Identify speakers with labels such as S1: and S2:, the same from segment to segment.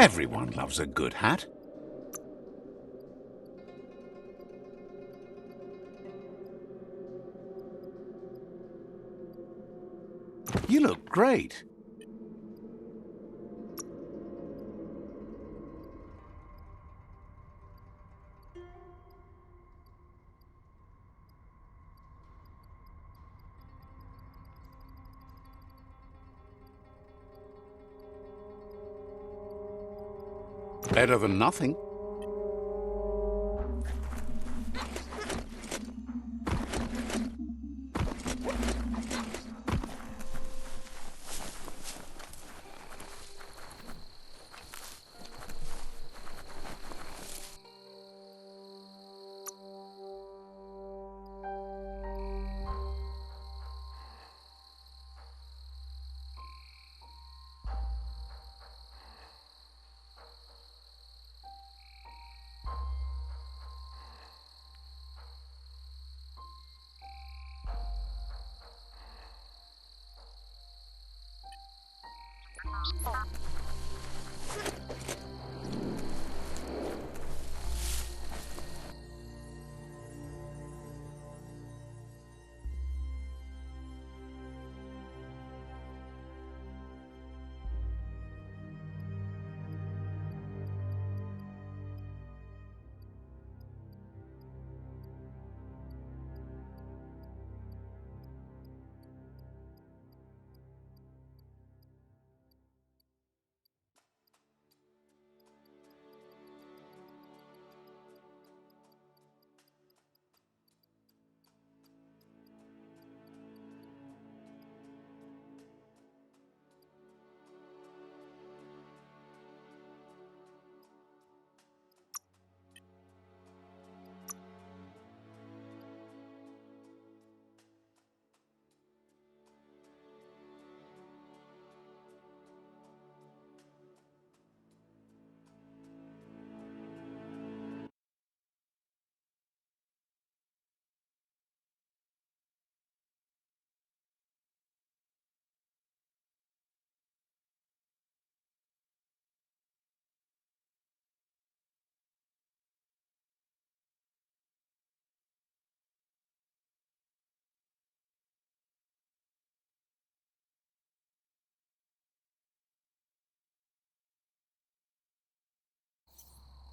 S1: Everyone loves a good hat. You look great. Better than nothing.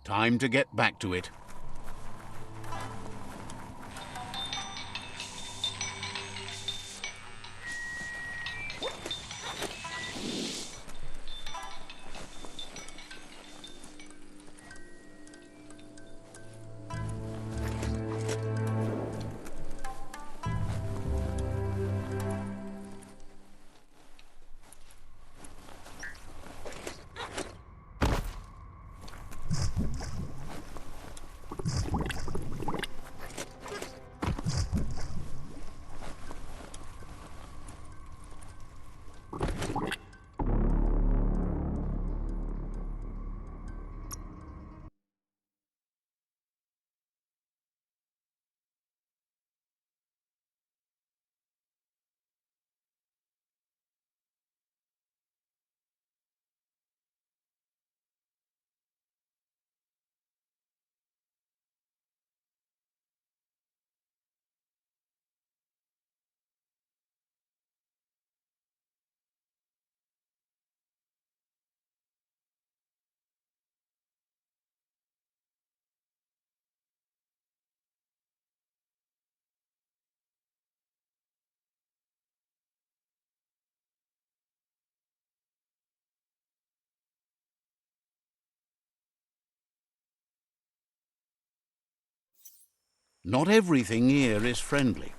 S1: Time to get back to it. Not everything here is friendly.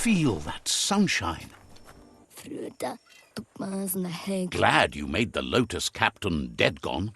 S1: Feel that sunshine. Glad you made the Lotus Captain dead gone.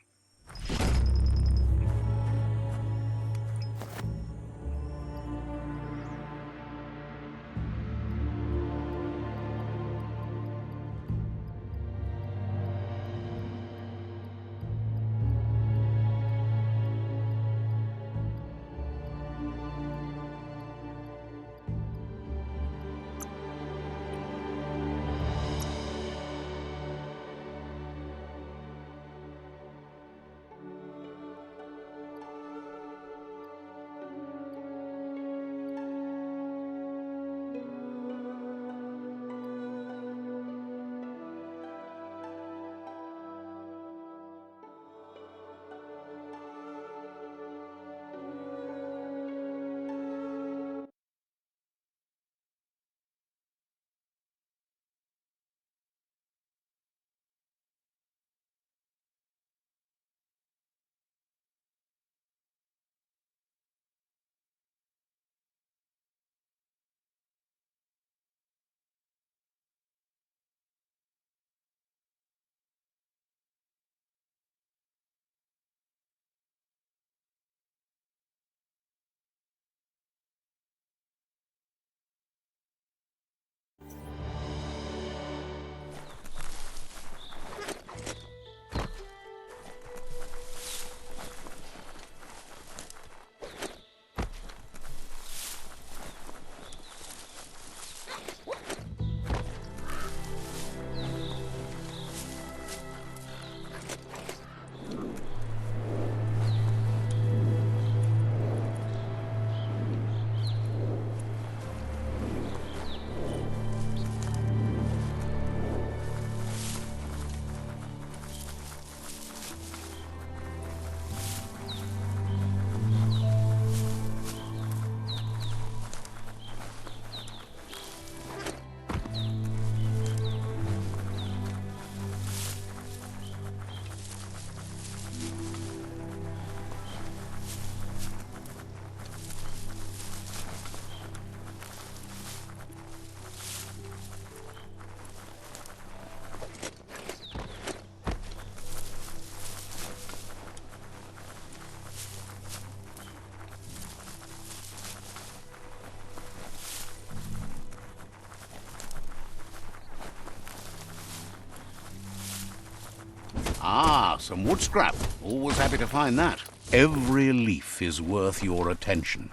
S1: Ah, some wood scrap. Always happy to find that. Every leaf is worth your attention.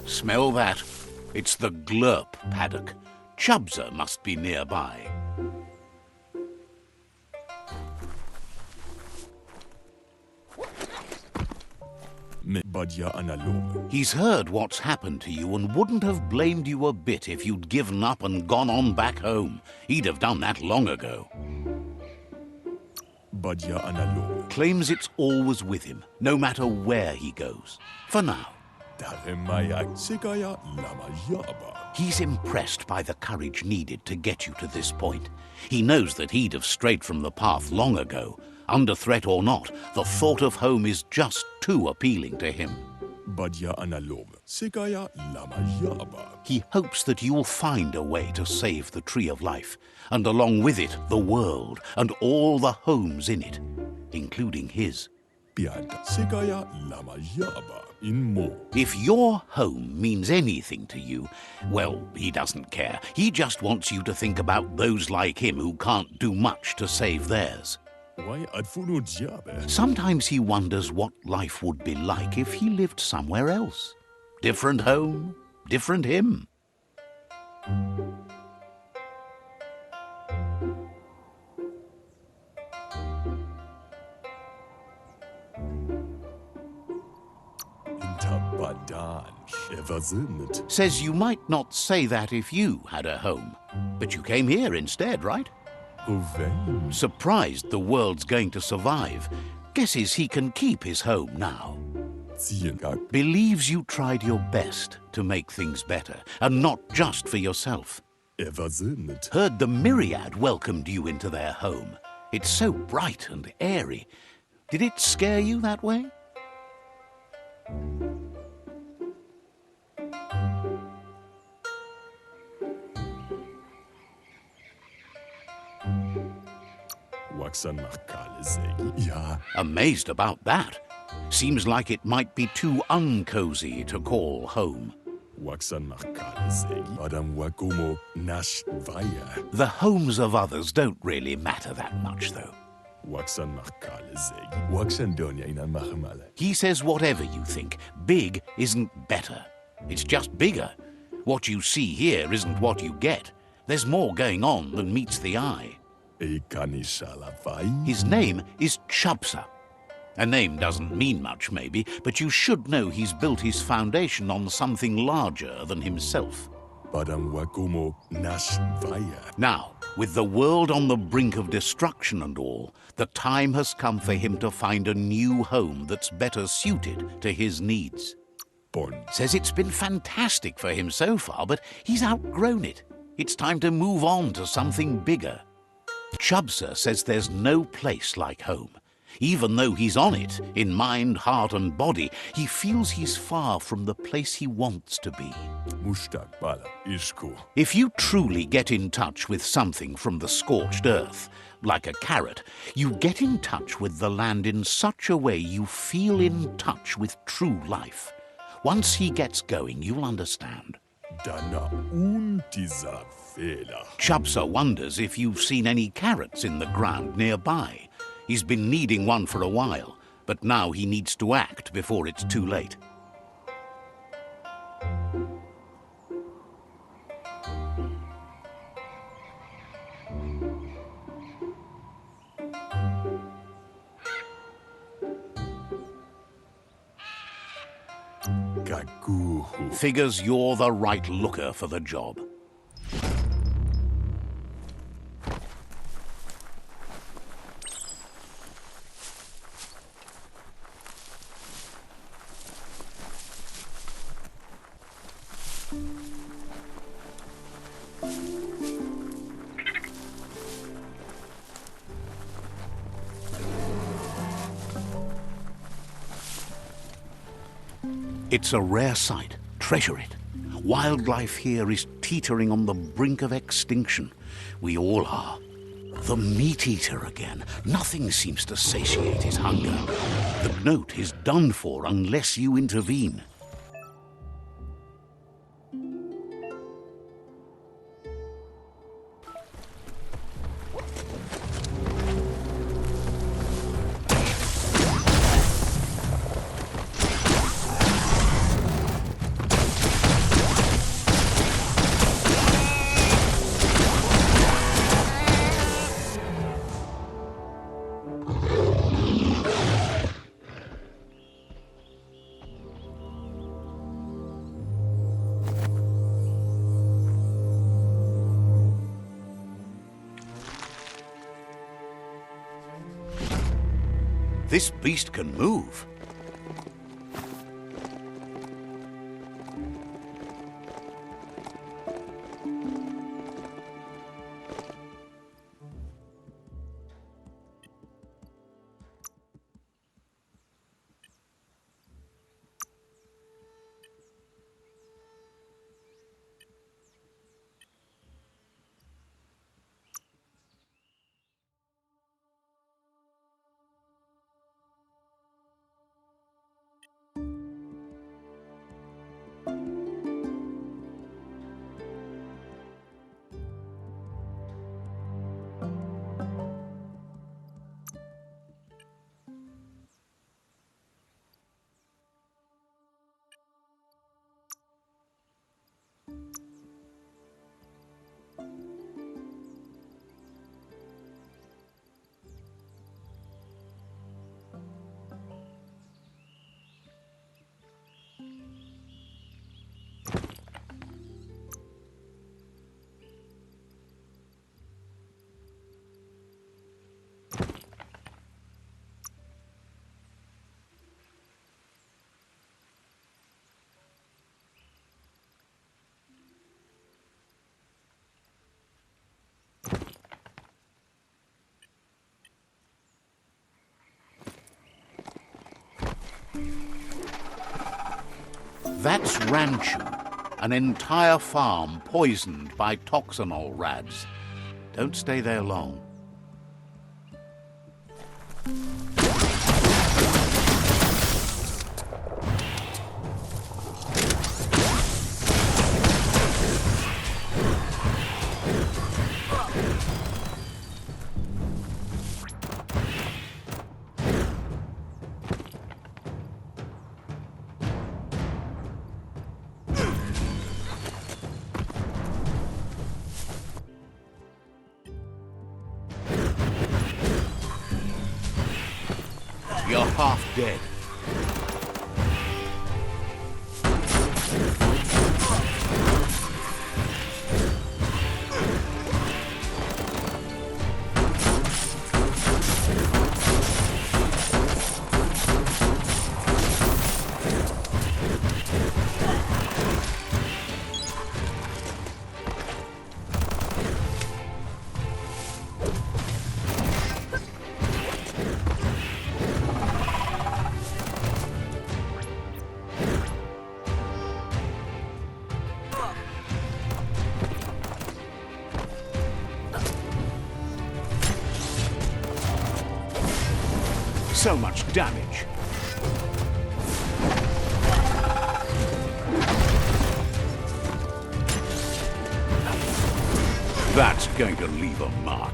S1: Smell that? It's the glurp paddock. Chubza must be nearby. He's heard what's happened to you and wouldn't have blamed you a bit if you'd given up and gone on back home. He'd have done that long ago. Claims it's always with him, no matter where he goes. For now. He's impressed by the courage needed to get you to this point. He knows that he'd have strayed from the path long ago. Under threat or not, the thought of home is just too appealing to him. He hopes that you'll find a way to save the Tree of Life, and along with it, the world and all the homes in it, including his. If your home means anything to you, well, he doesn't care. He just wants you to think about those like him who can't do much to save theirs. Sometimes he wonders what life would be like if he lived somewhere else. Different home, different him.
S2: Evasinnet.
S1: Says you might not say that if you had a home. But you came here instead, right?
S2: Oven.
S1: Surprised the world's going to survive. Guesses he can keep his home now.
S2: Ziengak.
S1: Believes you tried your best to make things better, and not just for yourself.
S2: Evasinnet.
S1: Heard the Myriad welcomed you into their home. It's so bright and airy. Did it scare you that way?
S2: Waxan Markale Segi. Ja.
S1: Amazed about that. Seems like it might be too uncozy to call home.
S2: Waxan Markale Segi. Adam Wakomo Nash Vaya.
S1: The homes of others don't really matter that much, though.
S2: Waxan Markale Segi. Waxan Donia ina Mahmale.
S1: He says whatever you think, big isn't better. It's just bigger. What you see here isn't what you get. There's more going on than meets the eye.
S2: Ekanishala Vai.
S1: His name is Chubsa. A name doesn't mean much, maybe, but you should know he's built his foundation on something larger than himself.
S2: Badam Wakomo Nash Vaya.
S1: Now, with the world on the brink of destruction and all, the time has come for him to find a new home that's better suited to his needs.
S2: Bon.
S1: Says it's been fantastic for him so far, but he's outgrown it. It's time to move on to something bigger. Chubsa says there's no place like home. Even though he's on it, in mind, heart and body, he feels he's far from the place he wants to be.
S2: Mushtaq Bala Ishku.
S1: If you truly get in touch with something from the scorched earth, like a carrot, you get in touch with the land in such a way you feel in touch with true life. Once he gets going, you'll understand.
S2: Dana Untisa Fehler.
S1: Chubsa wonders if you've seen any carrots in the ground nearby. He's been needing one for a while, but now he needs to act before it's too late.
S2: Gaguhu.
S1: Figures you're the right looker for the job. It's a rare sight. Treasure it. Wildlife here is teetering on the brink of extinction. We all are. The meat-eater again. Nothing seems to satiate his hunger. The note is done for unless you intervene. This beast can move. That's Ranchu, an entire farm poisoned by toxanol rads. Don't stay there long. You're half dead. So much damage. That's going to leave a mark.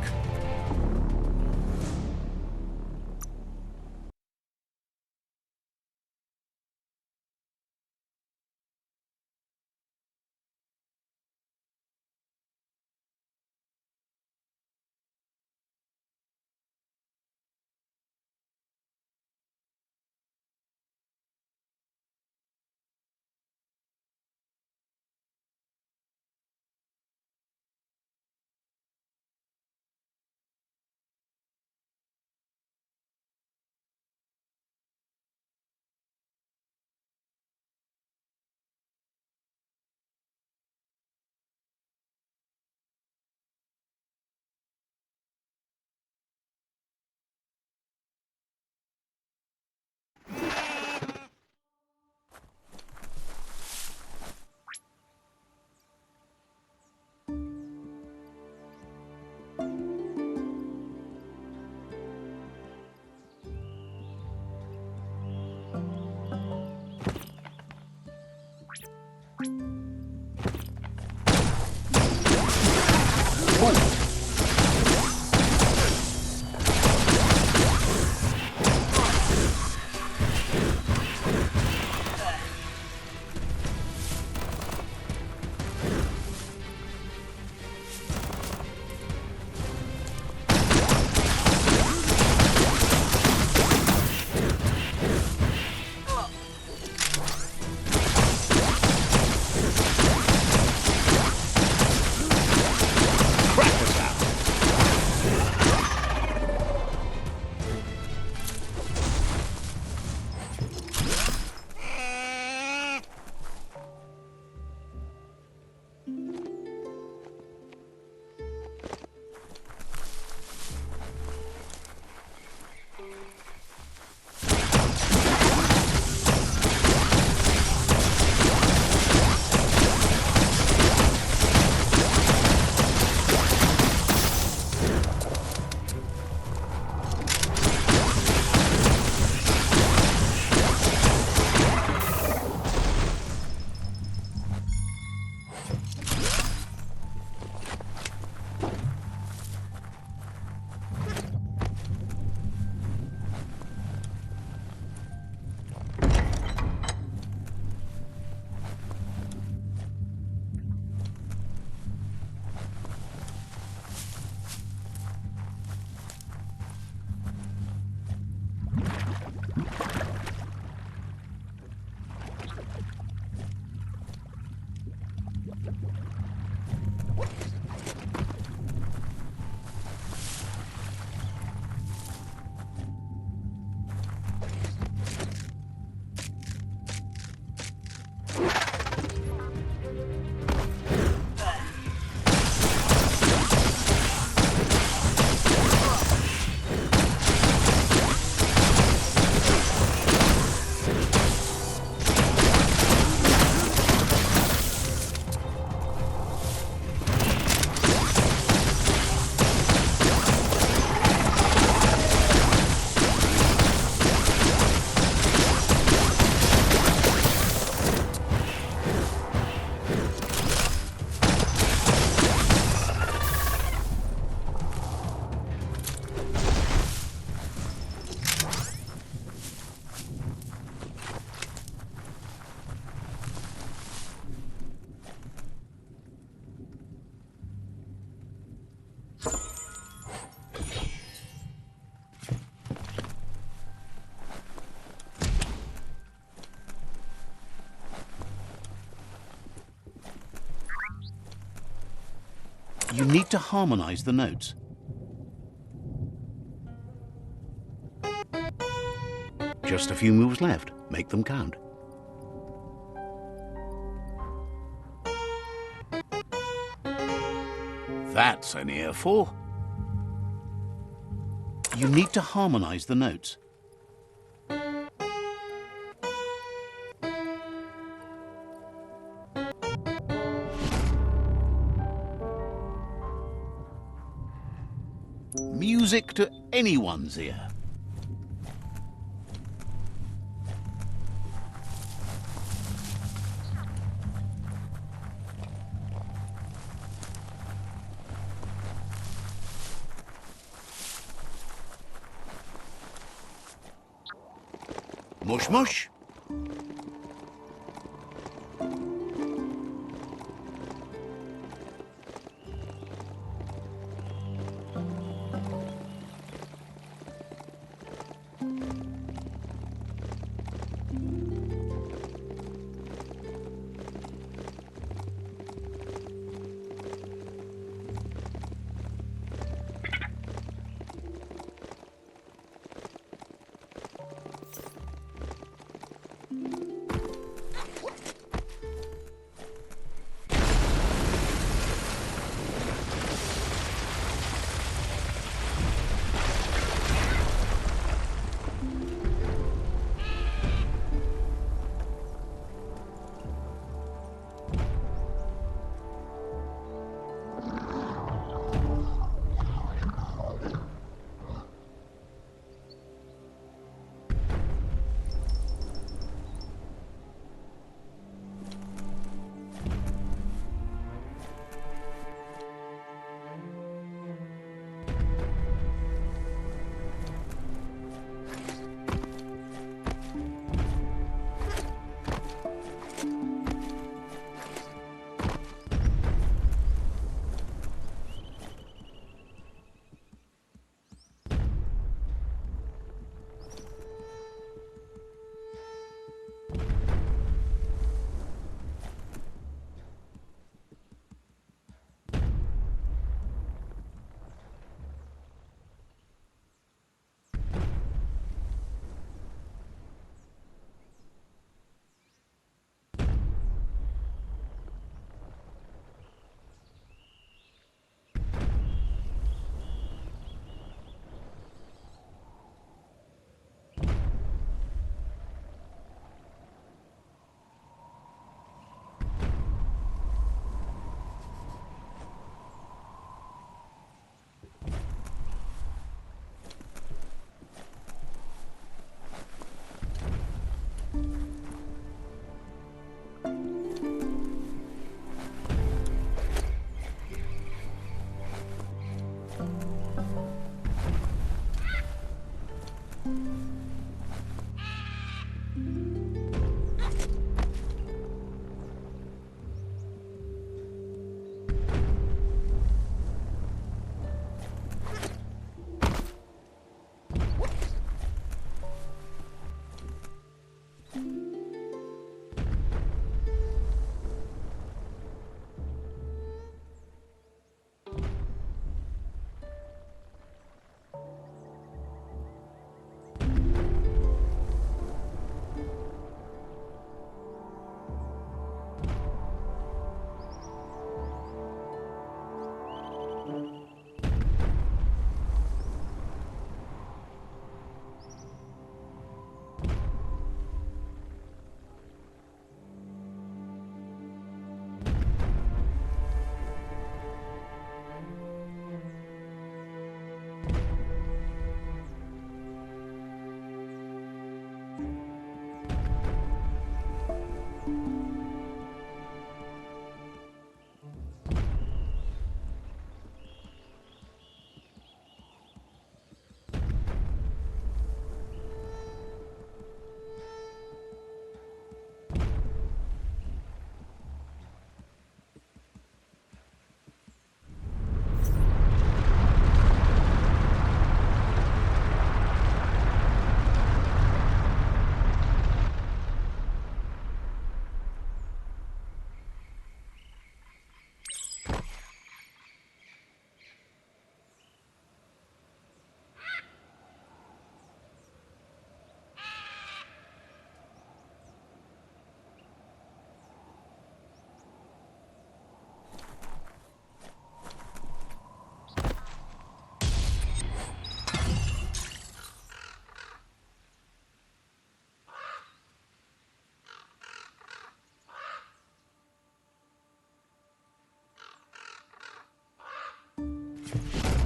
S1: You need to harmonize the notes. Just a few moves left. Make them count. That's an earful. You need to harmonize the notes. Music to anyone's ear. Mush mush.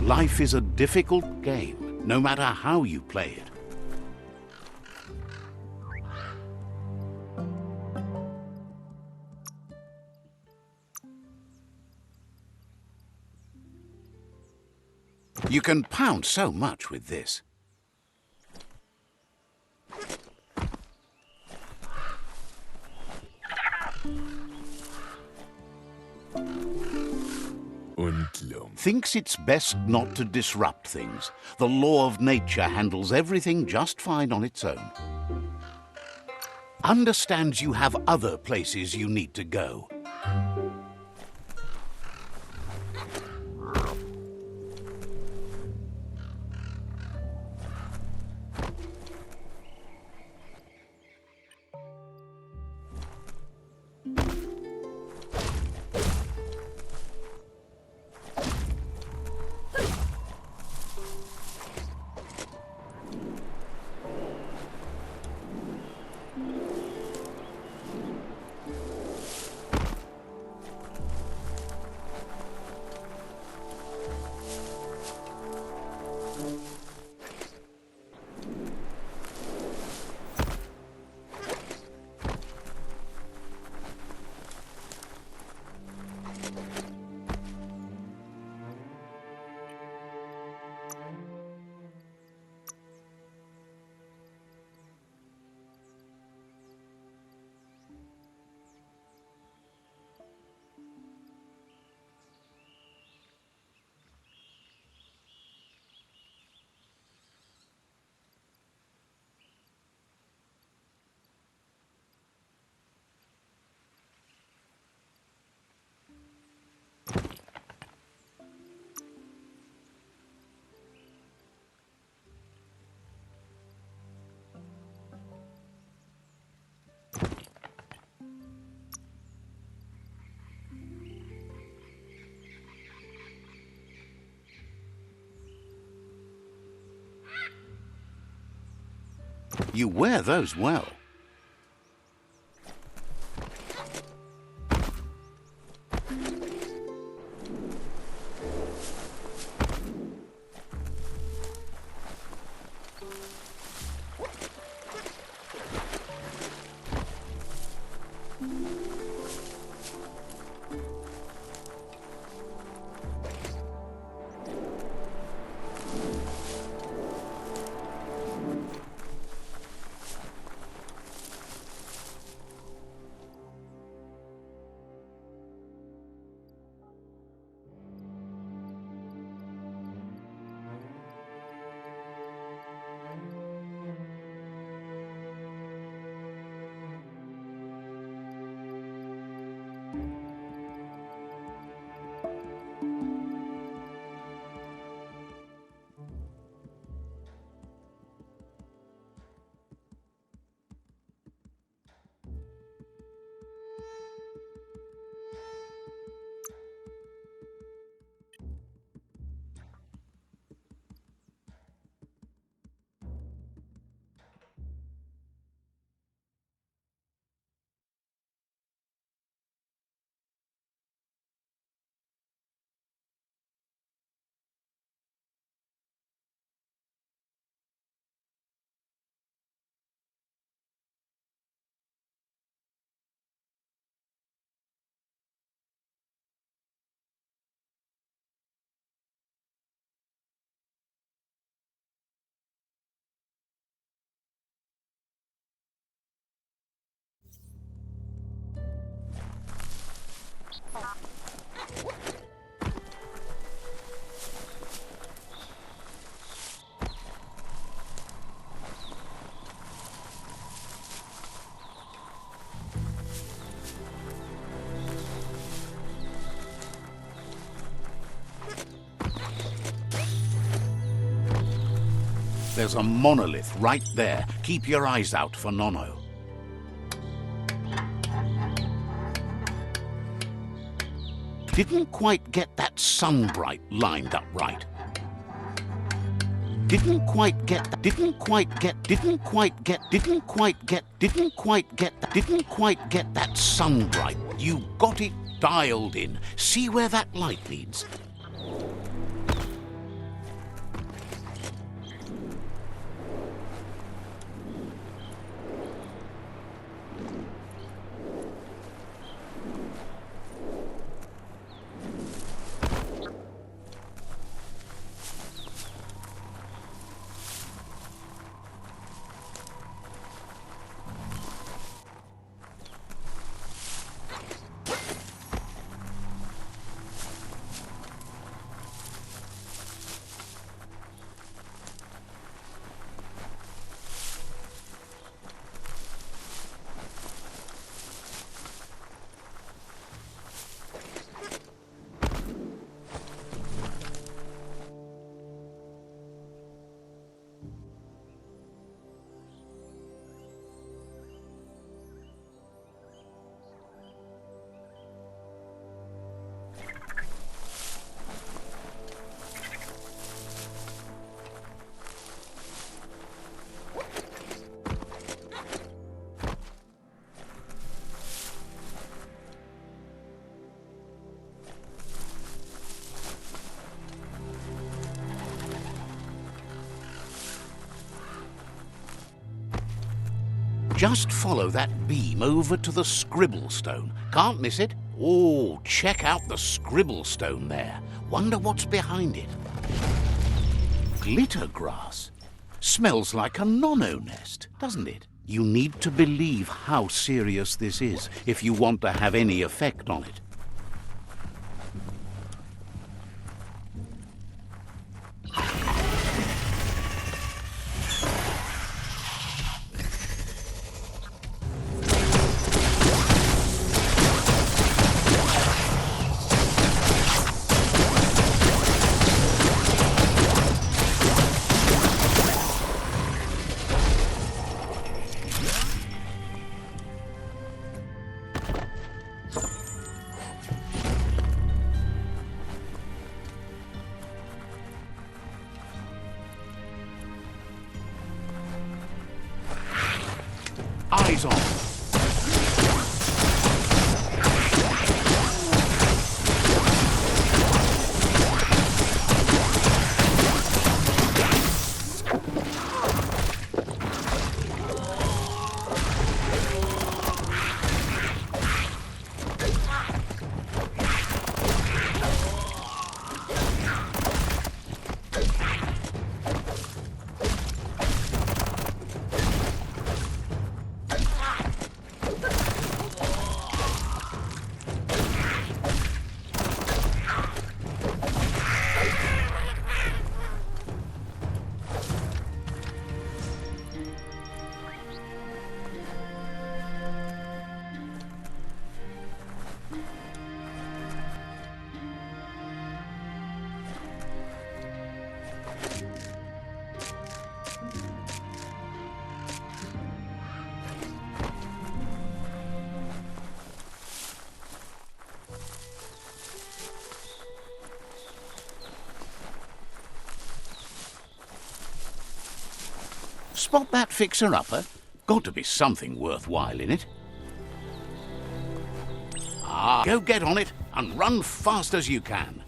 S1: Life is a difficult game, no matter how you play it. You can pound so much with this. Thinks it's best not to disrupt things. The law of nature handles everything just fine on its own. Understands you have other places you need to go. You wear those well. There's a monolith right there. Keep your eyes out for Nono. Didn't quite get that sunbright lined up right. Didn't quite get that sunbright. You got it dialed in. See where that light leads? Just follow that beam over to the scribble stone. Can't miss it. Oh, check out the scribble stone there. Wonder what's behind it. Glitter grass. Smells like a nono nest, doesn't it? You need to believe how serious this is if you want to have any effect on it. Eyes on. Spot that fixer-upper? Got to be something worthwhile in it. Ah, go get on it and run fast as you can.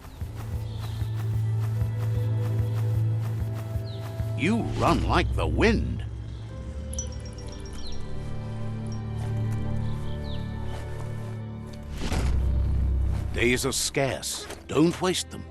S1: You run like the wind. Days are scarce. Don't waste them.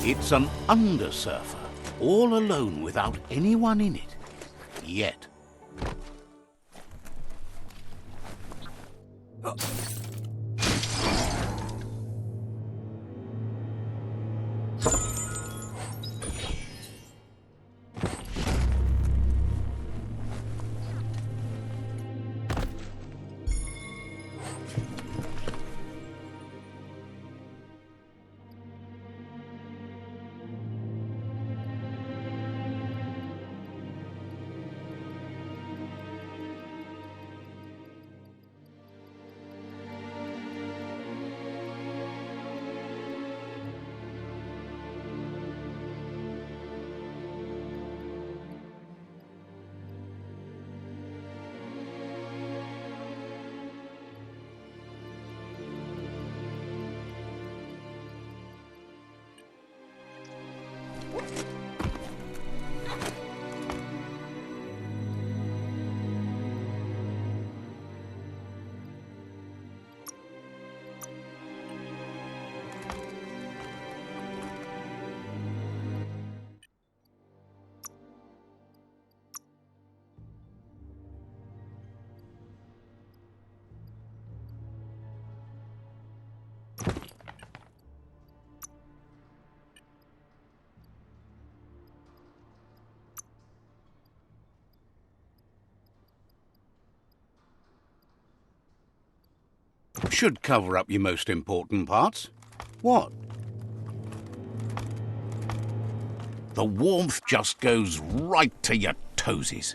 S1: It's an undersurfer, all alone without anyone in it. Yet. Should cover up your most important parts. What? The warmth just goes right to your toesies.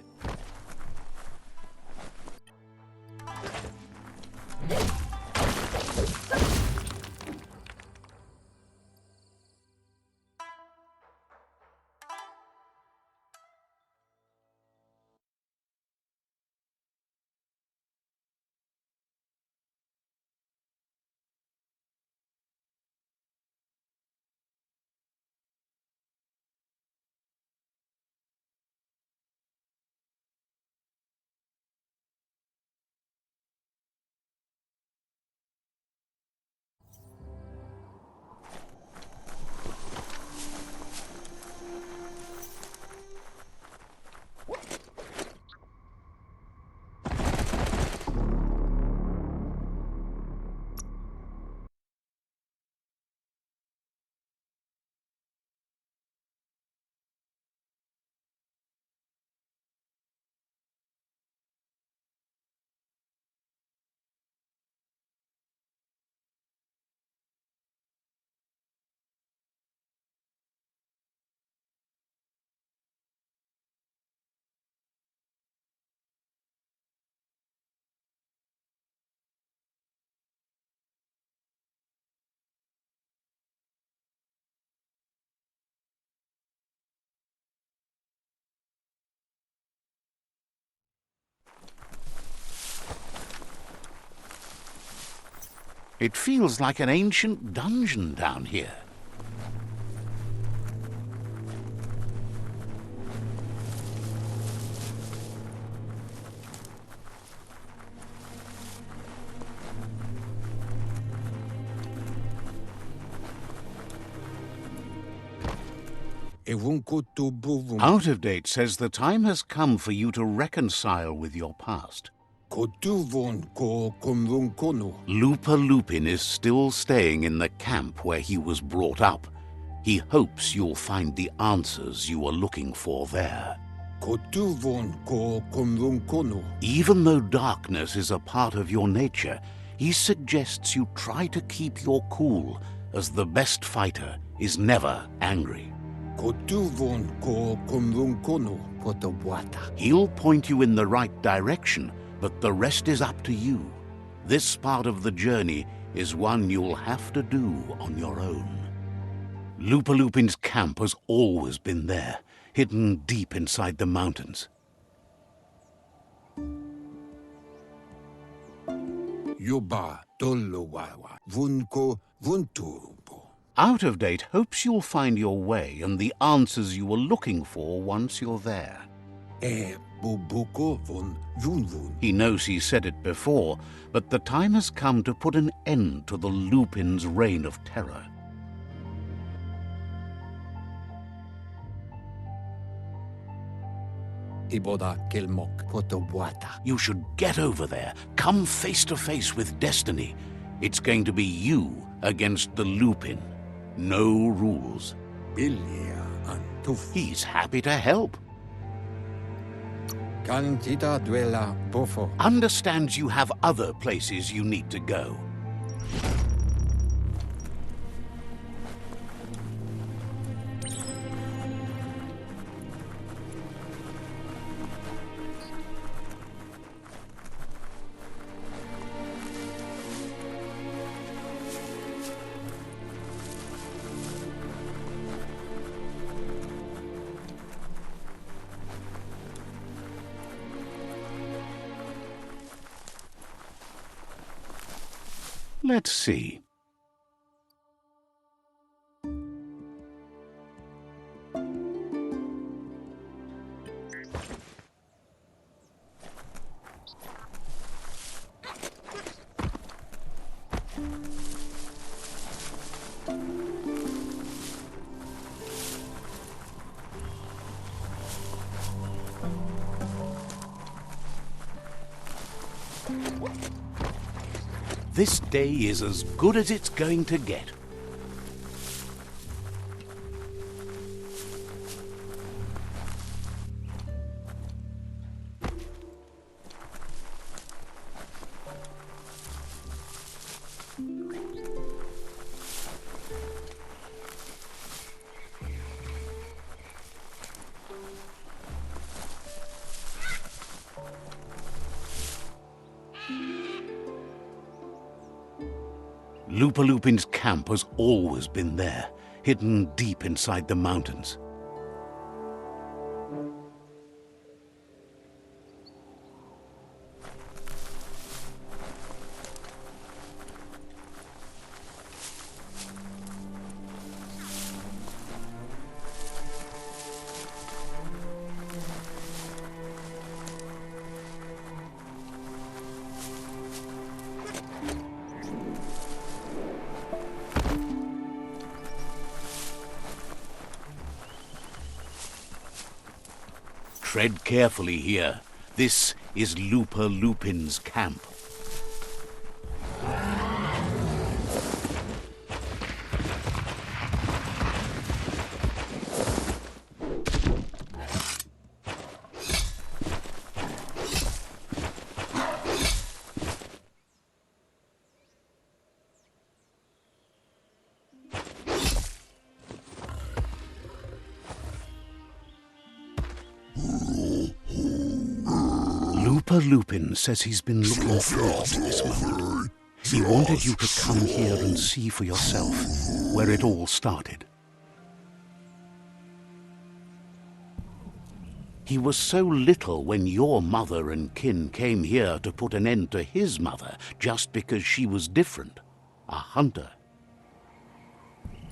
S1: It feels like an ancient dungeon down here. Out of Date says the time has come for you to reconcile with your past. Lupa Lupin is still staying in the camp where he was brought up. He hopes you'll find the answers you are looking for there. Even though darkness is a part of your nature, he suggests you try to keep your cool, as the best fighter is never angry. He'll point you in the right direction, but the rest is up to you. This part of the journey is one you'll have to do on your own. Lupa Lupin's camp has always been there, hidden deep inside the mountains. Out of Date hopes you'll find your way and the answers you were looking for once you're there. He knows he said it before, but the time has come to put an end to the Lupin's reign of terror. You should get over there, come face to face with destiny. It's going to be you against the Lupin. No rules. He's happy to help. Understands you have other places you need to go. Let's see. This day is as good as it's going to get. Lupin's camp has always been there, hidden deep inside the mountains. Tread carefully here. This is Lupin's camp. Lupin says he's been looking forward to this moment. He wanted you to come here and see for yourself where it all started. He was so little when your mother and kin came here to put an end to his mother just because she was different, a hunter.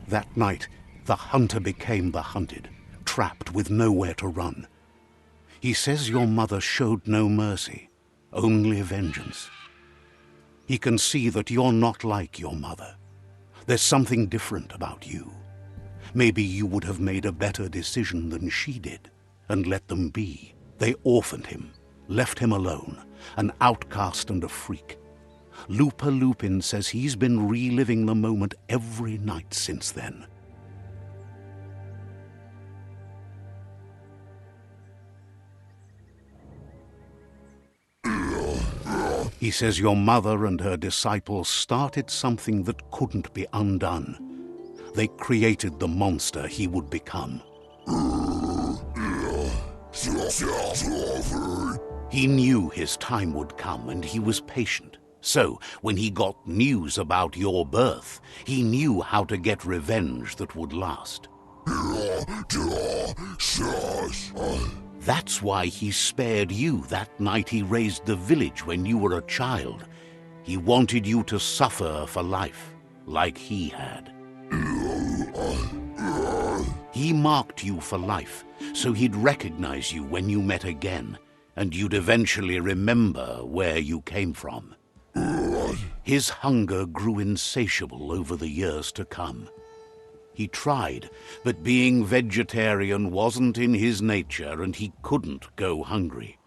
S1: That night, the hunter became the hunted, trapped with nowhere to run. He says your mother showed no mercy, only vengeance. He can see that you're not like your mother. There's something different about you. Maybe you would have made a better decision than she did, and let them be. They orphaned him, left him alone, an outcast and a freak. Lupin says he's been reliving the moment every night since then. He says your mother and her disciples started something that couldn't be undone. They created the monster he would become. He knew his time would come, and he was patient. So, when he got news about your birth, he knew how to get revenge that would last. That's why he spared you that night he raised the village when you were a child. He wanted you to suffer for life, like he had. He marked you for life, so he'd recognize you when you met again, and you'd eventually remember where you came from. His hunger grew insatiable over the years to come. He tried, but being vegetarian wasn't in his nature, and he couldn't go hungry.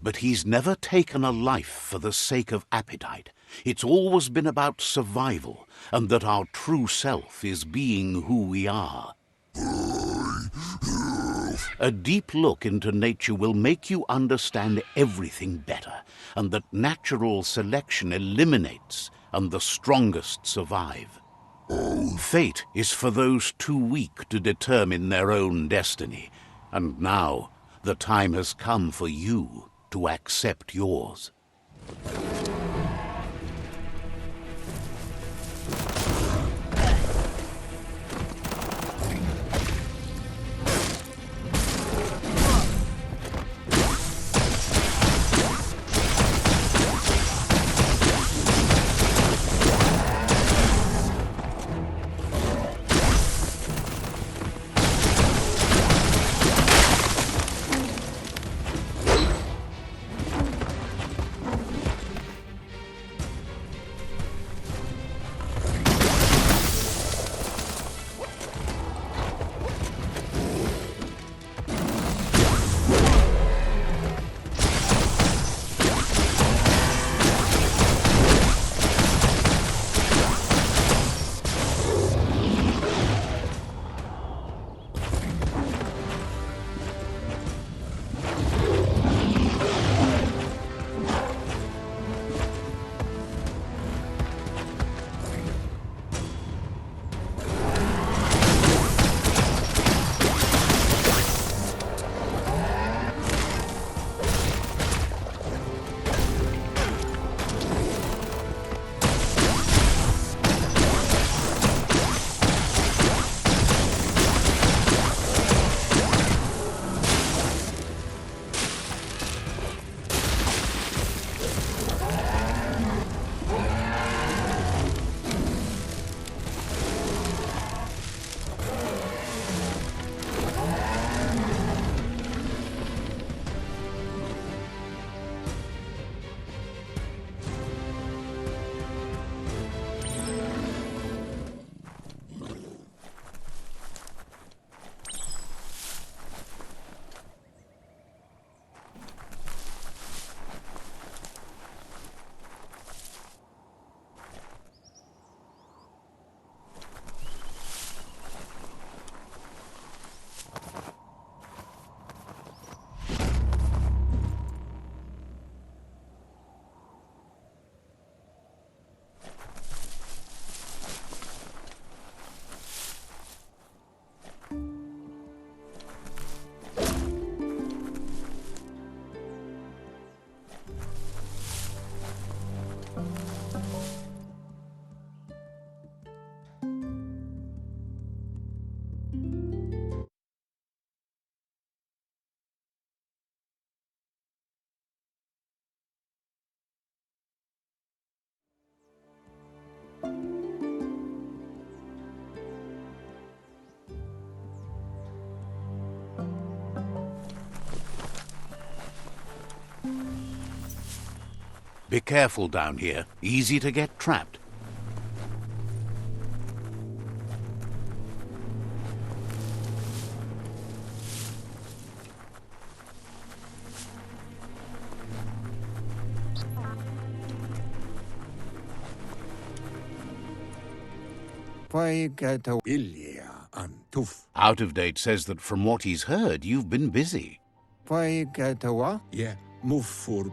S1: But he's never taken a life for the sake of appetite. It's always been about survival, and that our true self is being who we are. A deep look into nature will make you understand everything better, and that natural selection eliminates, and the strongest survive. Fate is for those too weak to determine their own destiny, and now the time has come for you to accept yours. Be careful down here. Easy to get trapped.
S2: Ilya antuf.
S1: Out of Date says that from what he's heard, you've been busy.
S2: Yeah, move for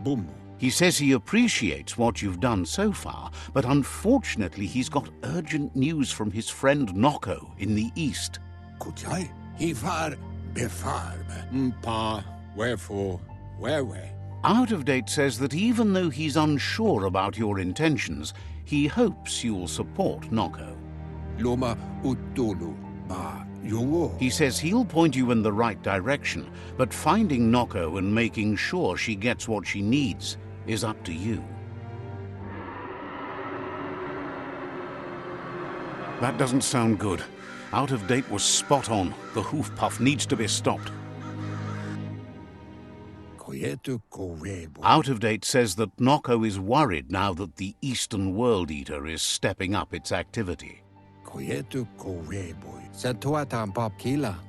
S2: boom.
S1: He says he appreciates what you've done so far, but unfortunately he's got urgent news from his friend Noko in the east.
S2: Kuchai, hifar befarb. Pa, wherefore, where?
S1: Out of Date says that even though he's unsure about your intentions, he hopes you'll support Noko.
S2: Loma utulu ba yungo.
S1: He says he'll point you in the right direction, but finding Noko and making sure she gets what she needs is up to you. That doesn't sound good. Out of Date was spot on. The hoof puff needs to be stopped. Out of Date says that Noko is worried now that the Eastern World Eater is stepping up its activity.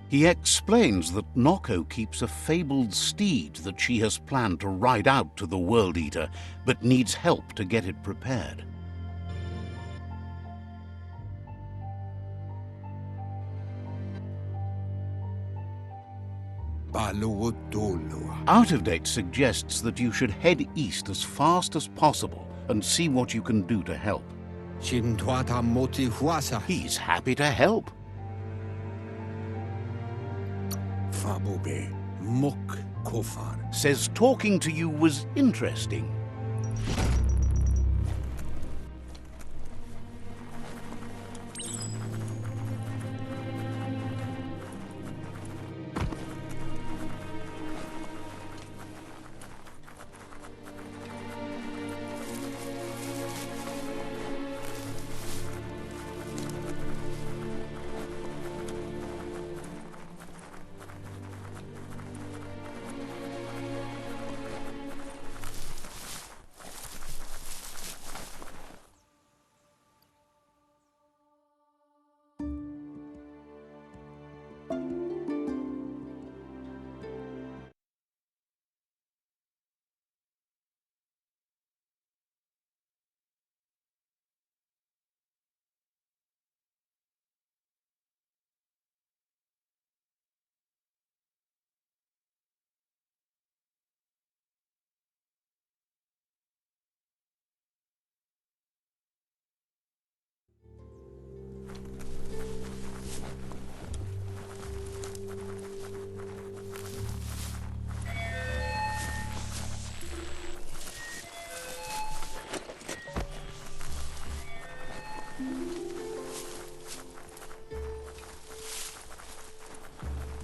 S1: He explains that Noko keeps a fabled steed that she has planned to ride out to the World Eater, but needs help to get it prepared. Out of Date suggests that you should head east as fast as possible and see what you can do to help. He's happy to help. Says talking to you was interesting.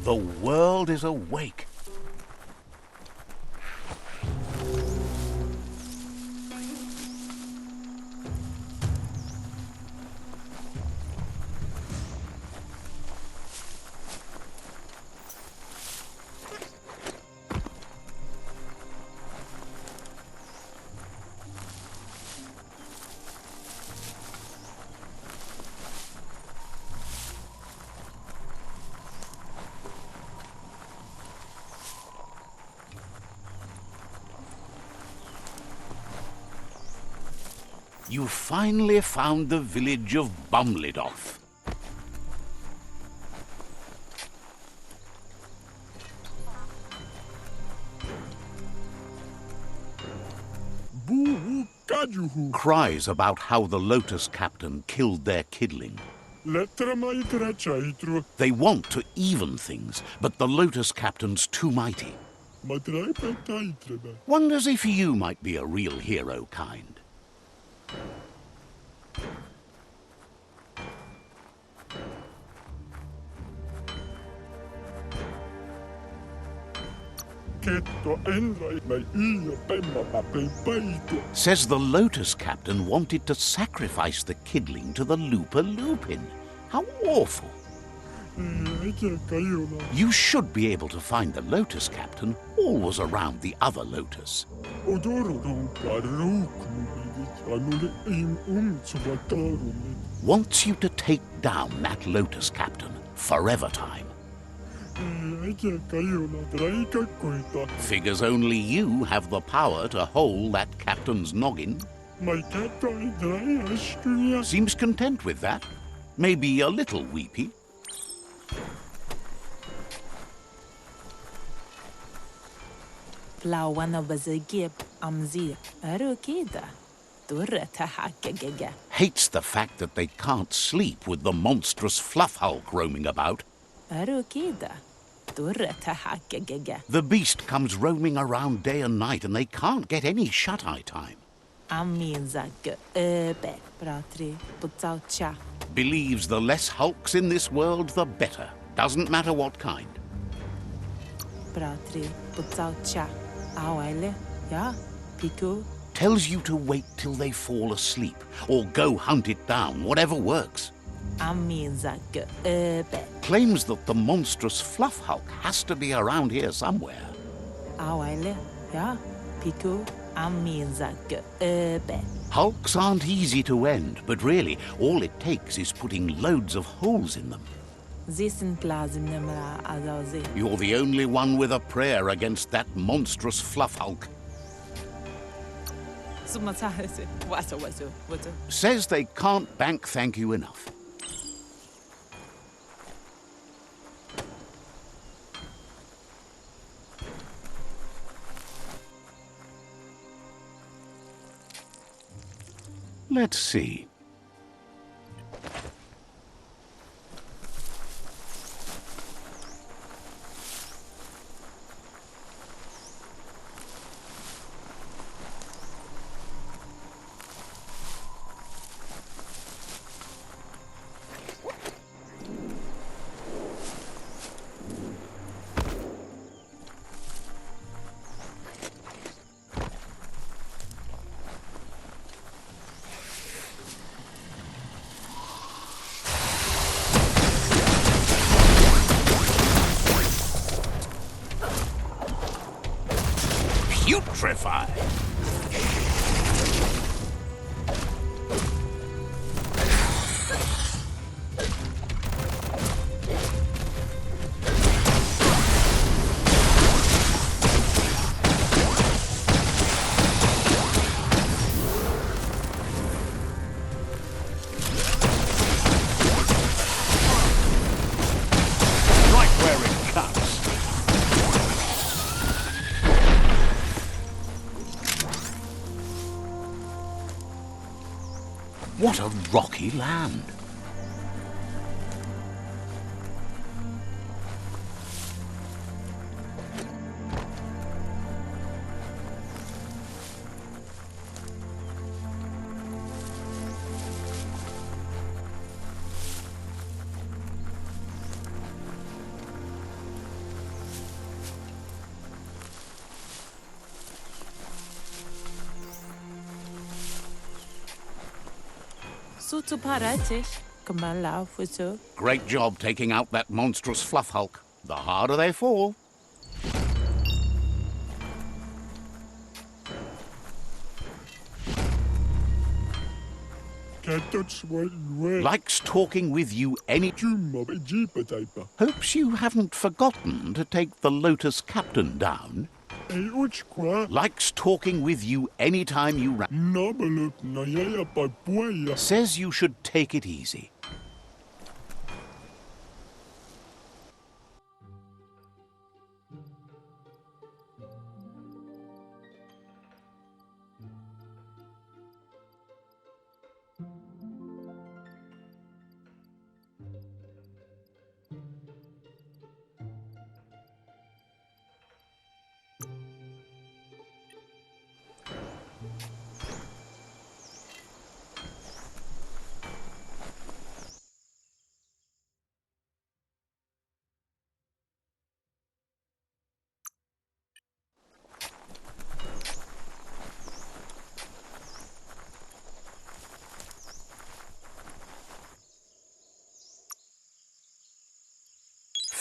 S1: The world is awake. You finally found the village of Bumlidoff. Cries about how the Lotus Captain killed their kidling. They want to even things, but the Lotus Captain's too mighty. Wonders if you might be a real hero kind. Says the Lotus Captain wanted to sacrifice the kidling to the Looper Lupin. How awful. You should be able to find the Lotus Captain always around the other Lotus. Wants you to take down that Lotus Captain forever time. Figures only you have the power to hold that captain's noggin. Seems content with that. Maybe a little weepy. Hates the fact that they can't sleep with the monstrous fluff hulk roaming about. The beast comes roaming around day and night and they can't get any shut-eye time. Believes the less hulks in this world, the better. Doesn't matter what kind. Tells you to wait till they fall asleep, or go hunt it down, whatever works. Claims that the monstrous fluff hulk has to be around here somewhere. Hulks aren't easy to end, but really, all it takes is putting loads of holes in them. You're the only one with a prayer against that monstrous fluff hulk. Says they can't bank thank you enough. Let's see. Putrefy. Right where it cuts. What a rocky land! Great job taking out that monstrous fluff hulk. The harder they fall. Likes talking with you any... Hopes you haven't forgotten to take the Lotus Captain down. Likes talking with you anytime you... Says you should take it easy.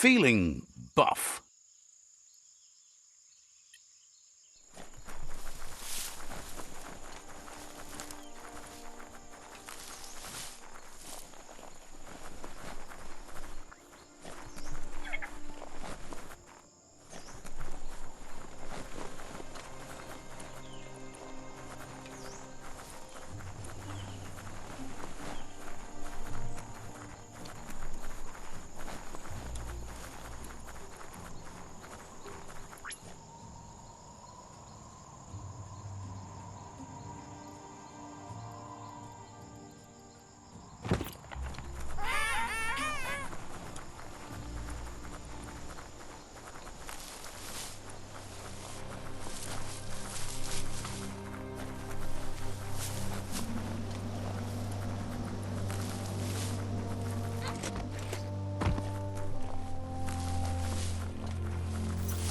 S1: feeling buff.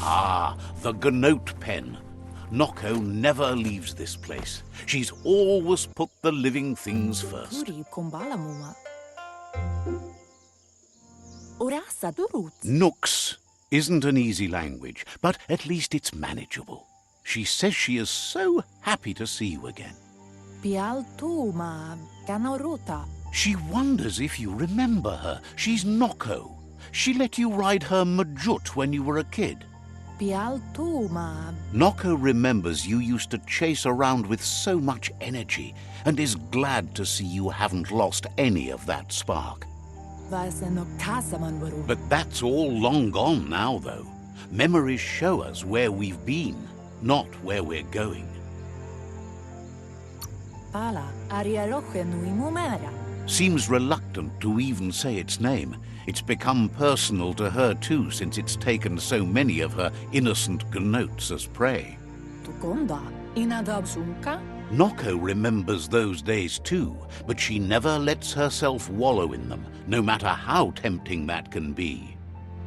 S1: Ah, the Gnote pen. Noko never leaves this place. She's always put the living things first.
S3: Kuri kumbala muma. Urasa durut.
S1: Nooks isn't an easy language, but at least it's manageable. She says she is so happy to see you again.
S3: Pial tu ma ganorota.
S1: She wonders if you remember her. She's Noko. She let you ride her Majut when you were a kid.
S3: Pial tu ma.
S1: Noko remembers you used to chase around with so much energy and is glad to see you haven't lost any of that spark.
S3: Vaseno kasaman waru.
S1: But that's all long gone now, though. Memories show us where we've been, not where we're going.
S3: Pala ariaroche nui mumera.
S1: Seems reluctant to even say its name. It's become personal to her too, since it's taken so many of her innocent gnotes as prey.
S3: Tukonda inadab sunka.
S1: Noko remembers those days too, but she never lets herself wallow in them, no matter how tempting that can be.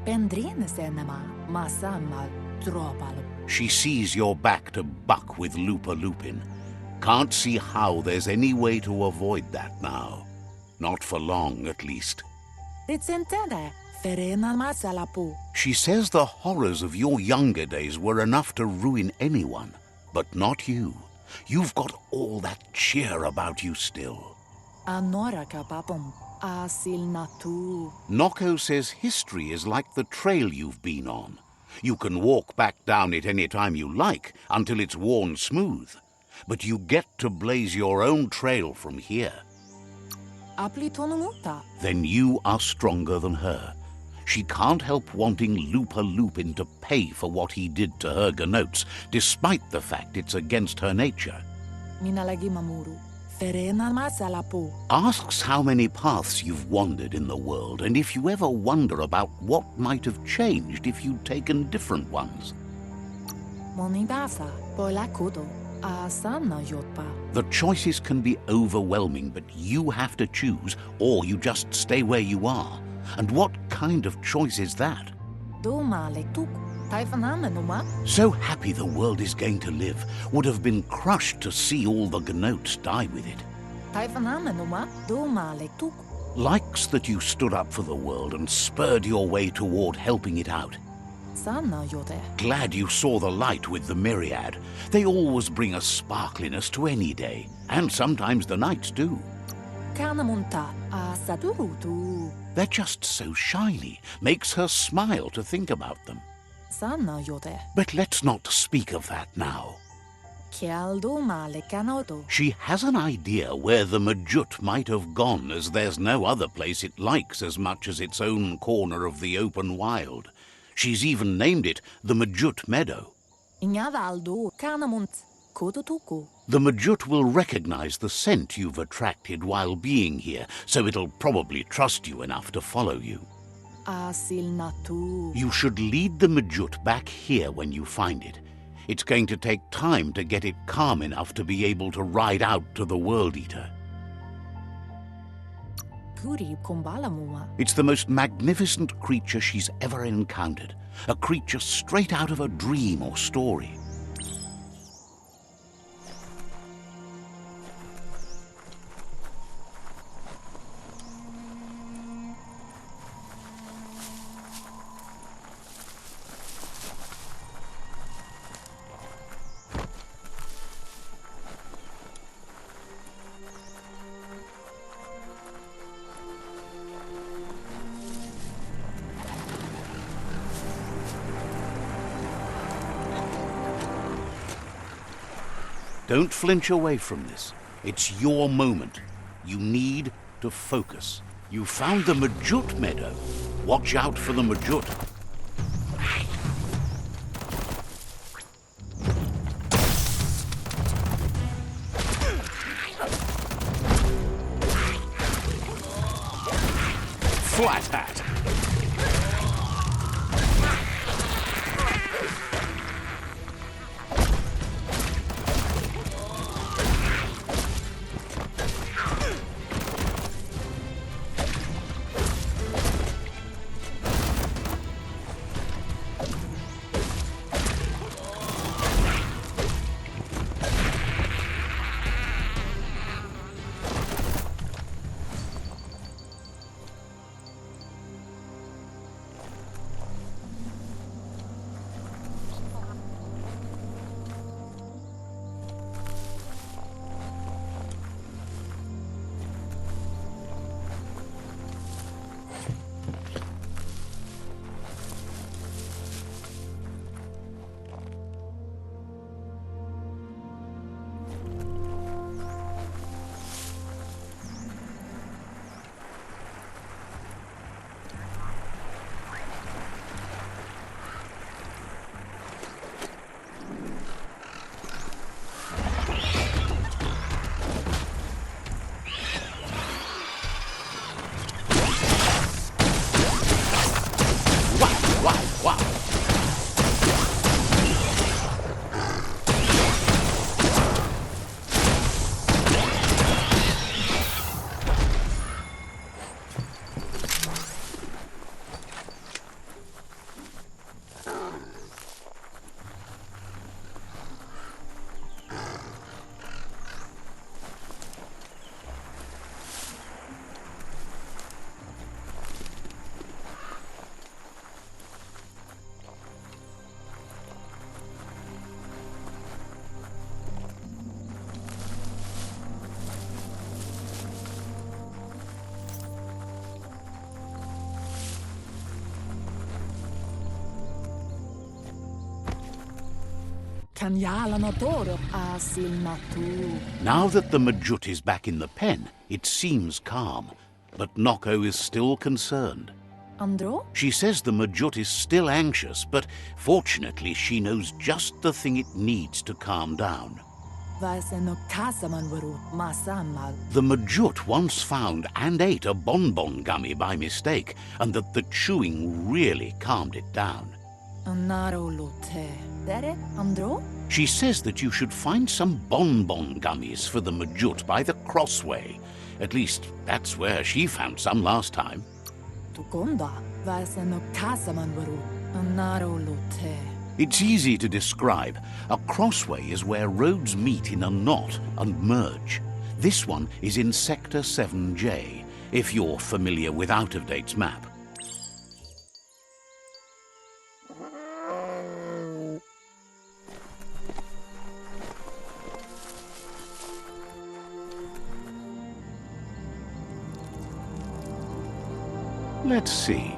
S3: Pendrine senema masama dropalo.
S1: She sees you're back to buck with Lupa Lupin. Can't see how there's any way to avoid that now. Not for long, at least.
S3: Ritsentende ferena masalapu.
S1: She says the horrors of your younger days were enough to ruin anyone, but not you. You've got all that cheer about you still.
S3: Anora kapapum asil natu.
S1: Noko says history is like the trail you've been on. You can walk back down it any time you like, until it's worn smooth. But you get to blaze your own trail from here.
S3: Aplitonumuta.
S1: Then you are stronger than her. She can't help wanting Lupa Lupin to pay for what he did to her gnotes, despite the fact it's against her nature.
S3: Minalagi mamuru. Ferena masalapu.
S1: Asks how many paths you've wandered in the world, and if you ever wonder about what might have changed if you'd taken different ones.
S3: Monidasa. Polakudo. Asana yotpa.
S1: The choices can be overwhelming, but you have to choose, or you just stay where you are. And what kind of choice is that?
S3: Duma lektuk. Taifanamenuma.
S1: So happy the world is going to live, would have been crushed to see all the gnotes die with it.
S3: Taifanamenuma. Duma lektuk.
S1: Likes that you stood up for the world and spurred your way toward helping it out.
S3: Sana yote.
S1: Glad you saw the light with the myriad. They always bring a sparkliness to any day, and sometimes the nights too.
S3: Kanamunta. Asadurutu.
S1: They're just so shiny, makes her smile to think about them.
S3: Sana yote.
S1: But let's not speak of that now.
S3: Kialduma lekanoto.
S1: She has an idea where the Majut might have gone, as there's no other place it likes as much as its own corner of the open wild. She's even named it the Majut Meadow.
S3: Inyavaldo kanamunt. Kodotuku.
S1: The Majut will recognize the scent you've attracted while being here, so it'll probably trust you enough to follow you.
S3: Asil natu.
S1: You should lead the Majut back here when you find it. It's going to take time to get it calm enough to be able to ride out to the World Eater.
S3: Kuri kumbala muma.
S1: It's the most magnificent creature she's ever encountered. A creature straight out of a dream or story. Don't flinch away from this. It's your moment. You need to focus. You found the Majut meadow. Watch out for the Majut. Flat hat. Wow.
S3: Kanyalanotoro asil natu.
S1: Now that the Majut is back in the pen, it seems calm. But Noko is still concerned.
S3: Andro?
S1: She says the Majut is still anxious, but fortunately she knows just the thing it needs to calm down.
S3: Vaiseno kasamanwaru masamal.
S1: The Majut once found and ate a bonbon gummy by mistake, and that the chewing really calmed it down.
S3: Anaro lote. Dere? Andro?
S1: She says that you should find some bonbon gummies for the Majut by the crossway. At least, that's where she found some last time.
S3: Tukonda. Vaiseno kasamanwaru. Anaro lote.
S1: It's easy to describe. A crossway is where roads meet in a knot and merge. This one is in Sector 7J, if you're familiar with Out-of-Date's map. Let's see.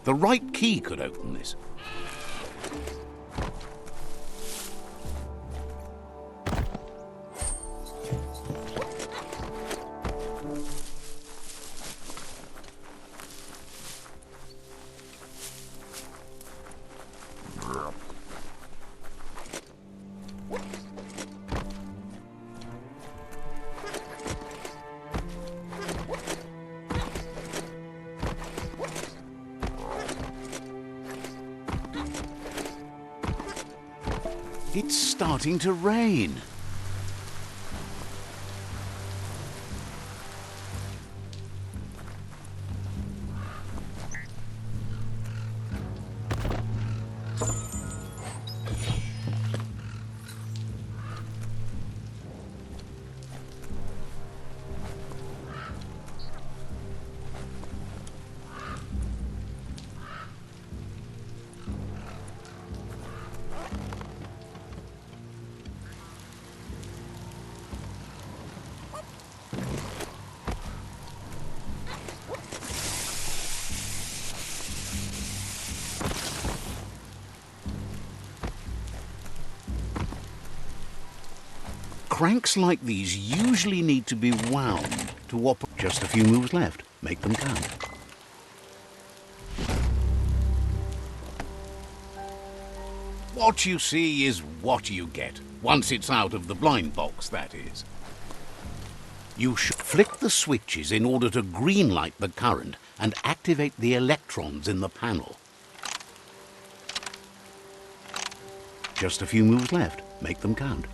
S1: The right key could open this. It's starting to rain. Cranks like these usually need to be wound to operate. Just a few moves left. Make them count. What you see is what you get. Once it's out of the blind box, that is. You should flick the switches in order to green-light the current and activate the electrons in the panel. Just a few moves left. Make them count.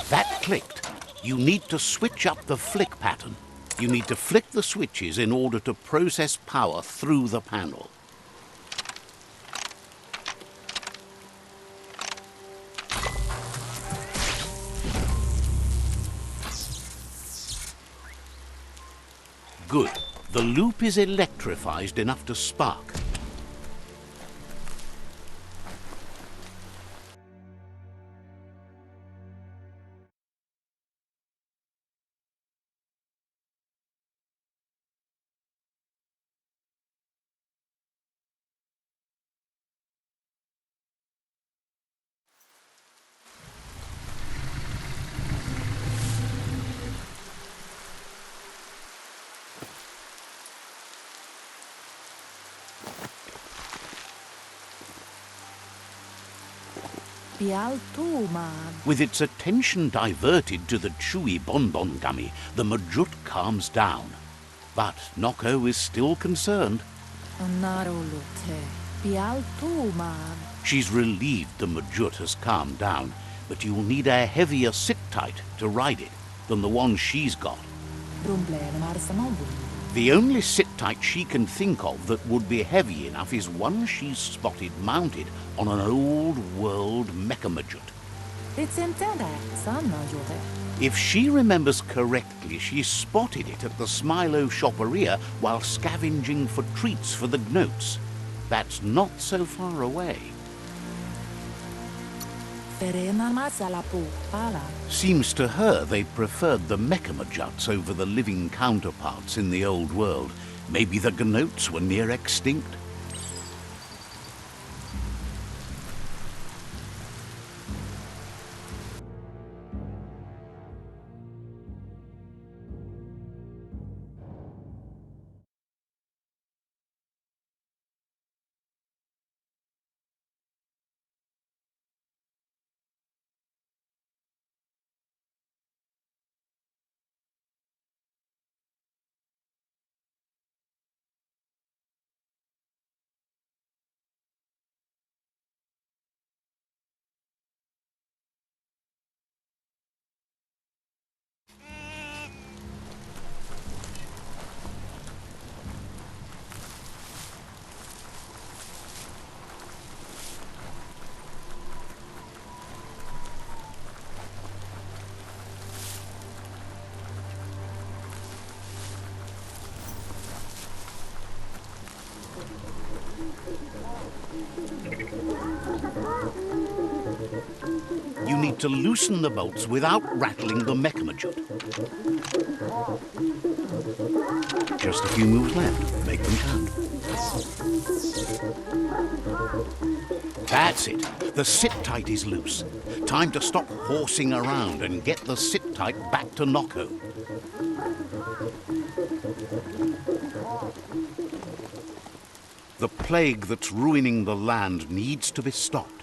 S1: That clicked. You need to switch up the flick pattern. You need to flick the switches in order to process power through the panel. Good. The loop is electrified enough to spark. With its attention diverted to the chewy bonbon gummy, the Majut calms down. But Noko is still concerned. She's relieved the Majut has calmed down, but you'll need a heavier sit-tight to ride it than the one she's got. The only sit-tight she can think of that would be heavy enough is one she's spotted mounted on an old-world Mechamajut. If she remembers correctly, she spotted it at the Smilo Shopperia while scavenging for treats for the Gnotes. That's not so far away. Seems to her they preferred the Mechamajuts over the living counterparts in the old world. Maybe the Gnotes were near extinct. need to loosen the bolts without rattling the Mechamajut. Just a few moves left. Make them count. That's it. The sit-tight is loose. Time to stop horsing around and get the sit-tight back to Nocco. The plague that's ruining the land needs to be stopped.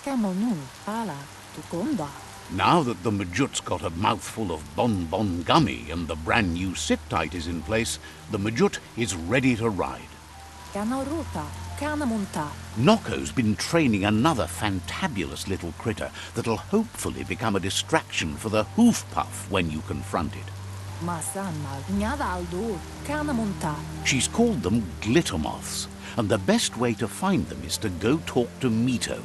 S3: Camel ala, tukonda.
S1: Now that the Majut's got a mouthful of Bon Gummy and the brand new sit-tight is in place, the Majut is ready to ride.
S3: Canaruta, canamunta.
S1: Nocco's been training another fantabulous little critter that'll hopefully become a distraction for the hoof puff when you confront it.
S3: Masanmal, nyadaldu, canamunta.
S1: She's called them glitter moths, and the best way to find them is to go talk to Mito.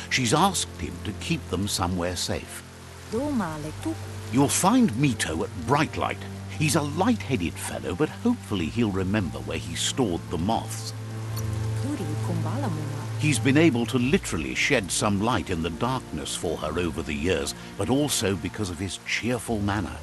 S1: She's asked him to keep them somewhere safe.
S3: Domale tu.
S1: You'll find Mito at Brightlight. He's a light-headed fellow, but hopefully he'll remember where he stored the moths.
S3: Kuri kumbalamuna.
S1: He's been able to literally shed some light in the darkness for her over the years, but also because of his cheerful manner.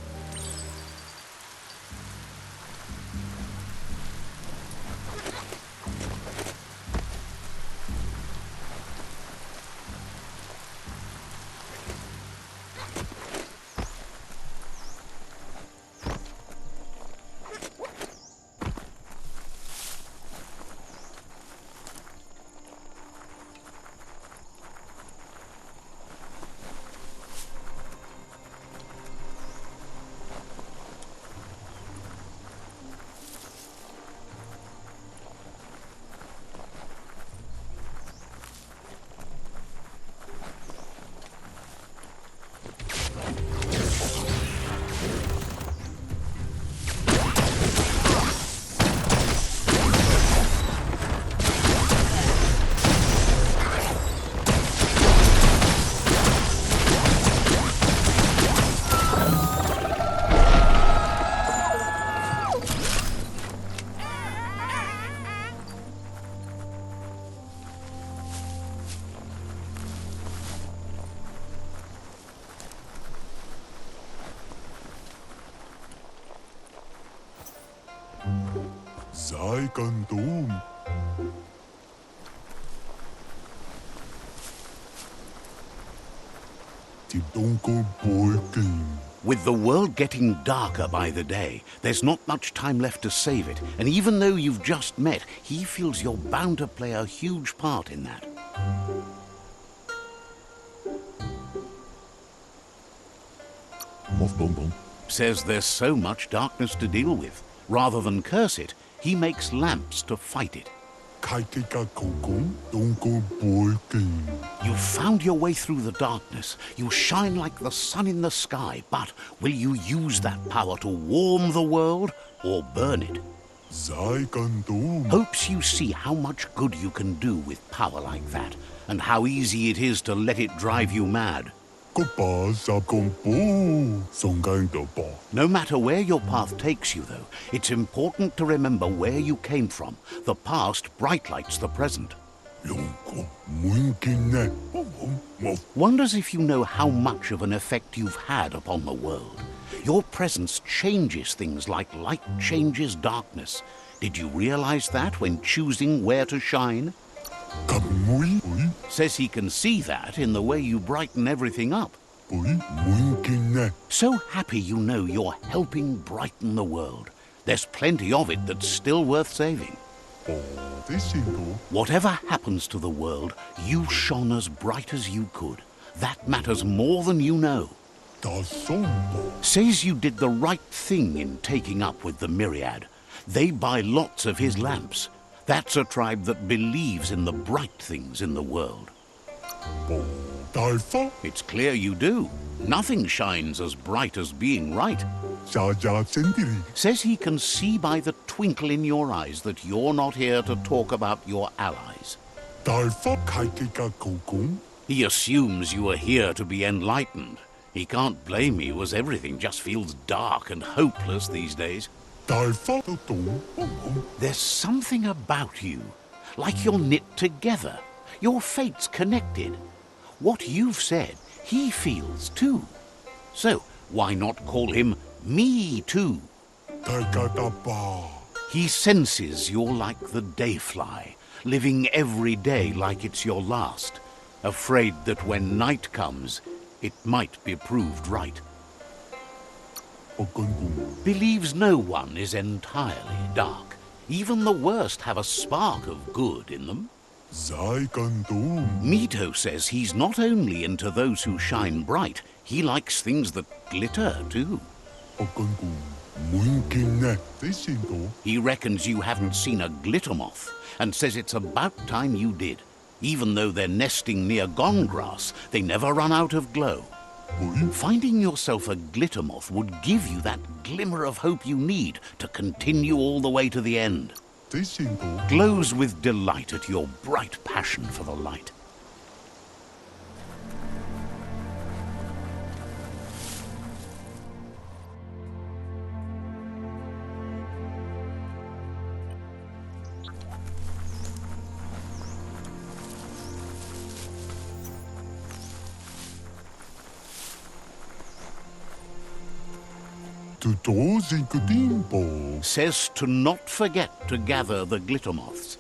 S2: Sei Kandom. Die Dunkelwolken.
S1: With the world getting darker by the day, there's not much time left to save it. And even though you've just met, he feels you're bound to play a huge part in that.
S2: Of Bonbon.
S1: Says there's so much darkness to deal with. Rather than curse it, he makes lamps to fight it.
S2: Kaitika Kokon, Dunkelwolken.
S1: You've found your way through the darkness. You shine like the sun in the sky, but will you use that power to warm the world or burn it?
S2: Sei Kandom.
S1: Hopes you see how much good you can do with power like that, and how easy it is to let it drive you mad.
S2: Kopa sa kompo. Songang dopa.
S1: No matter where your path takes you, though, it's important to remember where you came from. The past brightlights the present.
S2: Lonko. Muinkine. Mof.
S1: Wonders if you know how much of an effect you've had upon the world. Your presence changes things like light changes darkness. Did you realize that when choosing where to shine?
S2: Kamui.
S1: Says he can see that in the way you brighten everything up.
S2: Muinkine.
S1: So happy you know you're helping brighten the world. There's plenty of it that's still worth saving.
S2: Desino.
S1: Whatever happens to the world, you shone as bright as you could. That matters more than you know.
S2: Da sombo.
S1: Says you did the right thing in taking up with the Myriad. They buy lots of his lamps. That's a tribe that believes in the bright things in the world.
S2: Bo. Dalfa.
S1: It's clear you do. Nothing shines as bright as being right.
S2: Jaja sendiri.
S1: Says he can see by the twinkle in your eyes that you're not here to talk about your allies.
S2: Dalfa kaikika kokung.
S1: He assumes you are here to be enlightened. He can't blame you, as everything just feels dark and hopeless these days.
S2: Dalfa totong.
S1: There's something about you, like you're knit together. Your fate's connected. What you've said, he feels too. So, why not call him Me Too?
S2: Taikatapa.
S1: He senses you're like the dayfly, living every day like it's your last, afraid that when night comes, it might be proved right.
S2: Okungu.
S1: Believes no one is entirely dark. Even the worst have a spark of good in them.
S2: Zaikandum.
S1: Mito says he's not only into those who shine bright, he likes things that glitter too.
S2: Okungu. Mungkin ne. Desindo.
S1: He reckons you haven't seen a glitter moth and says it's about time you did. Even though they're nesting near gone grass, they never run out of glow.
S2: Oi.
S1: Finding yourself a glitter moth would give you that glimmer of hope you need to continue all the way to the end.
S2: Desindo.
S1: Glows with delight at your bright passion for the light.
S2: Tutozinkudimbo.
S1: Says to not forget to gather the glitter moths.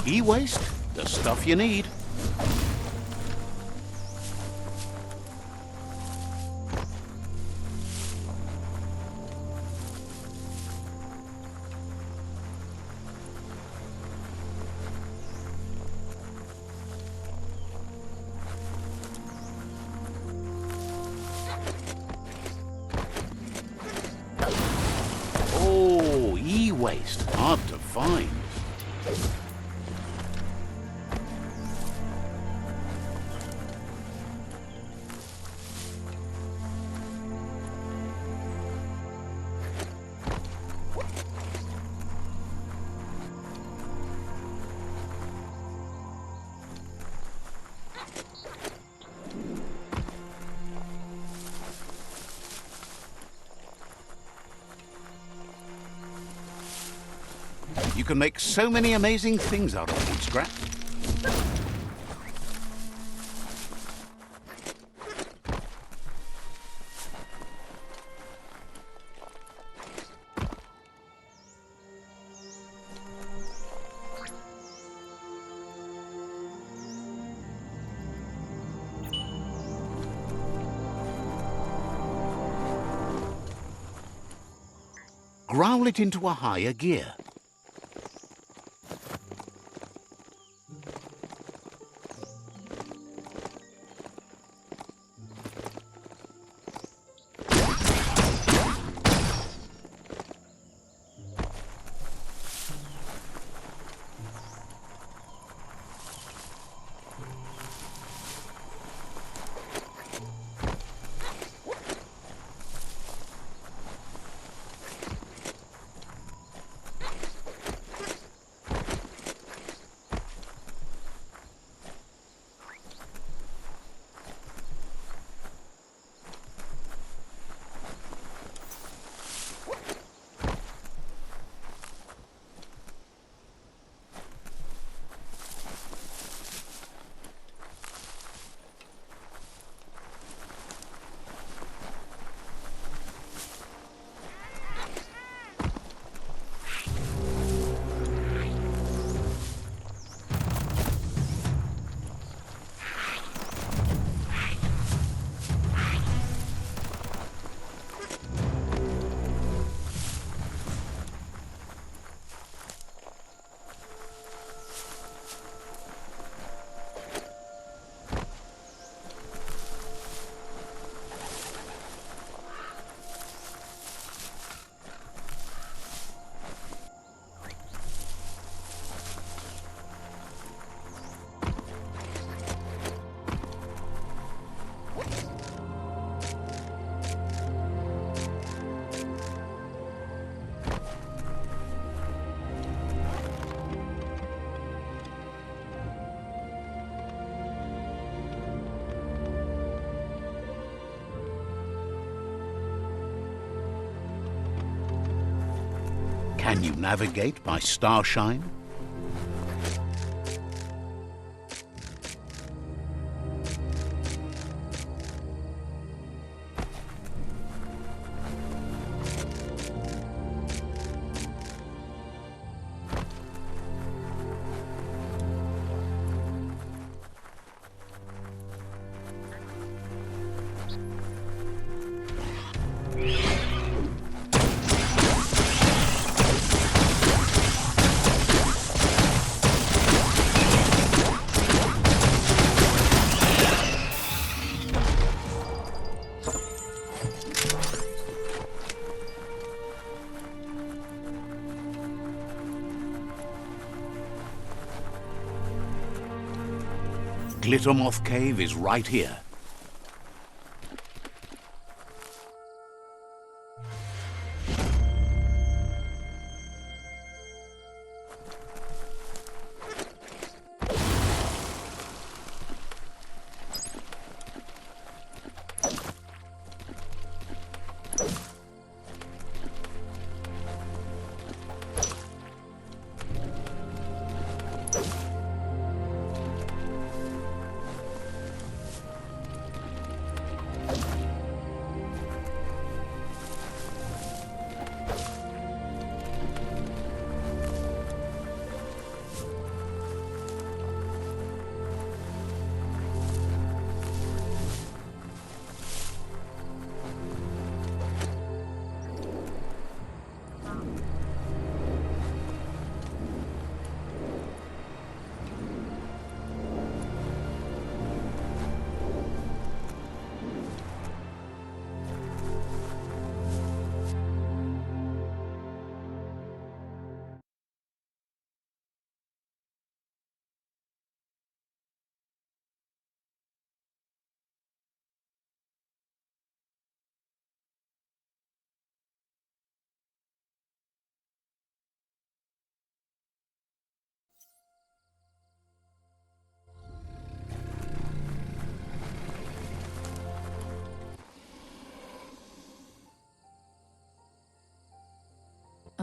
S1: E-waste, the stuff you need. Oh, e-waste, hard to find. You can make so many amazing things out of food scrap. Growl it into a higher gear. Can you navigate by starshine? Glittermoth Cave is right here.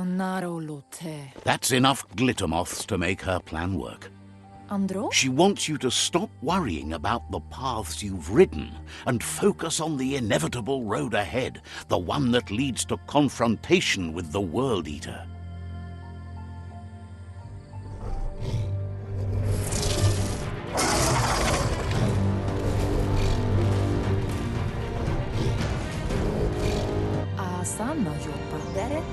S3: Narolote.
S1: That's enough glitter moths to make her plan work.
S3: Andro?
S1: She wants you to stop worrying about the paths you've ridden and focus on the inevitable road ahead, the one that leads to confrontation with the World Eater.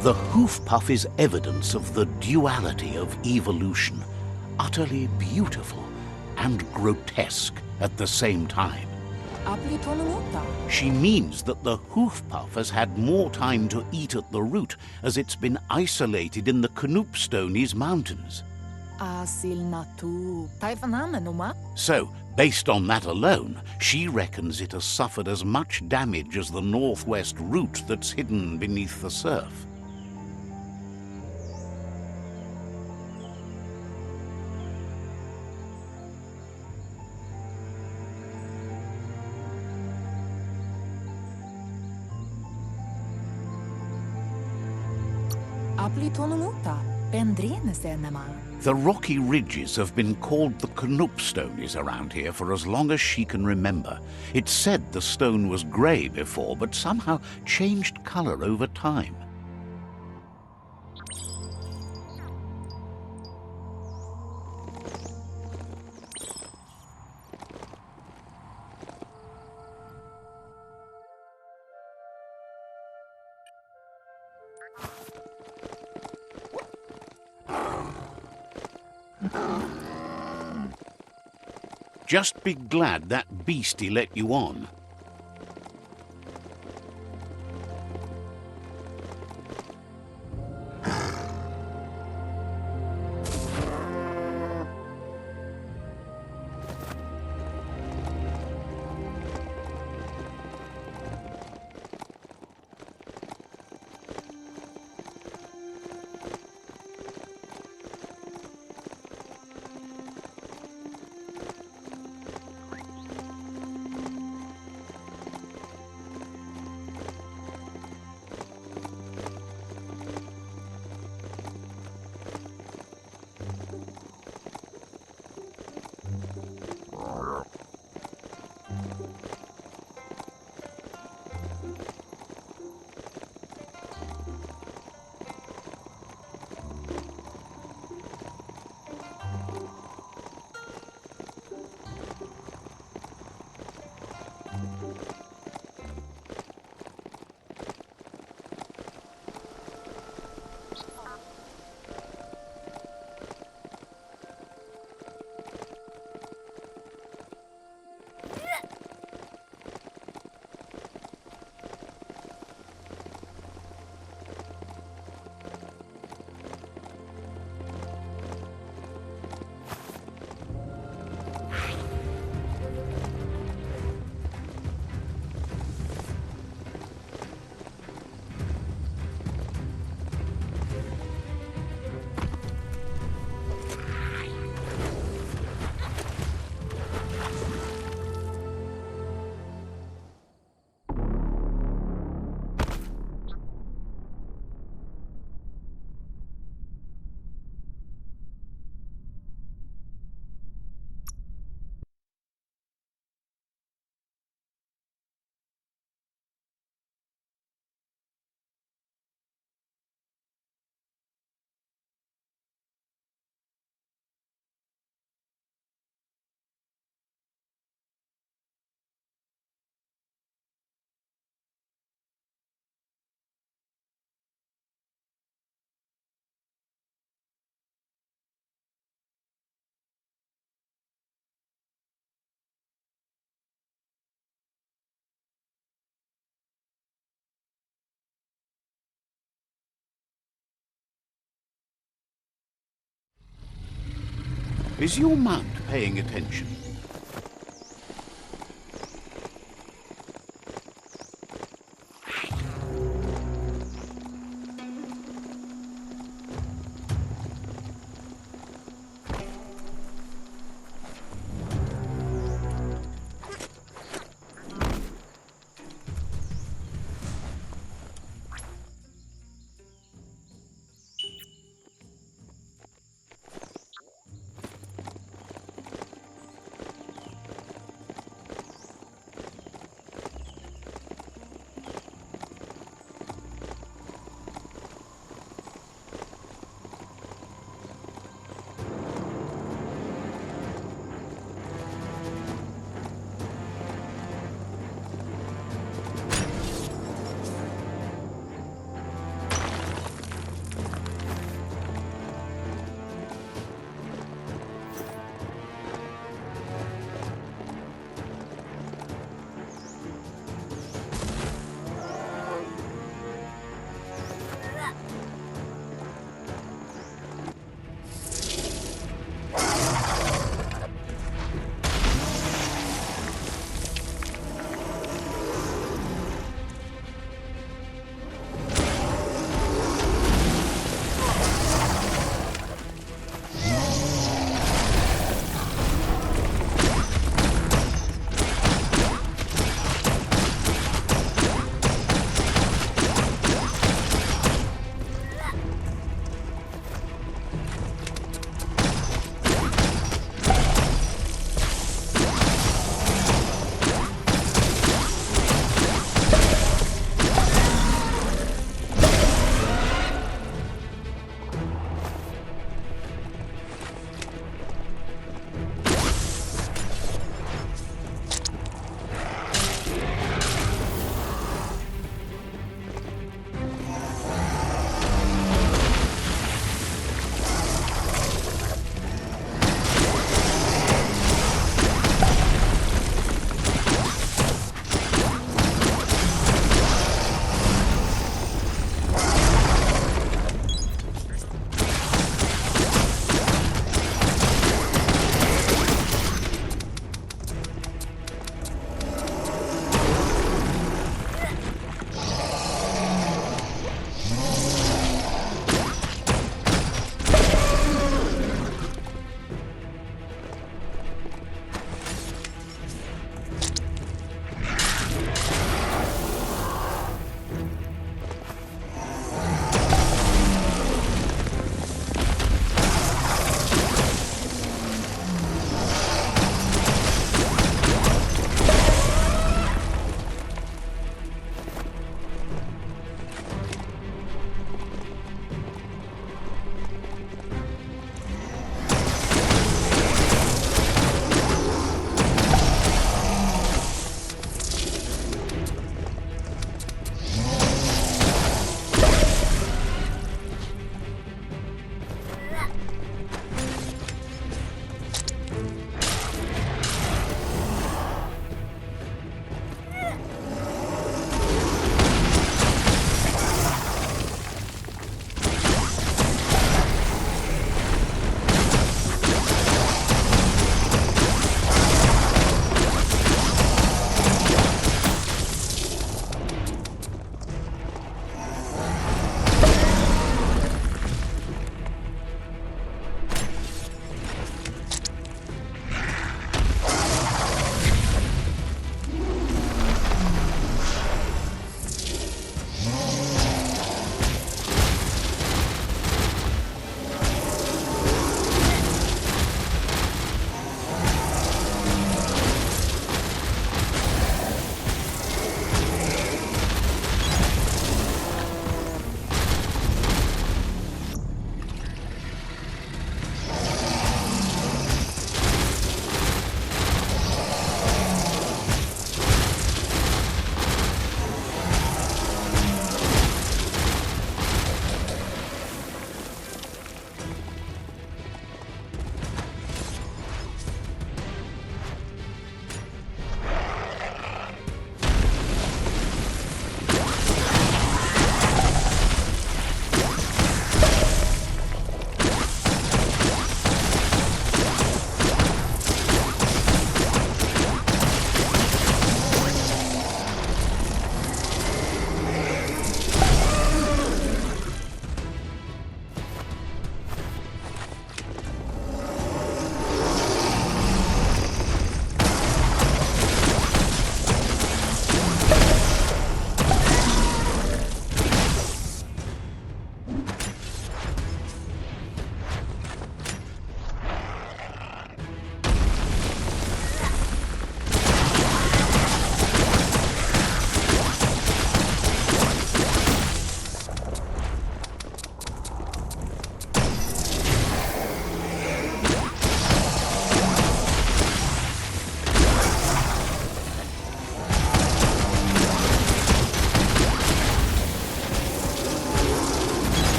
S1: The hoof puff is evidence of the duality of evolution, utterly beautiful and grotesque at the same time. She means that the hoof puff has had more time to eat at the root as it's been isolated in the Knoopstonies mountains. So, based on that alone, she reckons it has suffered as much damage as the northwest root that's hidden beneath the surf. The rocky ridges have been called the Knoopstonies around here for as long as she can remember. It's said the stone was grey before, but somehow changed colour over time. Just be glad that beastie let you on. Is your mount paying attention?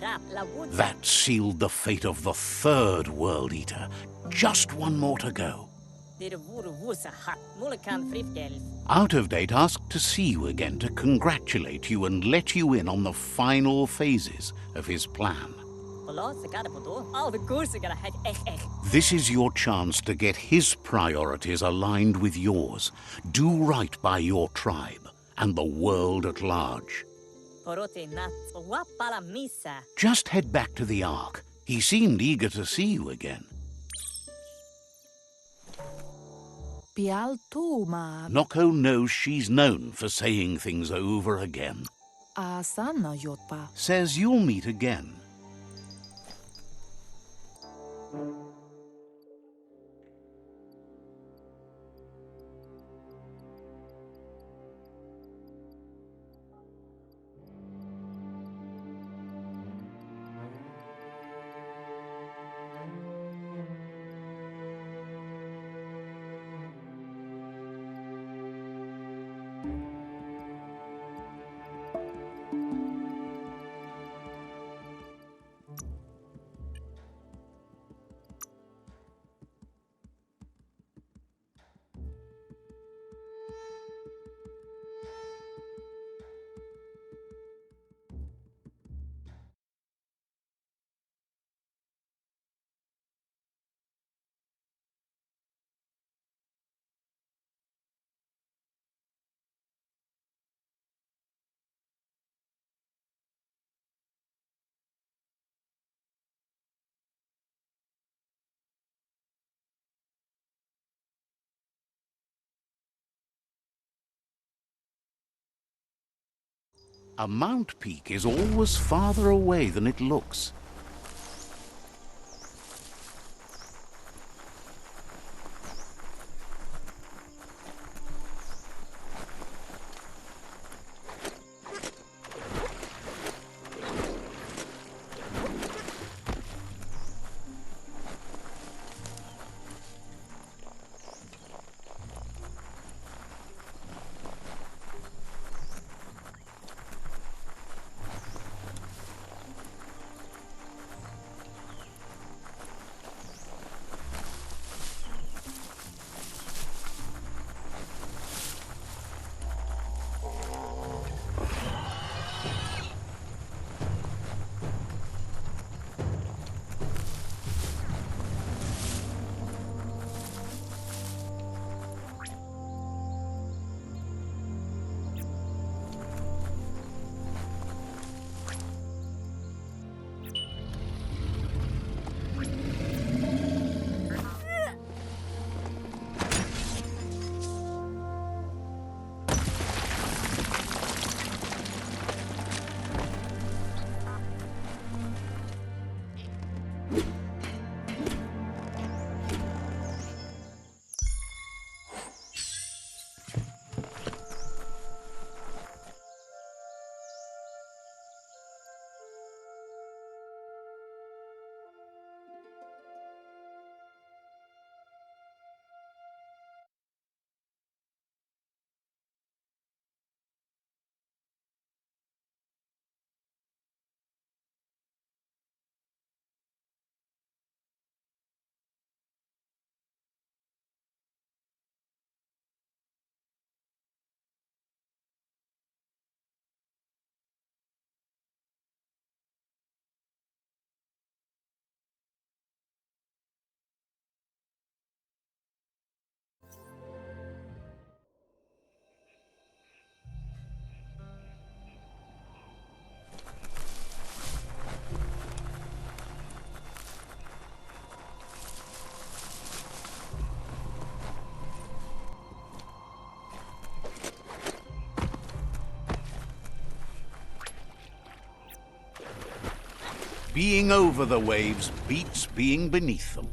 S1: That sealed the fate of the third World Eater. Just one more to go. Out of Date asked to see you again to congratulate you and let you in on the final phases of his plan. This is your chance to get his priorities aligned with yours. Do right by your tribe and the world at large. Just head back to the Ark. He seemed eager to see you again.
S3: Pial tu ma
S1: Noko knows she's known for saying things over again.
S3: asana yotpa.
S1: Says you'll meet again. A mount peak is always farther away than it looks. Being over the waves beats being beneath them.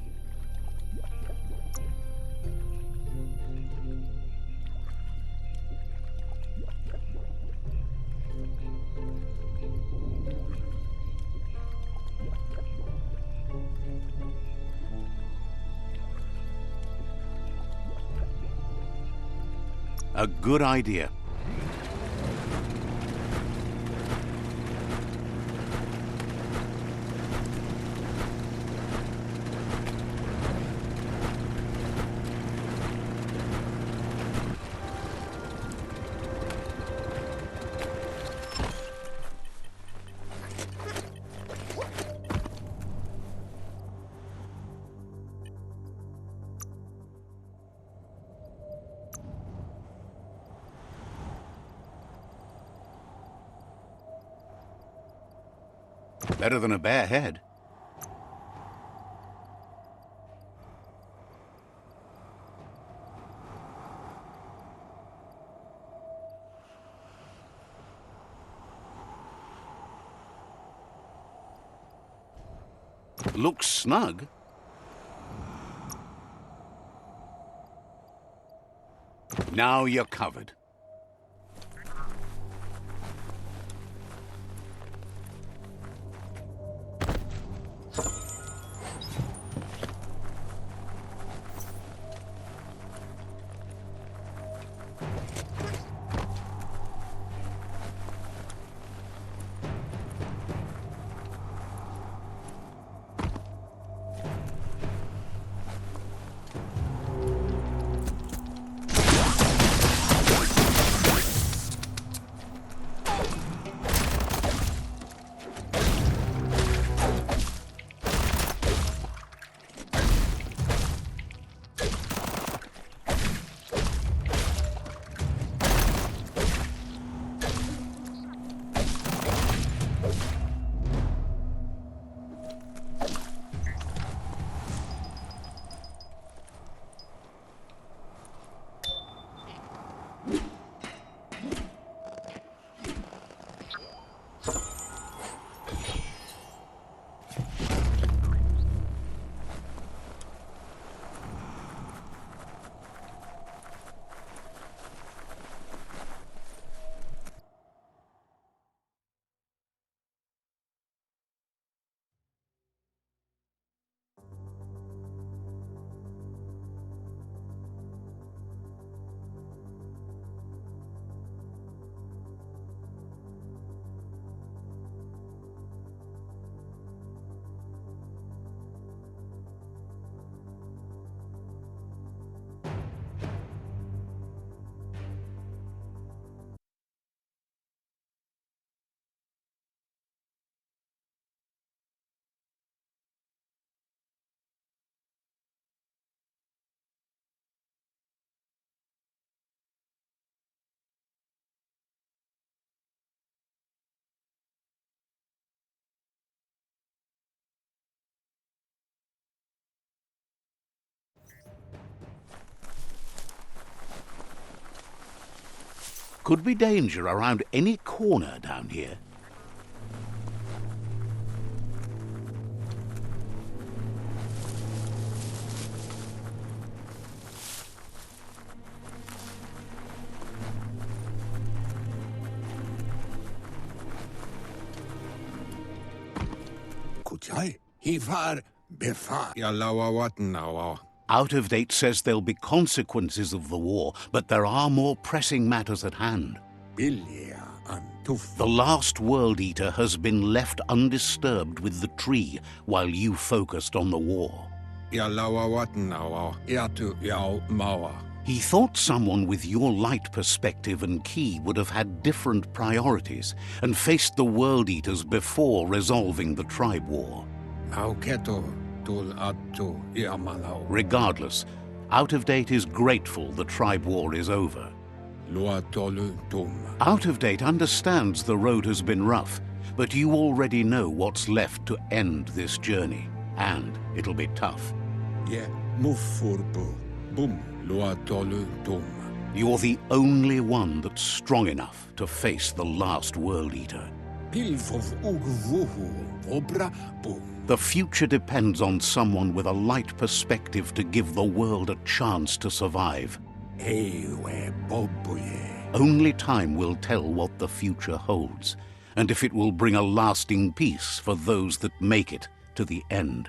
S1: A good idea. Better than a bare head. Looks snug. Now you're covered. Could be danger around any corner down here.
S2: Kuchai, Hifar, Befar, Yalawa Watnawa.
S1: Out of Date says there'll be consequences of the war, but there are more pressing matters at hand.
S2: Bilia and Tuf.
S1: The last World Eater has been left undisturbed with the tree while you focused on the war.
S2: Yalawa Watnawa, Yatu Yao Mawa.
S1: He thought someone with your light perspective and key would have had different priorities and faced the World Eaters before resolving the tribe war.
S2: Auketo, Tul Atu, Yamalao.
S1: Regardless, Out of Date is grateful the tribe war is over.
S2: Lua Tolu Tum.
S1: Out of Date understands the road has been rough, but you already know what's left to end this journey, and it'll be tough.
S2: Ye, Mufurbu. Boom. Lua Tolu Tum.
S1: You're the only one that's strong enough to face the last World Eater.
S2: Pilfov Ugvuhu, Obra Boom.
S1: The future depends on someone with a light perspective to give the world a chance to survive.
S2: Ewe Bobuye.
S1: Only time will tell what the future holds, and if it will bring a lasting peace for those that make it to the end.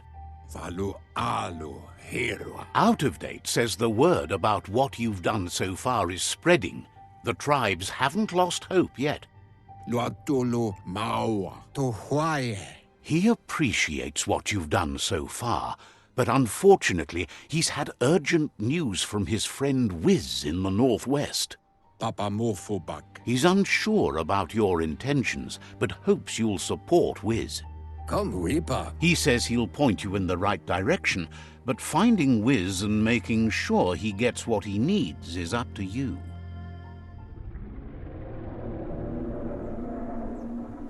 S2: Valu Alu Hero.
S1: Out of Date says the word about what you've done so far is spreading. The tribes haven't lost hope yet.
S2: Luatulu Maua. To Huaye.
S1: He appreciates what you've done so far, but unfortunately he's had urgent news from his friend Wiz in the northwest.
S2: Papa Mofubak.
S1: He's unsure about your intentions, but hopes you'll support Wiz.
S2: Come, Weepa.
S1: He says he'll point you in the right direction, but finding Wiz and making sure he gets what he needs is up to you.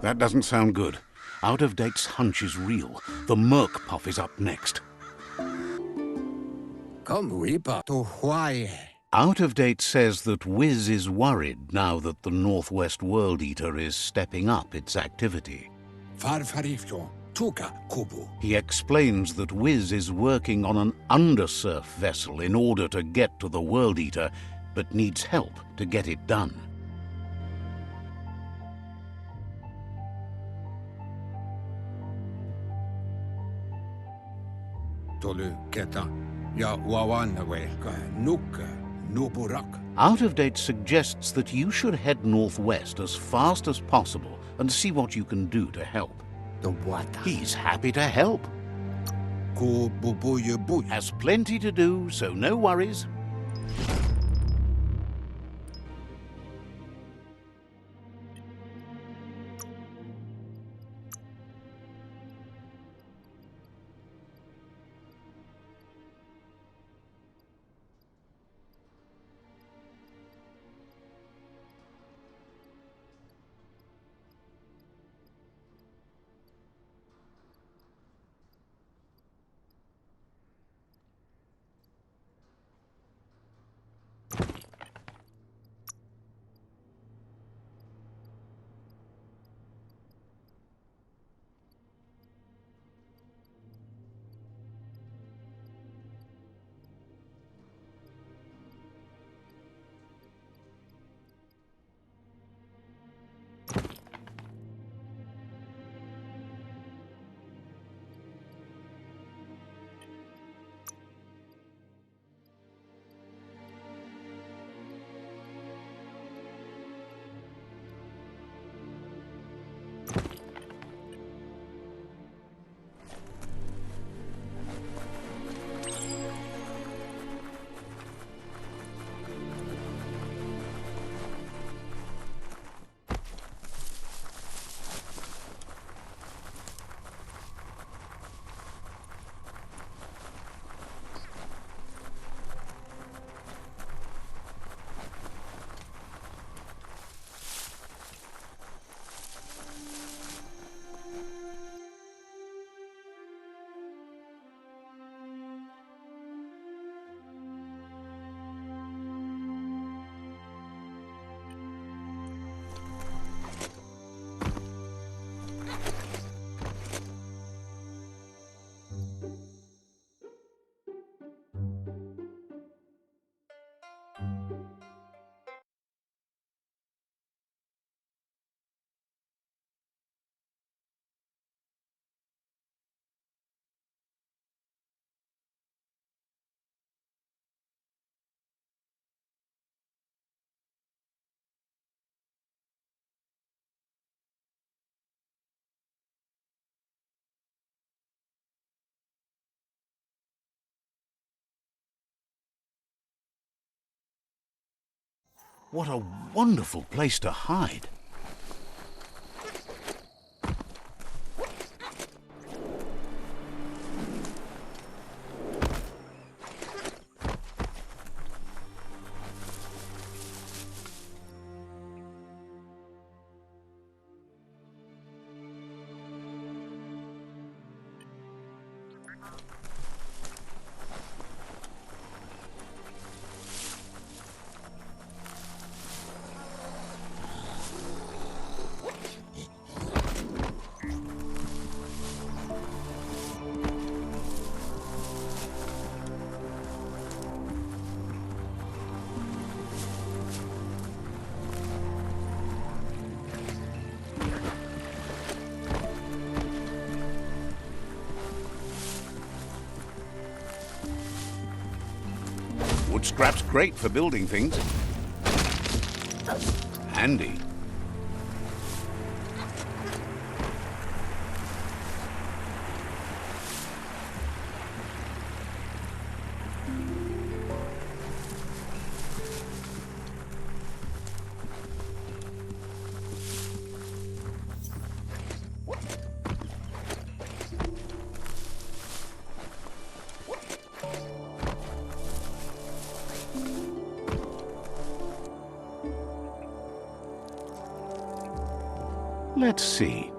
S1: That doesn't sound good. Out-of-Date's hunch is real. The Merc Puff is up next.
S4: Come weepa to Hawaii.
S1: Out-of-Date says that Wiz is worried now that the Northwest World Eater is stepping up its activity.
S4: Farfarifyo, tuka kubu.
S1: He explains that Wiz is working on an undersurf vessel in order to get to the World Eater, but needs help to get it done.
S4: Tolu keta, ya wawanwe ka nuka nuburak.
S1: Out-of-Date suggests that you should head northwest as fast as possible and see what you can do to help.
S4: The water.
S1: He's happy to help.
S4: Ko bubuye buy.
S1: Has plenty to do, so no worries. What a wonderful place to hide. Wood scrap's great for building things. Handy. Let's see.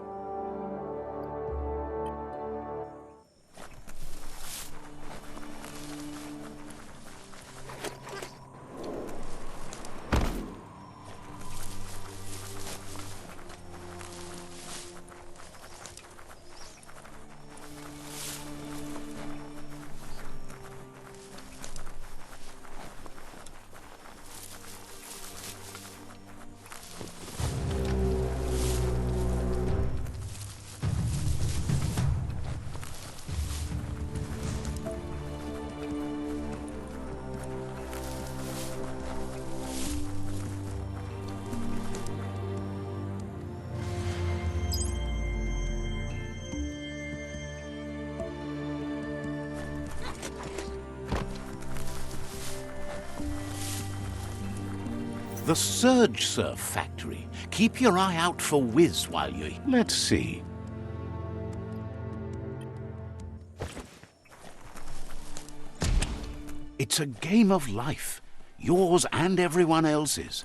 S1: The Surge Surf Factory. Keep your eye out for Wiz while you... Let's see. It's a game of life. Yours and everyone else's.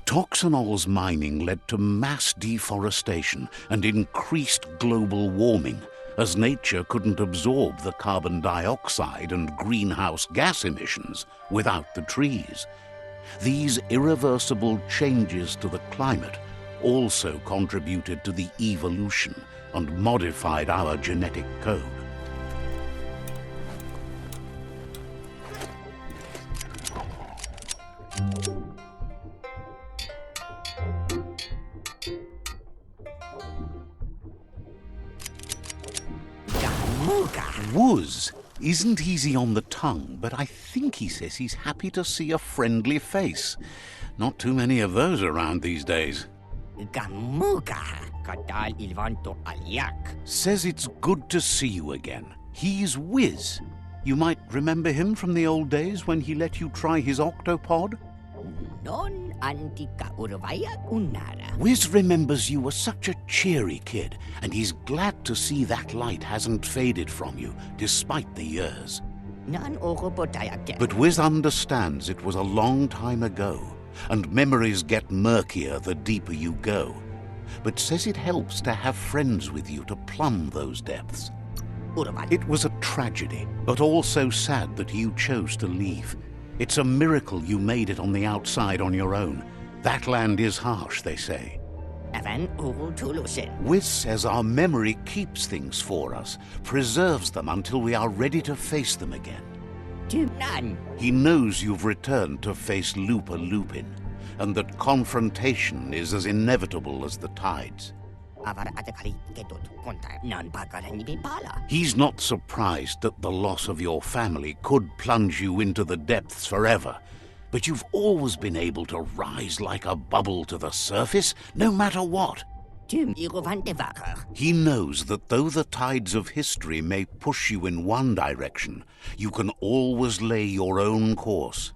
S1: Toxanol's mining led to mass deforestation and increased global warming, as nature couldn't absorb the carbon dioxide and greenhouse gas emissions without the trees. These irreversible changes to the climate also contributed to the evolution and modified our genetic code. Wuz isn't easy on the tongue, but I think he says he's happy to see a friendly face. Not too many of those around these days. Says it's good to see you again. He's Wiz. You might remember him from the old days when he let you try his octopod? Wiz remembers you were such a cheery kid, and he's glad to see that light hasn't faded from you, despite the years. But Wiz understands it was a long time ago, and memories get murkier the deeper you go, but says it helps to have friends with you to plumb those depths. It was a tragedy, but also sad that you chose to leave. It's a miracle you made it on the outside on your own. That land is harsh, they say. Wiz says our memory keeps things for us, preserves them until we are ready to face them again. He knows you've returned to face Lupa Lupin, and that confrontation is as inevitable as the tides. He's not surprised that the loss of your family could plunge you into the depths forever, but you've always been able to rise like a bubble to the surface, no matter what. He knows that though the tides of history may push you in one direction, you can always lay your own course.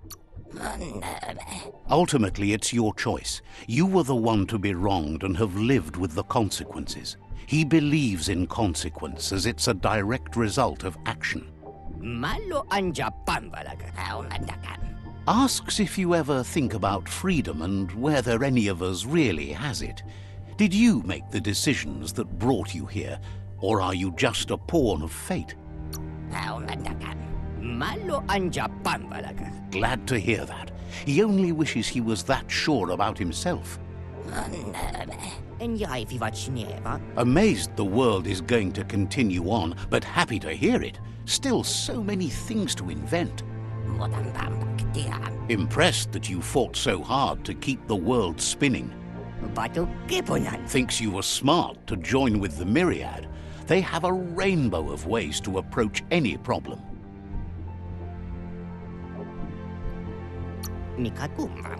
S1: Ultimately, it's your choice. You were the one to be wronged and have lived with the consequences. He believes in consequence as it's a direct result of action. Asks if you ever think about freedom and whether any of us really has it. Did you make the decisions that brought you here, or are you just a pawn of fate? Glad to hear that. He only wishes he was that sure about himself. Amazed the world is going to continue on, but happy to hear it. Still so many things to invent. Impressed that you fought so hard to keep the world spinning. Thinks you were smart to join with the Myriad. They have a rainbow of ways to approach any problem.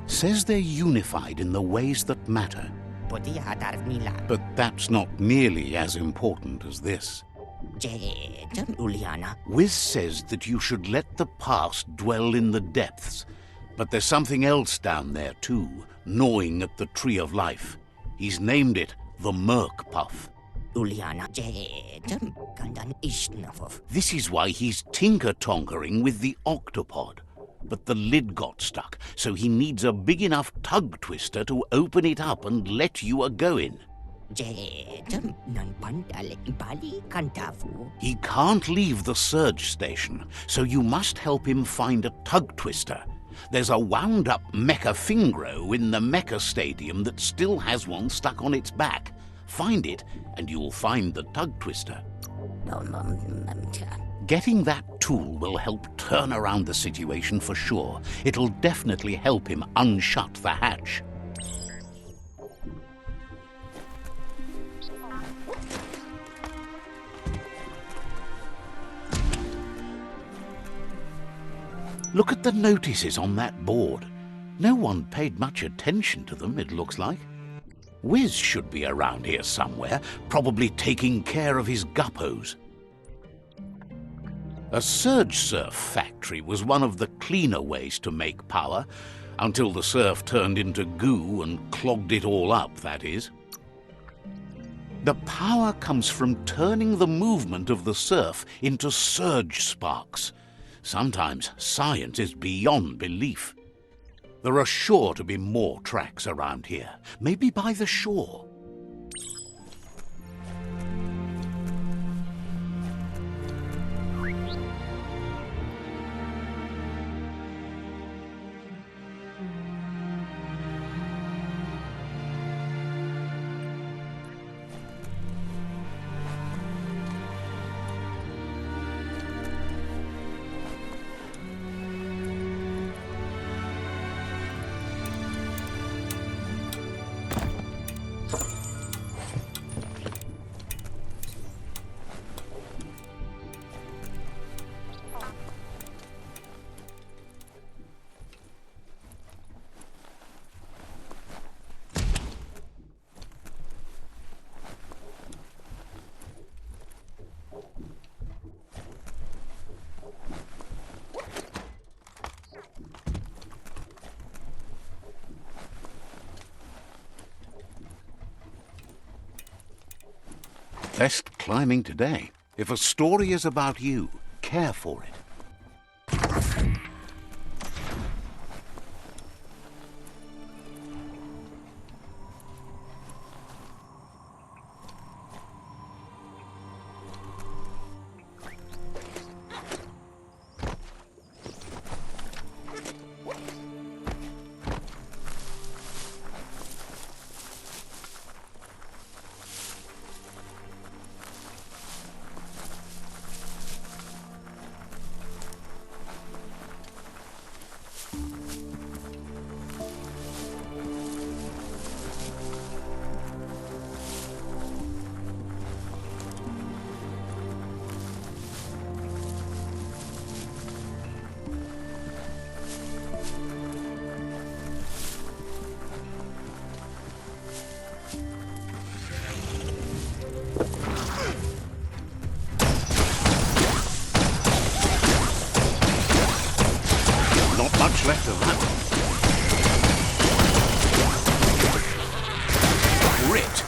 S1: Says they're unified in the ways that matter. But that's not nearly as important as this. Wiz says that you should let the past dwell in the depths, but there's something else down there too, gnawing at the Tree of Life. He's named it the Merc Puff. This is why he's tinker-tonkering with the octopod. But the lid got stuck, so he needs a big enough tug twister to open it up and let you a-go-in. He can't leave the surge station, so you must help him find a tug twister. There's a wound-up mecha fingro in the mecha stadium that still has one stuck on its back. Find it, and you'll find the tug twister. Getting that tool will help turn around the situation for sure. It'll definitely help him unshut the hatch. Look at the notices on that board. No one paid much attention to them, it looks like. Wiz should be around here somewhere, probably taking care of his guppos. A surge surf factory was one of the cleaner ways to make power, until the surf turned into goo and clogged it all up, that is. The power comes from turning the movement of the surf into surge sparks. Sometimes science is beyond belief. There are sure to be more tracks around here, maybe by the shore. Best climbing today. If a story is about you, care for it. Not much left of that. Grit.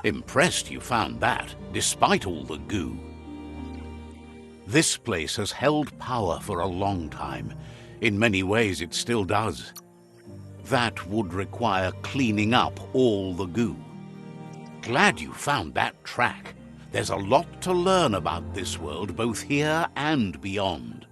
S1: Impressed you found that, despite all the goo. This place has held power for a long time. In many ways it still does. That would require cleaning up all the goo. Glad you found that track. There's a lot to learn about this world, both here and beyond.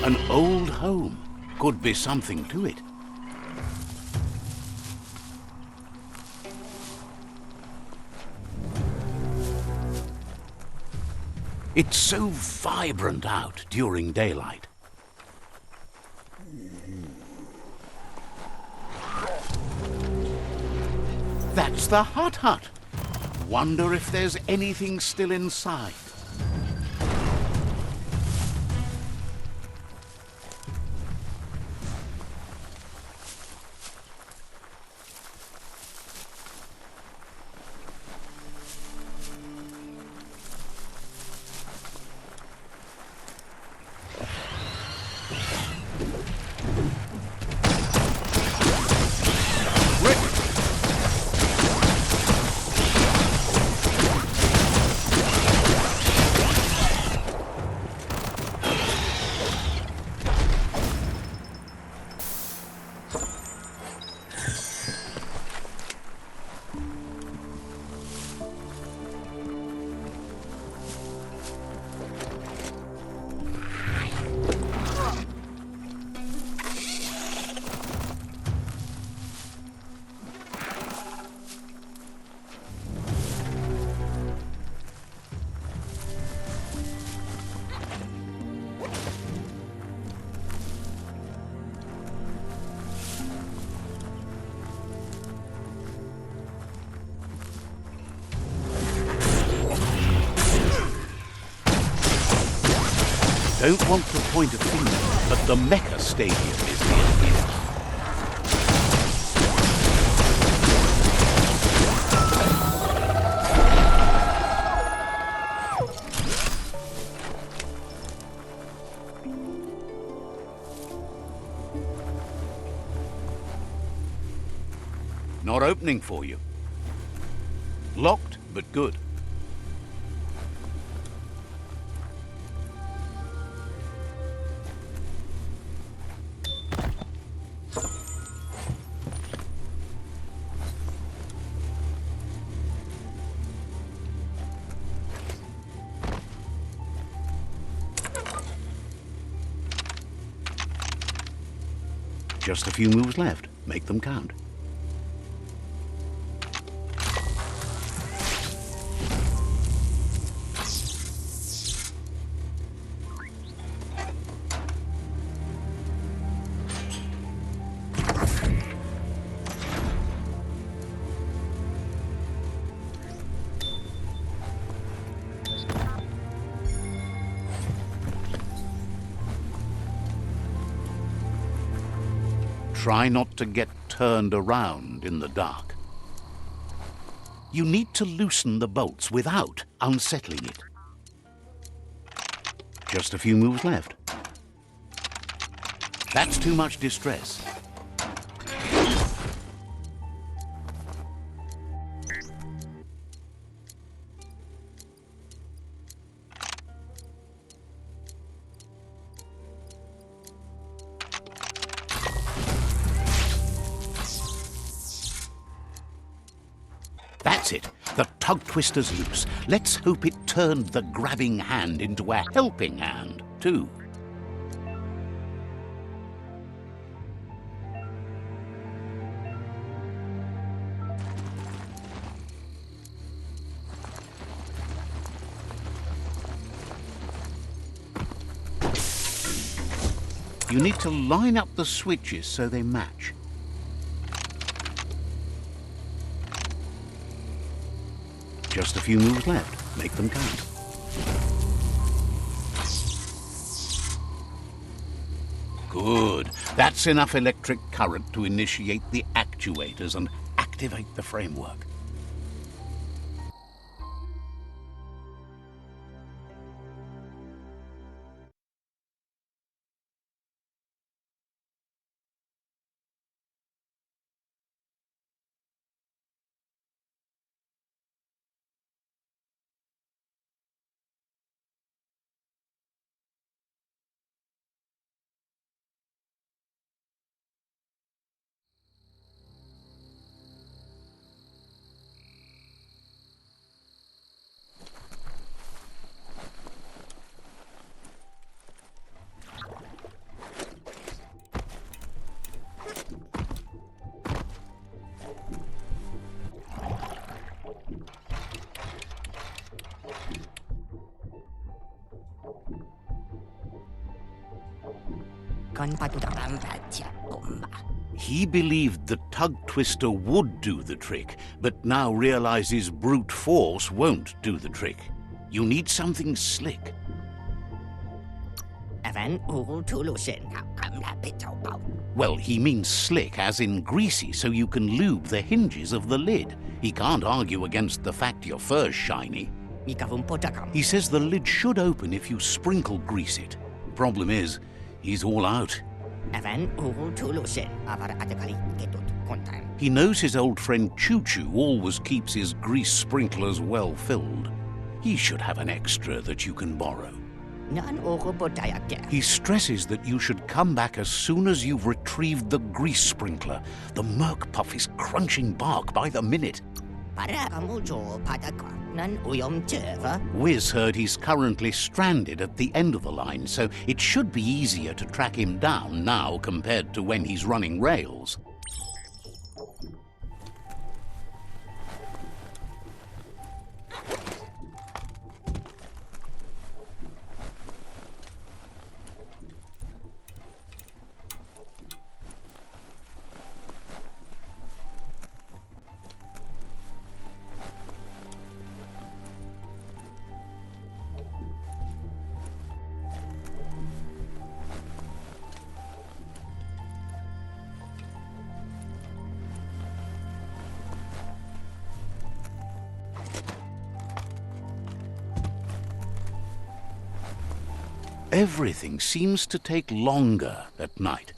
S1: An old home. Could be something to it. It's so vibrant out during daylight. That's the hut. Wonder if there's anything still inside. don't want to point a finger, but the Mecha Stadium is near here. Not opening for you. Locked, but good. Just a few moves left. Make them count. Try not to get turned around in the dark. You need to loosen the bolts without unsettling it. Just a few moves left. That's too much distress. That's it. The tug twister's loose. Let's hope it turned the grabbing hand into a helping hand, too. You need to line up the switches so they match. Just a few moves left. Make them count. Good. That's enough electric current to initiate the actuators and activate the framework. He believed the tug twister would do the trick, but now realizes brute force won't do the trick. You need something slick. Well, he means slick as in greasy, so you can lube the hinges of the lid. He can't argue against the fact your fur's shiny. He says the lid should open if you sprinkle grease it. Problem is, he's all out. He knows his old friend Choo Choo always keeps his grease sprinklers well filled. He should have an extra that you can borrow. He stresses that you should come back as soon as you've retrieved the grease sprinkler. The Merc Puff is crunching bark by the minute. Wiz heard he's currently stranded at the end of the line, so it should be easier to track him down now compared to when he's running rails. Everything seems to take longer at night.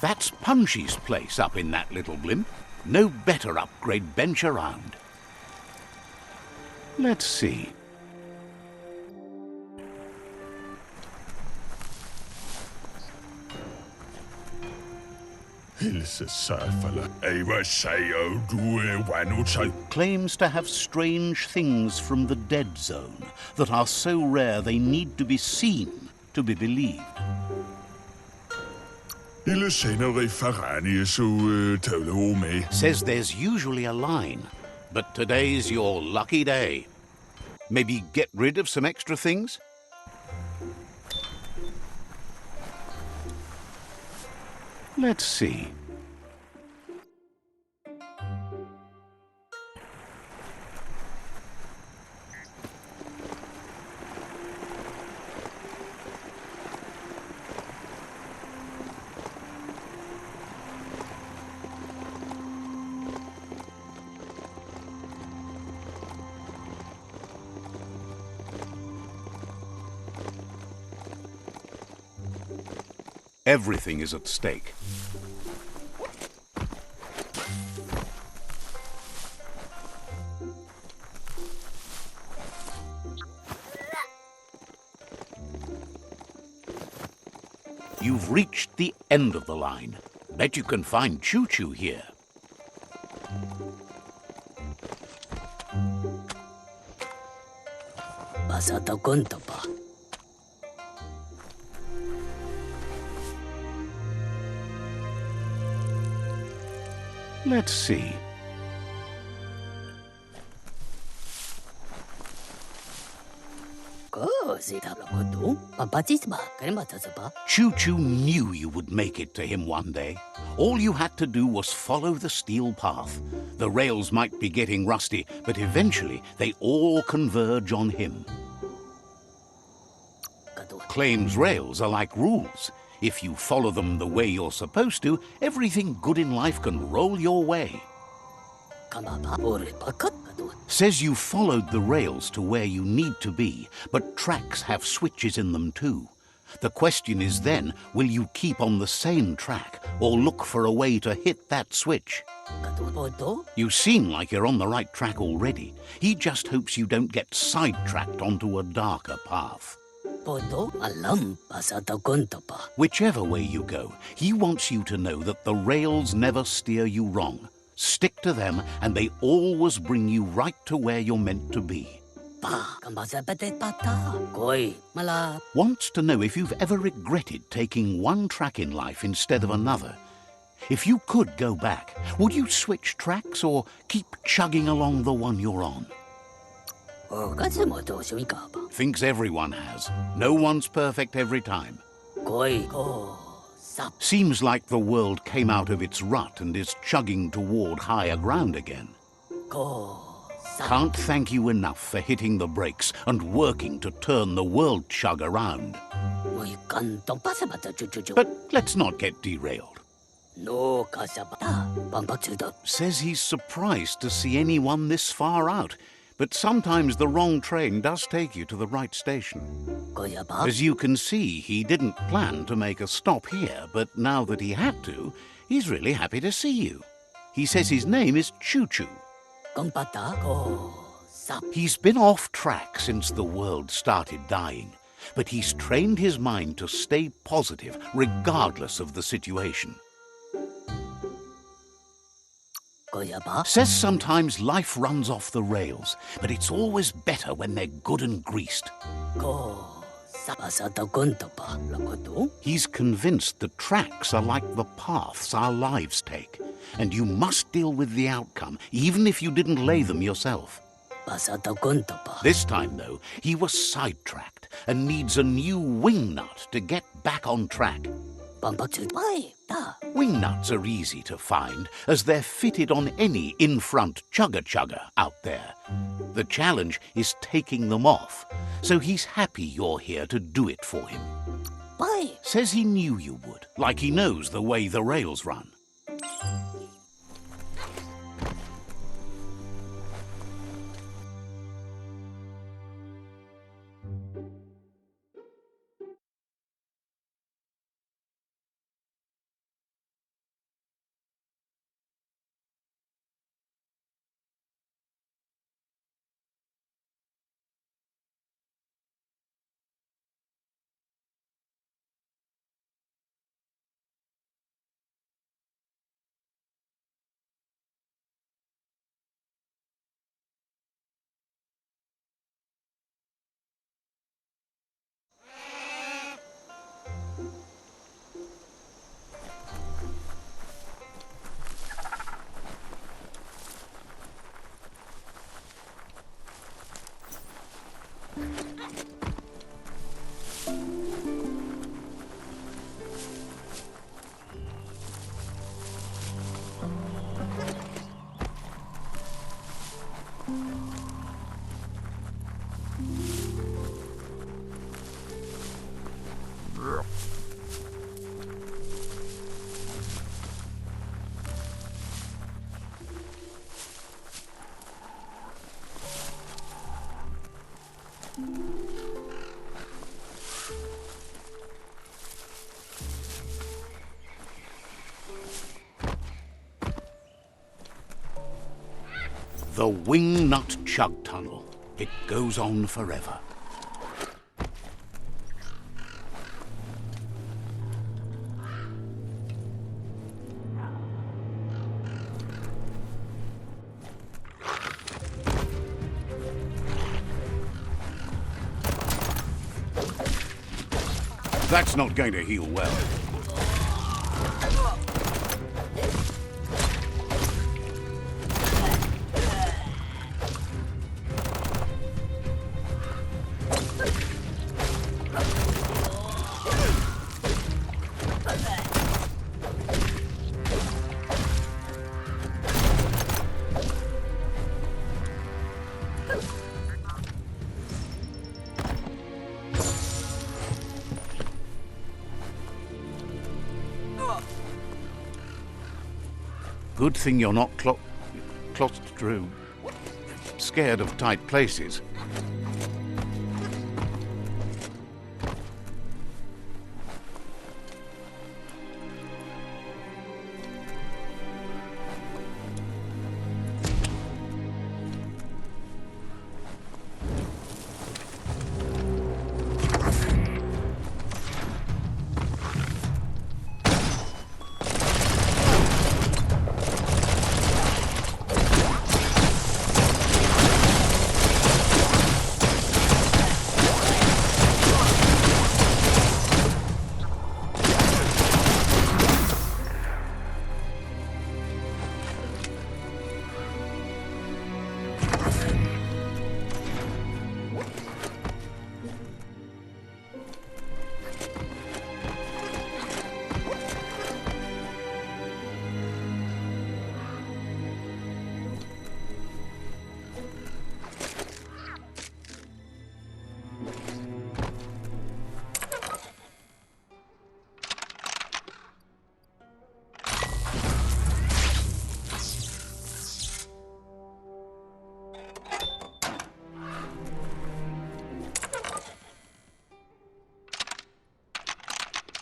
S1: That's Punchy's place up in that little blimp. No better upgrade bench around. Let's see. Claims to have strange things from the dead zone that are so rare they need to be seen to be believed. Says there's usually a line, but today's your lucky day. Maybe get rid of some extra things? Let's see. Everything is at stake. You've reached the end of the line. Bet you can find Choo Choo here. Let's see. Choo Choo knew you would make it to him one day. All you had to do was follow the steel path. The rails might be getting rusty, but eventually they all converge on him. Claims rails are like rules. If you follow them the way you're supposed to, everything good in life can roll your way. Says you followed the rails to where you need to be, but tracks have switches in them too. The question is then, will you keep on the same track or look for a way to hit that switch? You seem like you're on the right track already. He just hopes you don't get sidetracked onto a darker path. Whichever way you go, he wants you to know that the rails never steer you wrong. Stick to them, and they always bring you right to where you're meant to be. Wants to know if you've ever regretted taking one track in life instead of another. If you could go back, would you switch tracks or keep chugging along the one you're on? Thinks everyone has. No one's perfect every time. Seems like the world came out of its rut and is chugging toward higher ground again. Can't thank you enough for hitting the brakes and working to turn the world chug around. But let's not get derailed. Says he's surprised to see anyone this far out, but sometimes the wrong train does take you to the right station. As you can see, he didn't plan to make a stop here, but now that he had to, he's really happy to see you. He says his name is Choo Choo. He's been off track since the world started dying, but he's trained his mind to stay positive regardless of the situation. Says sometimes life runs off the rails, but it's always better when they're good and greased. He's convinced the tracks are like the paths our lives take, and you must deal with the outcome, even if you didn't lay them yourself. This time, though, he was sidetracked and needs a new wing nut to get back on track. Wing nuts are easy to find, as they're fitted on any in-front chugger-chugger out there. The challenge is taking them off, so he's happy you're here to do it for him. Says he knew you would, like he knows the way the rails run. The Wing Nut Chug Tunnel. It goes on forever. That's not going to heal well. Good thing you're not scared of tight places.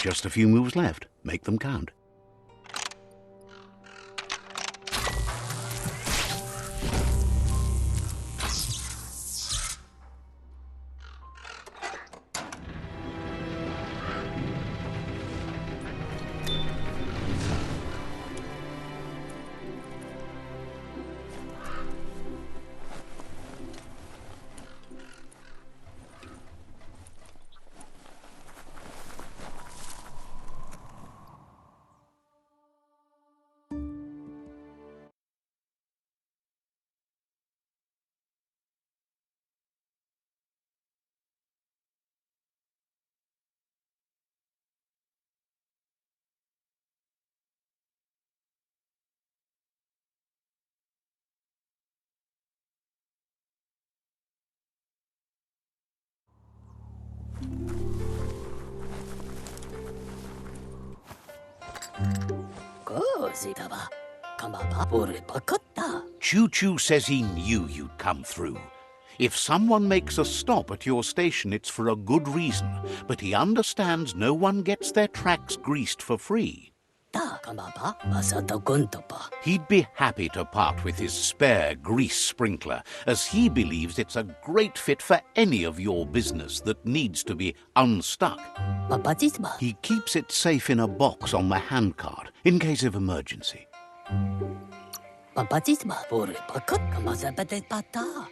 S1: Just a few moves left. Make them count. Choo-Choo says he knew you'd come through. If someone makes a stop at your station, it's for a good reason, but he understands no one gets their tracks greased for free. He'd be happy to part with his spare grease sprinkler, as he believes it's a great fit for any of your business that needs to be unstuck. He keeps it safe in a box on the handcart, in case of emergency.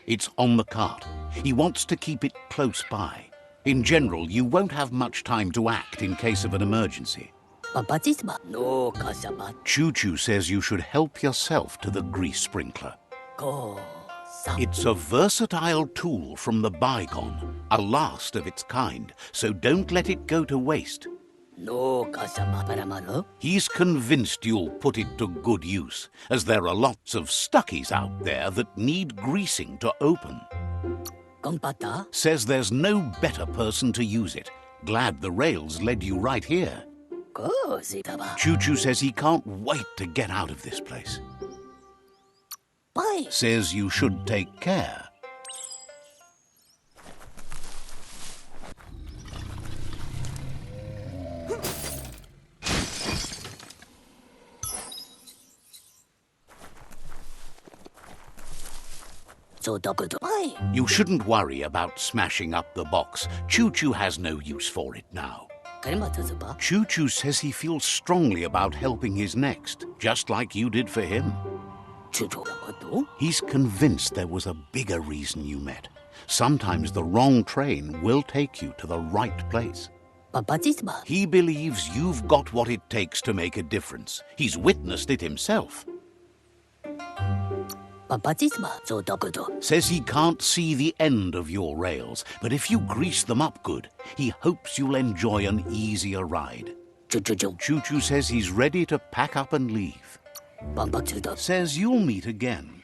S1: It's on the cart. He wants to keep it close by. In general, you won't have much time to act in case of an emergency. Choo-Choo says you should help yourself to the grease sprinkler. It's a versatile tool from the bygone, a last of its kind, so don't let it go to waste. He's convinced you'll put it to good use, as there are lots of stuckies out there that need greasing to open. Says there's no better person to use it. Glad the rails led you right here. Choo-Choo says he can't wait to get out of this place. Says you should take care. You shouldn't worry about smashing up the box. Choo-Choo has no use for it now. Choo-Choo says he feels strongly about helping his next, just like you did for him. He's convinced there was a bigger reason you met. Sometimes the wrong train will take you to the right place. He believes you've got what it takes to make a difference. He's witnessed it himself. Says he can't see the end of your rails, but if you grease them up good, he hopes you'll enjoy an easier ride. Choo-Choo says he's ready to pack up and leave. Says you'll meet again.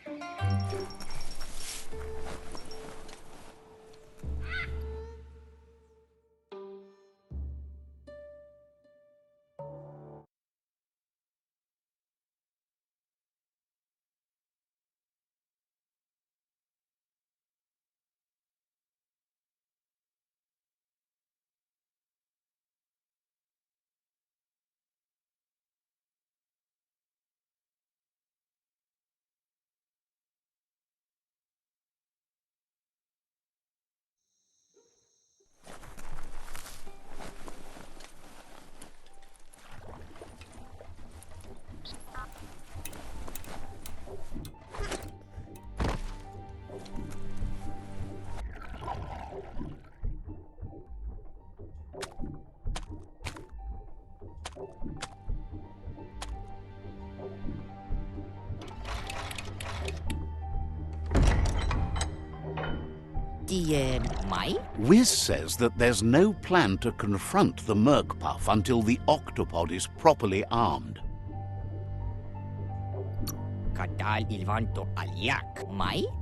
S1: Wiz says that there's no plan to confront the Merkpuff until the octopod is properly armed.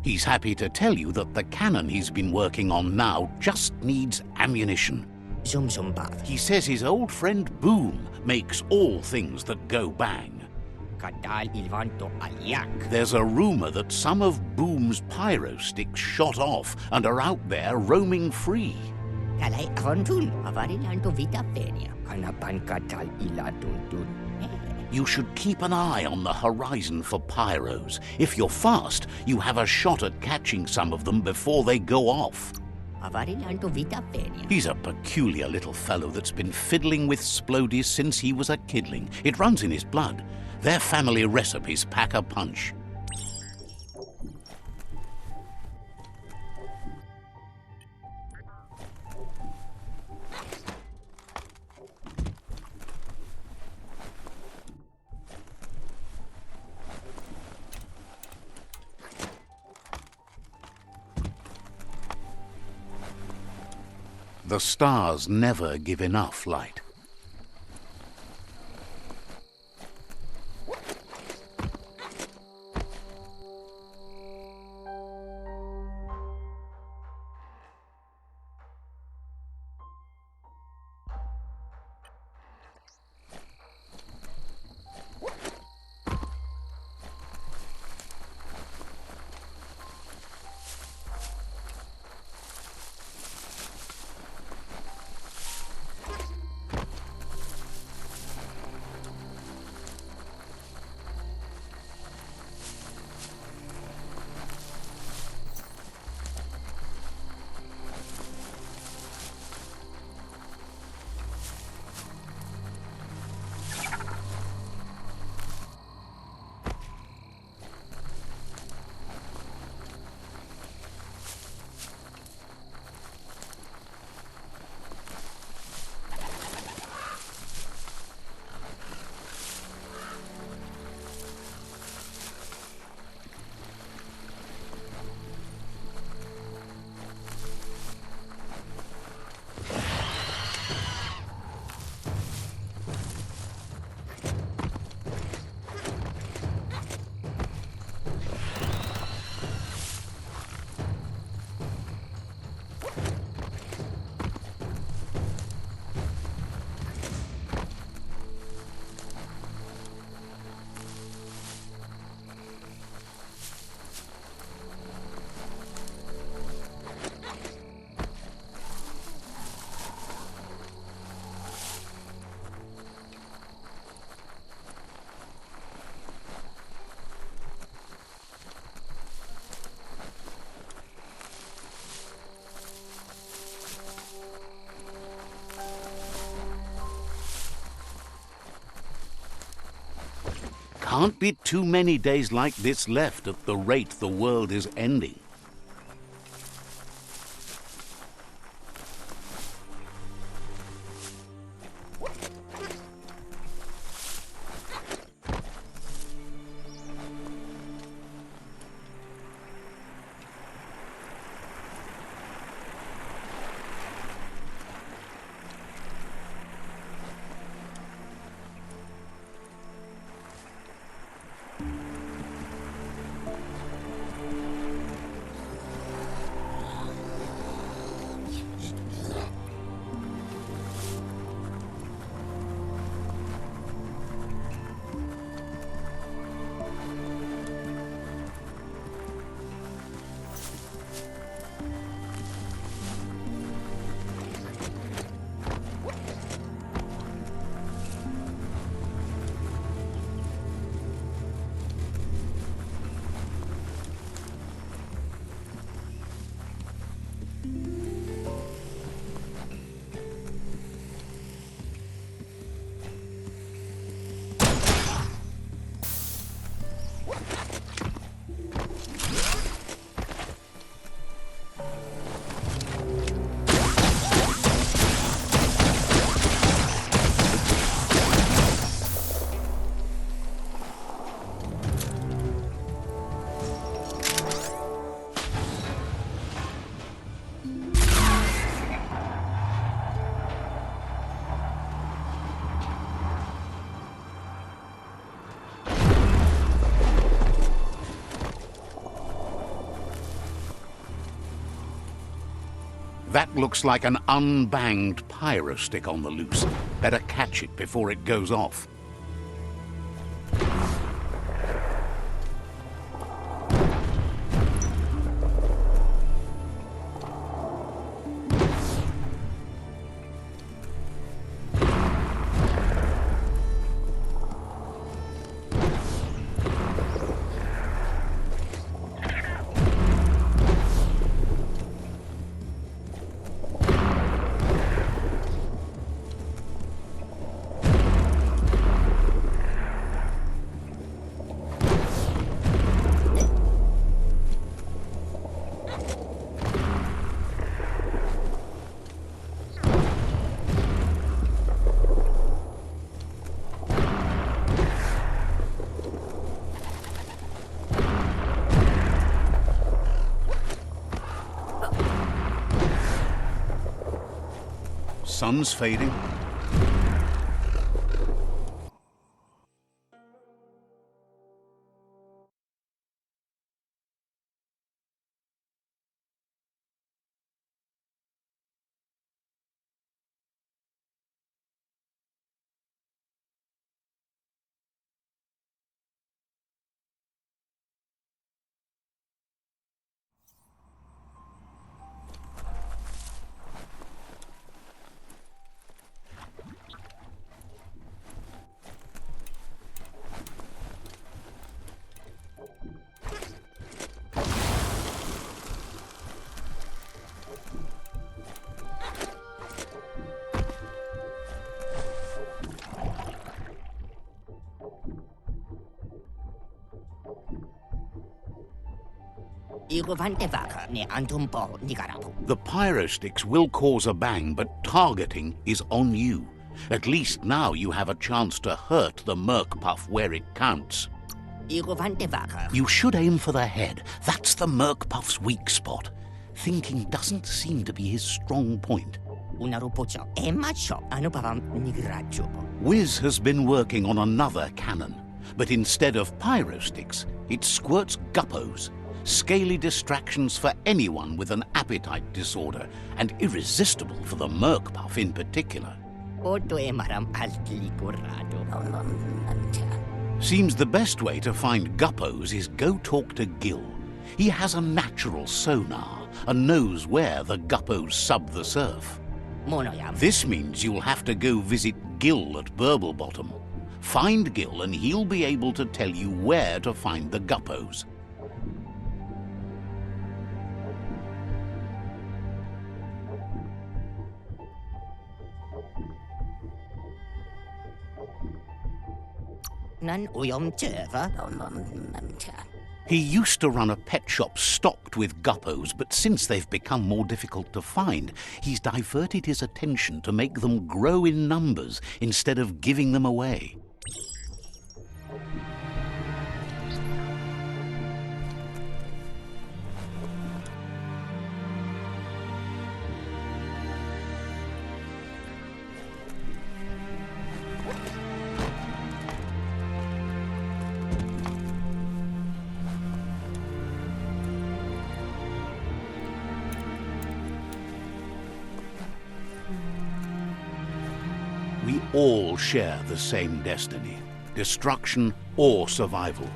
S1: He's happy to tell you that the cannon he's been working on now just needs ammunition. He says his old friend Boom makes all things that go bang. There's a rumor that some of Boom's pyro sticks shot off and are out there roaming free.
S5: Talay rontun, avarilanto vita fenia. Kanapanka tal ilatuntun.
S1: You should keep an eye on the horizon for pyros. If you're fast, you have a shot at catching some of them before they go off.
S5: Avarilanto vita fenia.
S1: He's a peculiar little fellow that's been fiddling with splodies since he was a kidling. It runs in his blood. Their family recipes pack a punch. The stars never give enough light. Can't be too many days like this left at the rate the world is ending. That looks like an unbanged pyro stick on the loose. Better catch it before it goes off. sun's fading. The pyrosticks will cause a bang, but targeting is on you. At least now you have a chance to hurt the Merkpuff where it counts. You should aim for the head. That's the Merkpuff's weak spot. Thinking doesn't seem to be his strong point. Wiz has been working on another cannon, but instead of pyrosticks, it squirts guppos. Scaly distractions for anyone with an appetite disorder, and irresistible for the Merkpuff in particular. Seems the best way to find guppos is go talk to Gil. He has a natural sonar and knows where the guppos sub the surf. This means you'll have to go visit Gil at Burblebottom. Find Gil and he'll be able to tell you where to find the guppos. He used to run a pet shop stocked with guppos, but since they've become more difficult to find, he's diverted his attention to make them grow in numbers instead of giving them away. We all share the same destiny, destruction or survival.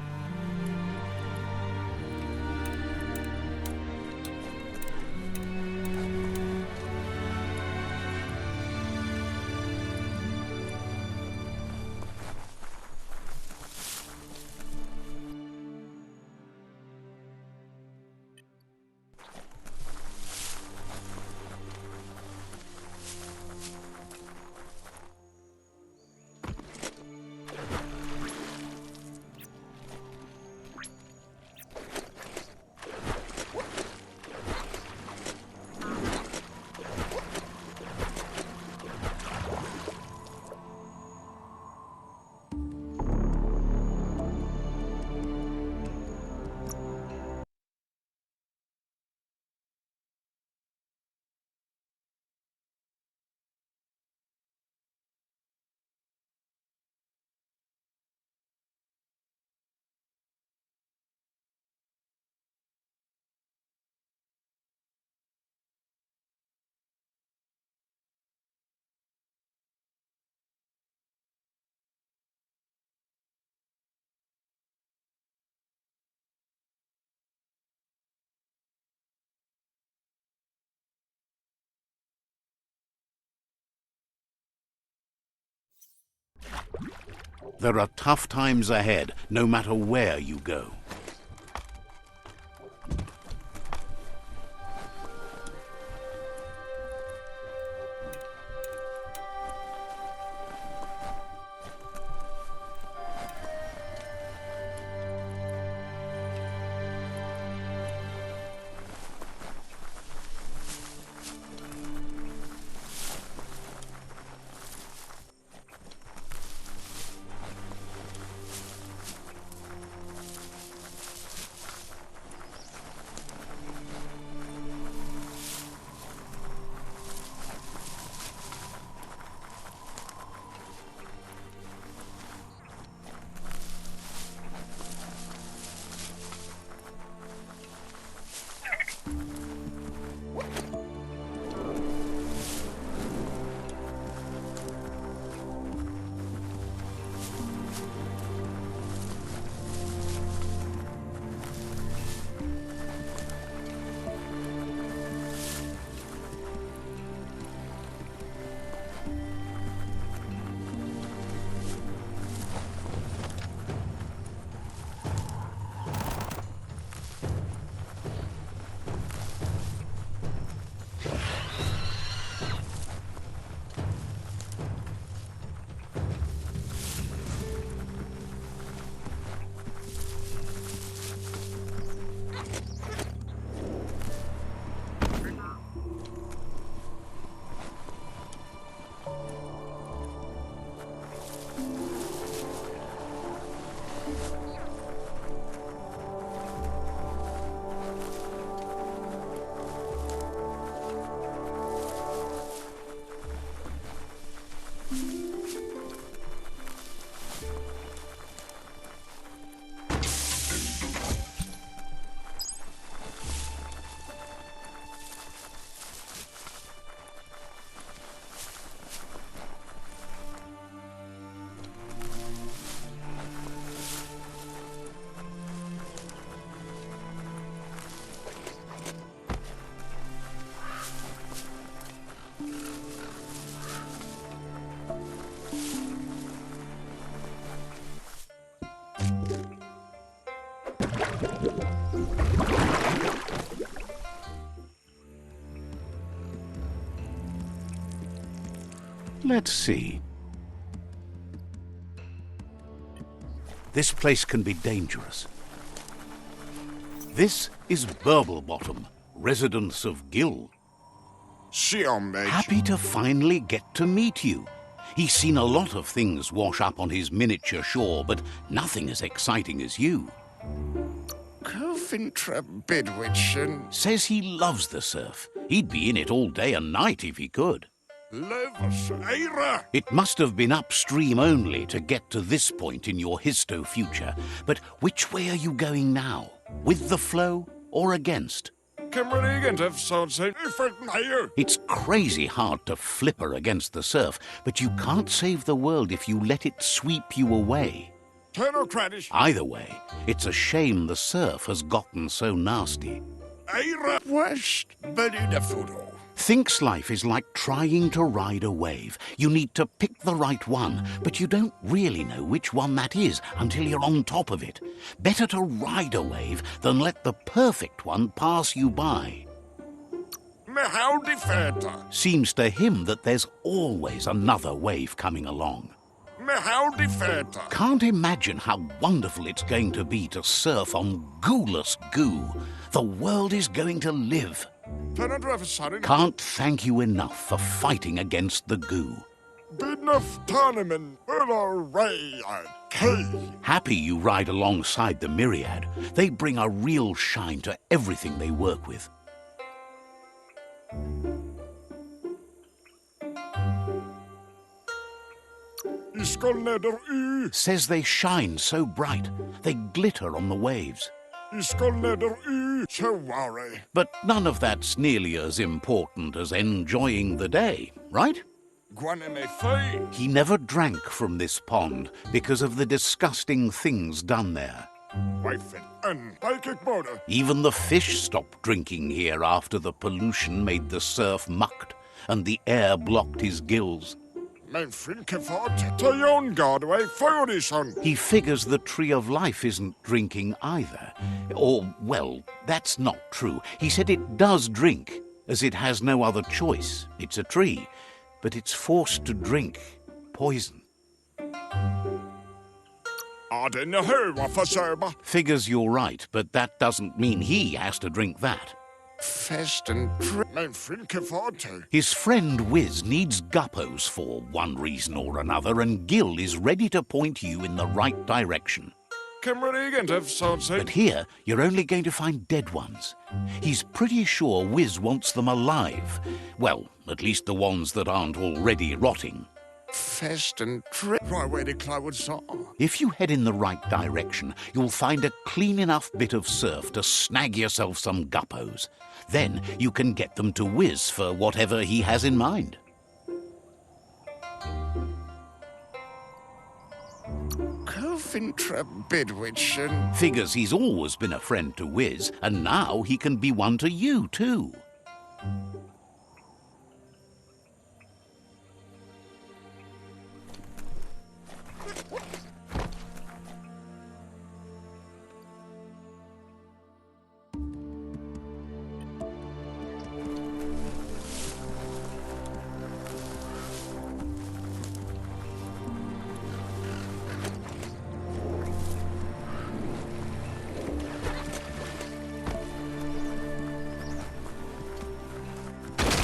S1: There are tough times ahead, no matter where you go. Let's see. This place can be dangerous. This is Burblebottom, residence of Gil. Happy to finally get to meet you. He's seen a lot of things wash up on his miniature shore, but nothing as exciting as you.
S2: Cofintra Bidwitchen.
S1: Says he loves the surf. He'd be in it all day and night if he could.
S2: Levus Eira.
S1: It must have been upstream only to get to this point in your histo-future. But which way are you going now? With the flow or against? It's crazy hard to flipper against the surf, but you can't save the world if you let it sweep you away. Either way, it's a shame the surf has gotten so nasty. Thinks life is like trying to ride a wave. You need to pick the right one, but you don't really know which one that is until you're on top of it. Better to ride a wave than let the perfect one pass you by. Seems to him that there's always another wave coming along. Can't imagine how wonderful it's going to be to surf on gooless goo. The world is going to live. Can't thank you enough for fighting against the goo. Happy you ride alongside the Myriad. They bring a real shine to everything they work with. Says they shine so bright, they glitter on the waves. But none of that's nearly as important as enjoying the day, right? He never drank from this pond because of the disgusting things done there. Even the fish stopped drinking here after the pollution made the surf mucked and the air blocked his gills. He figures the Tree of Life isn't drinking either. Or, well, that's not true. He said it does drink, as it has no other choice. It's a tree, but it's forced to drink poison. Figures you're right, but that doesn't mean he has to drink that. His friend Wiz needs guppos for one reason or another, and Gil is ready to point you in the right direction. But here, you're only going to find dead ones. He's pretty sure Wiz wants them alive. Well, at least the ones that aren't already rotting. If you head in the right direction, you'll find a clean enough bit of surf to snag yourself some guppos. Then you can get them to Wiz for whatever he has in mind. Figures he's always been a friend to Wiz, and now he can be one to you too.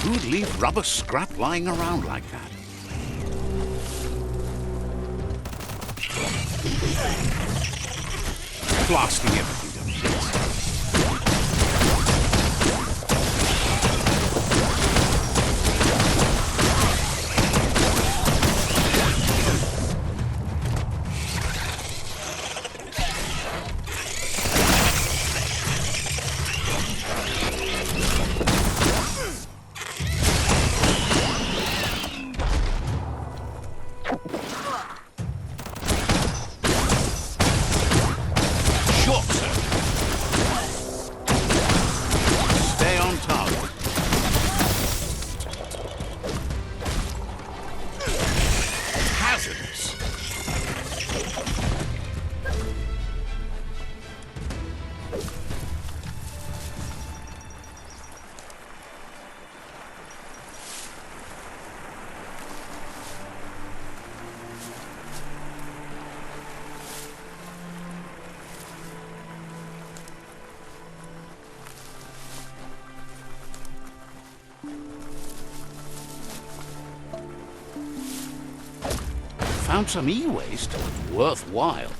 S1: Who'd leave rubber scrap lying around like that? Blasting everything to bits. Short, sir. Found some e-waste? Worthwhile.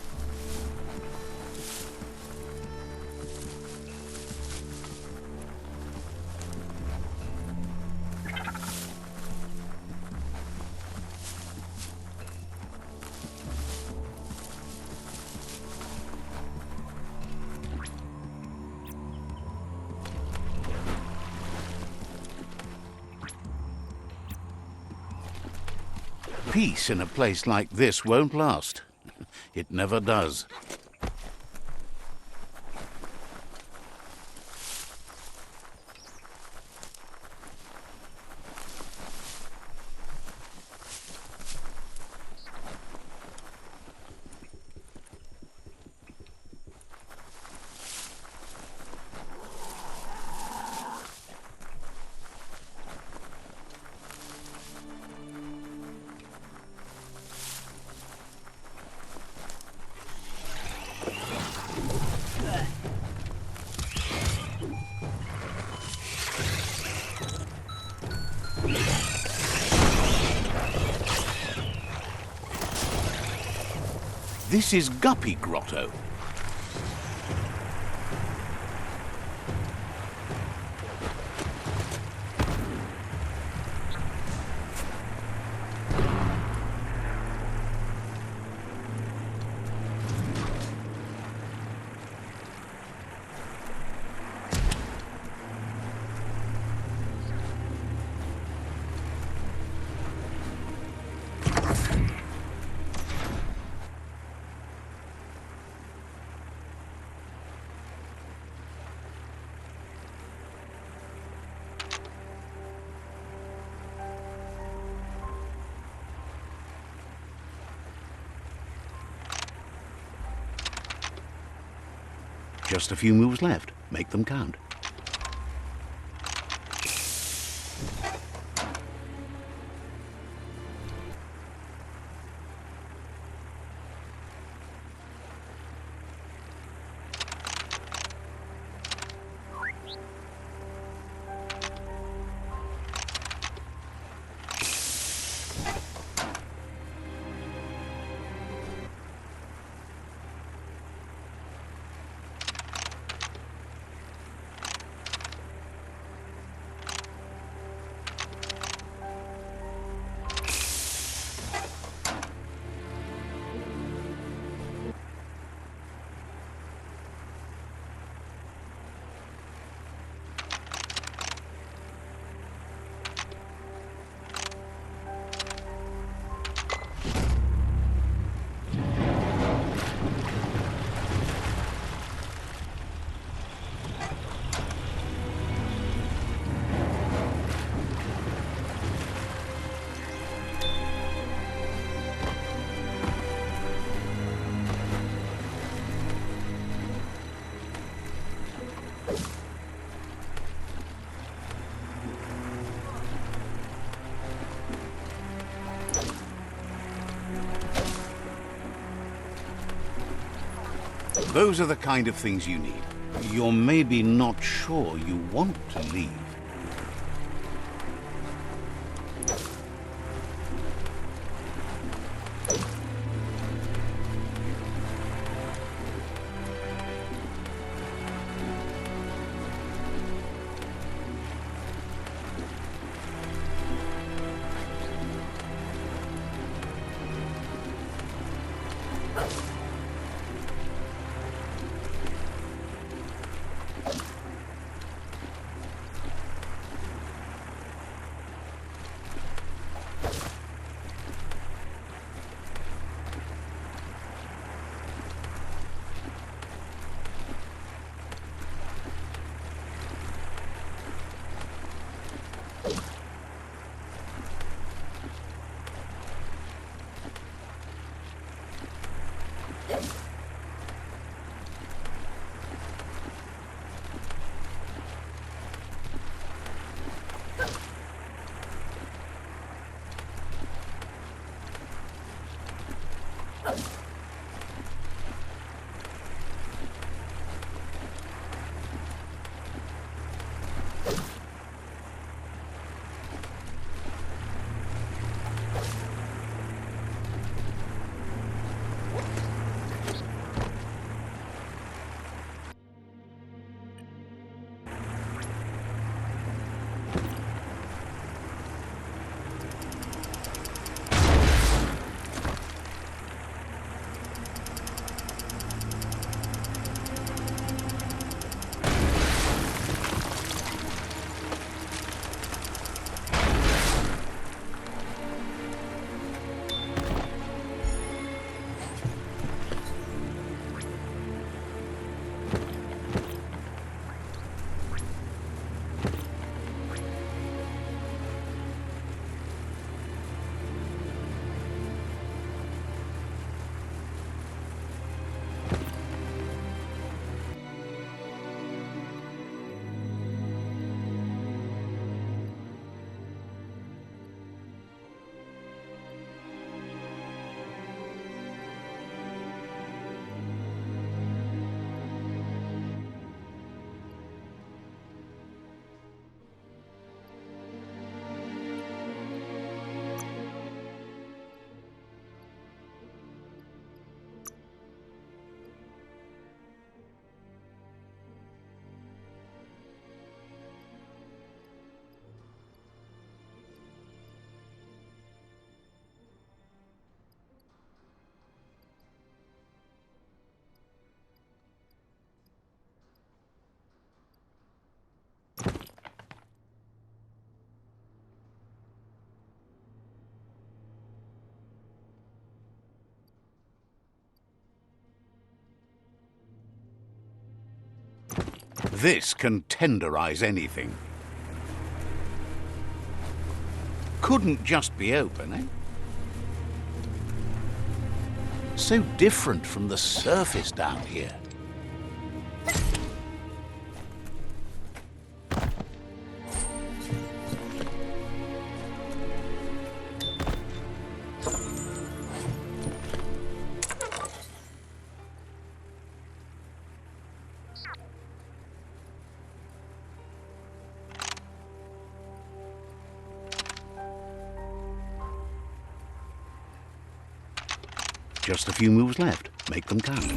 S1: Peace in a place like this won't last. It never does. This is Guppy Grotto. Just a few moves left. Make them count. Those are the kind of things you need. You're maybe not sure you want to leave. This can tenderize anything. Couldn't just be open, eh? So different from the surface down here. Just a few moves left. Make them count.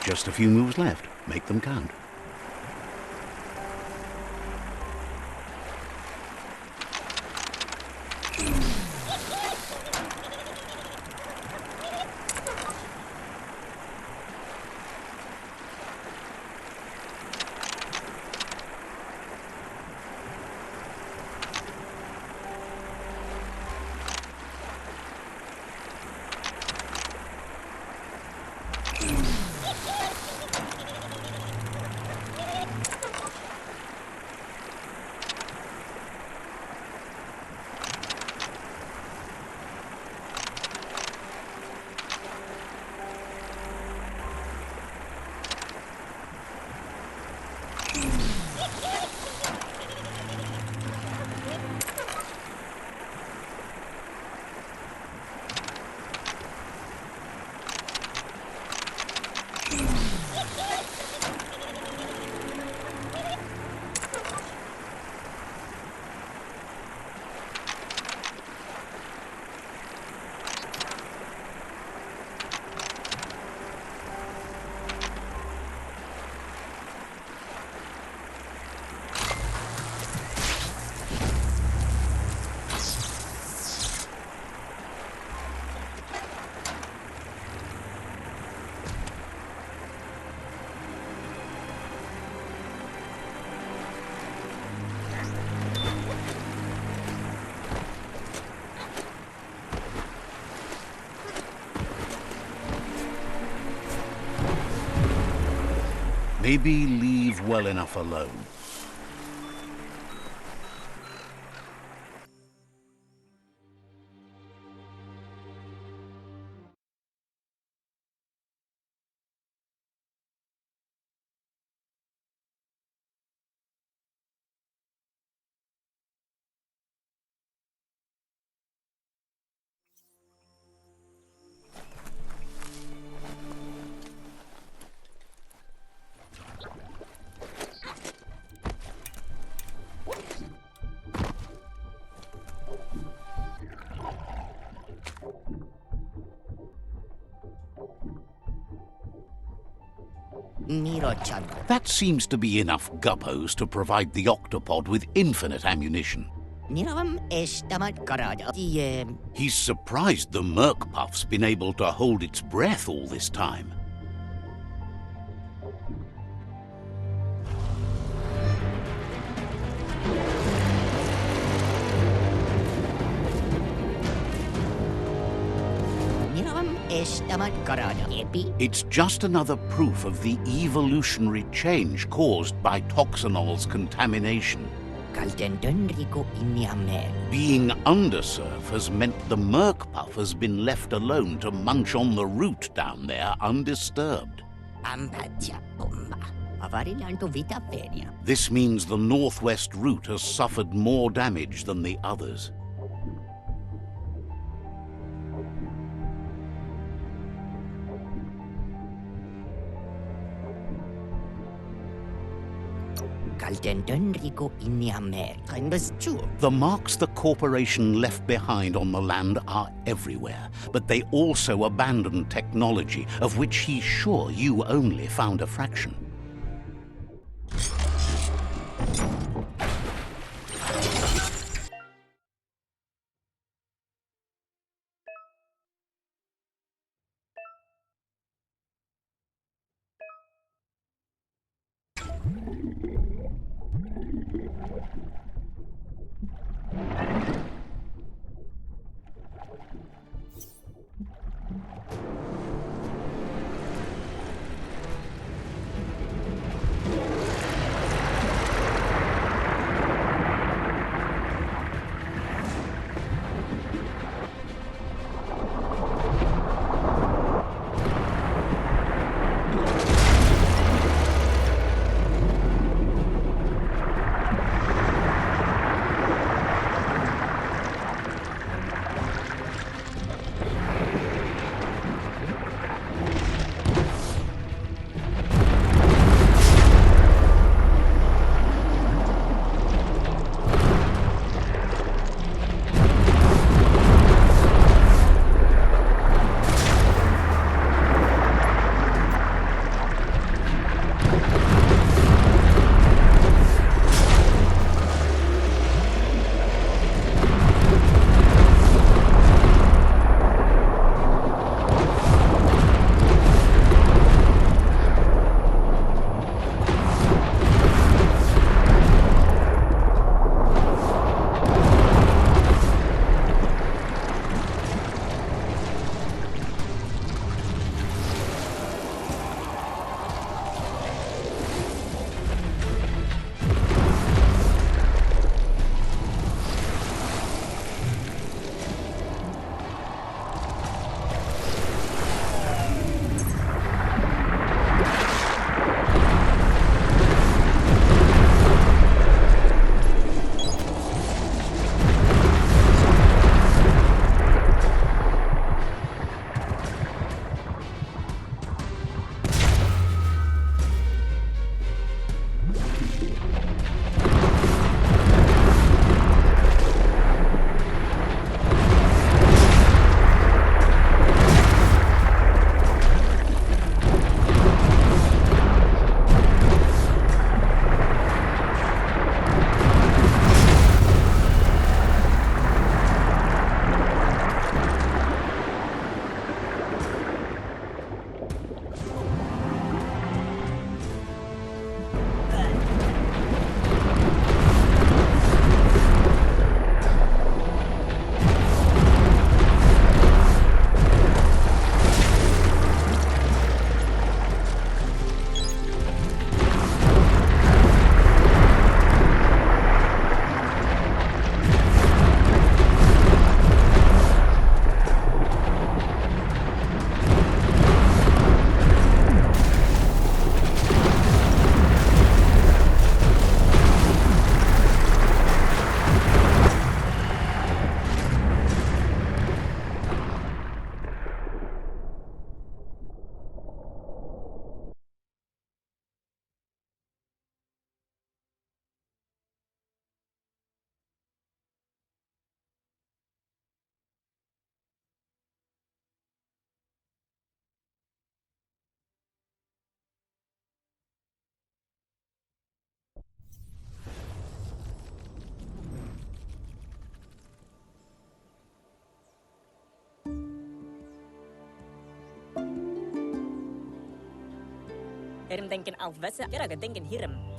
S1: Just a few moves left. Make them count. Maybe leave well enough alone.
S5: Miro Chanko.
S1: That seems to be enough guppos to provide the octopod with infinite ammunition.
S5: Miravam estamat karada.
S1: He's surprised the Merkpuff's been able to hold its breath all this time.
S5: Miravam estamat karada. Epi.
S1: It's just another proof of the evolutionary change caused by Toxanol's contamination.
S5: Kaltendunrico Inyamel.
S1: Being undersurf has meant the Merkpuff has been left alone to munch on the root down there undisturbed.
S5: Ambatia bomba. Avarilanto vita fenia.
S1: This means the northwest route has suffered more damage than the others.
S5: Kaltendunrico Inyamel. Kindas chu.
S1: The marks the corporation left behind on the land are everywhere, but they also abandoned technology of which he's sure you only found a fraction.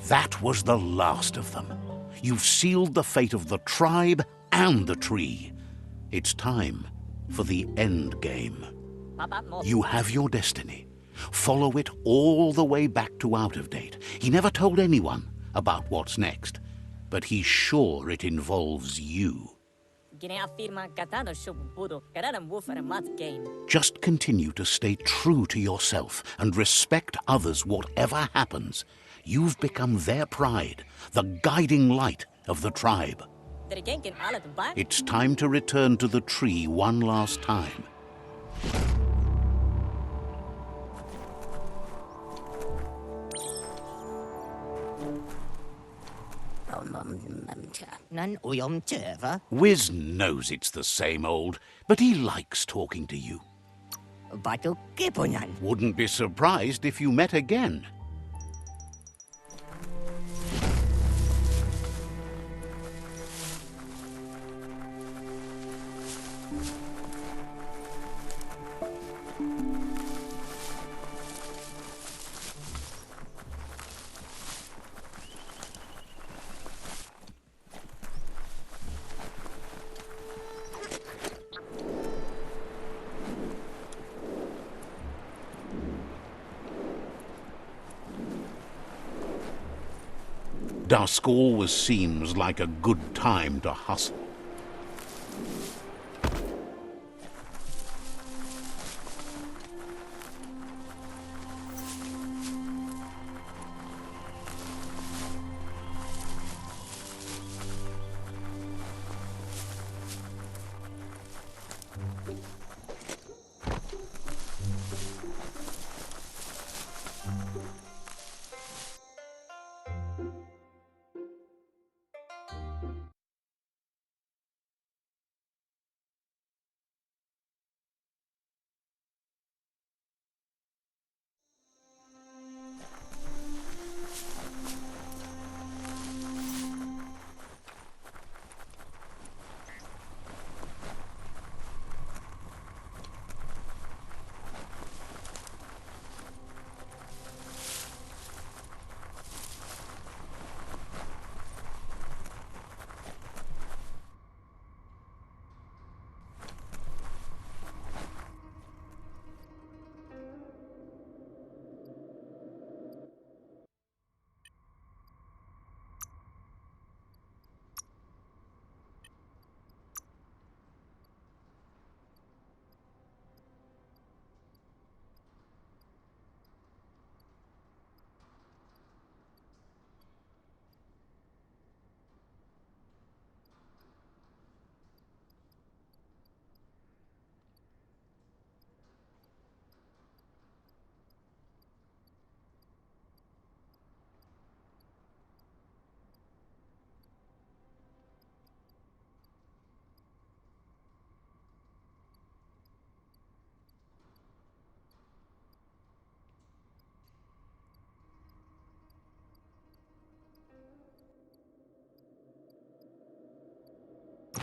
S1: That was the last of them. You've sealed the fate of the tribe and the tree. It's time for the end game. You have your destiny. Follow it all the way back to Out of Date. He never told anyone about what's next, but he's sure it involves you. Just continue to stay true to yourself and respect others whatever happens. You've become their pride, the guiding light of the tribe. It's time to return to the tree one last time. Wiz knows it's the same old, but he likes talking to you. Wouldn't be surprised if you met again. Dusk always seems like a good time to hustle.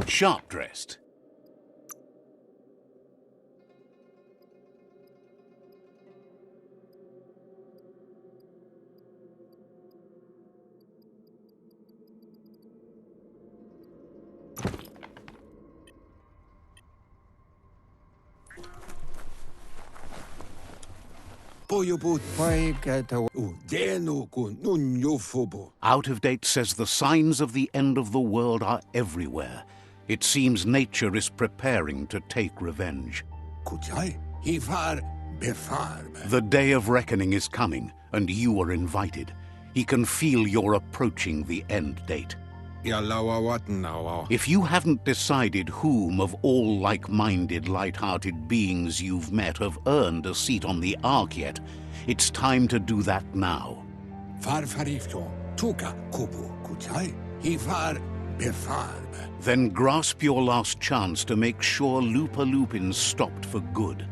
S1: Sharp-dressed. Out of Date says the signs of the end of the world are everywhere. It seems nature is preparing to take revenge. The day of reckoning is coming, and you are invited. He can feel you're approaching the end date. If you haven't decided whom of all like-minded, light-hearted beings you've met have earned a seat on the Ark yet, it's time to do that now. Then grasp your last chance to make sure Lupa-Lupin's stopped for good.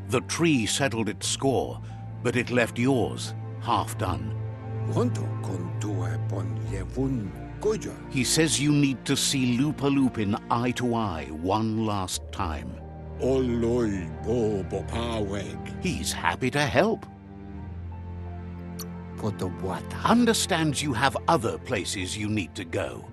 S1: The tree settled its score, but it left yours half done. He says you need to see Lupa-Lupin eye to eye one last time. He's happy to help.
S4: Potobuata.
S1: Understands you have other places you need to go.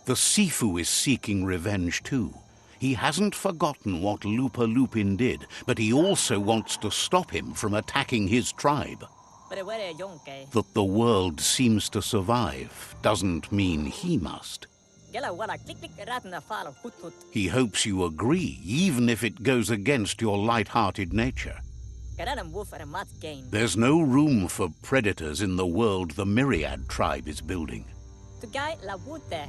S1: The Sifu is seeking revenge too. He hasn't forgotten what Lupa Lupin did, but he also wants to stop him from attacking his tribe. That the world seems to survive doesn't mean he must. He hopes you agree, even if it goes against your light-hearted nature. There's no room for predators in the world the Myriad tribe is building.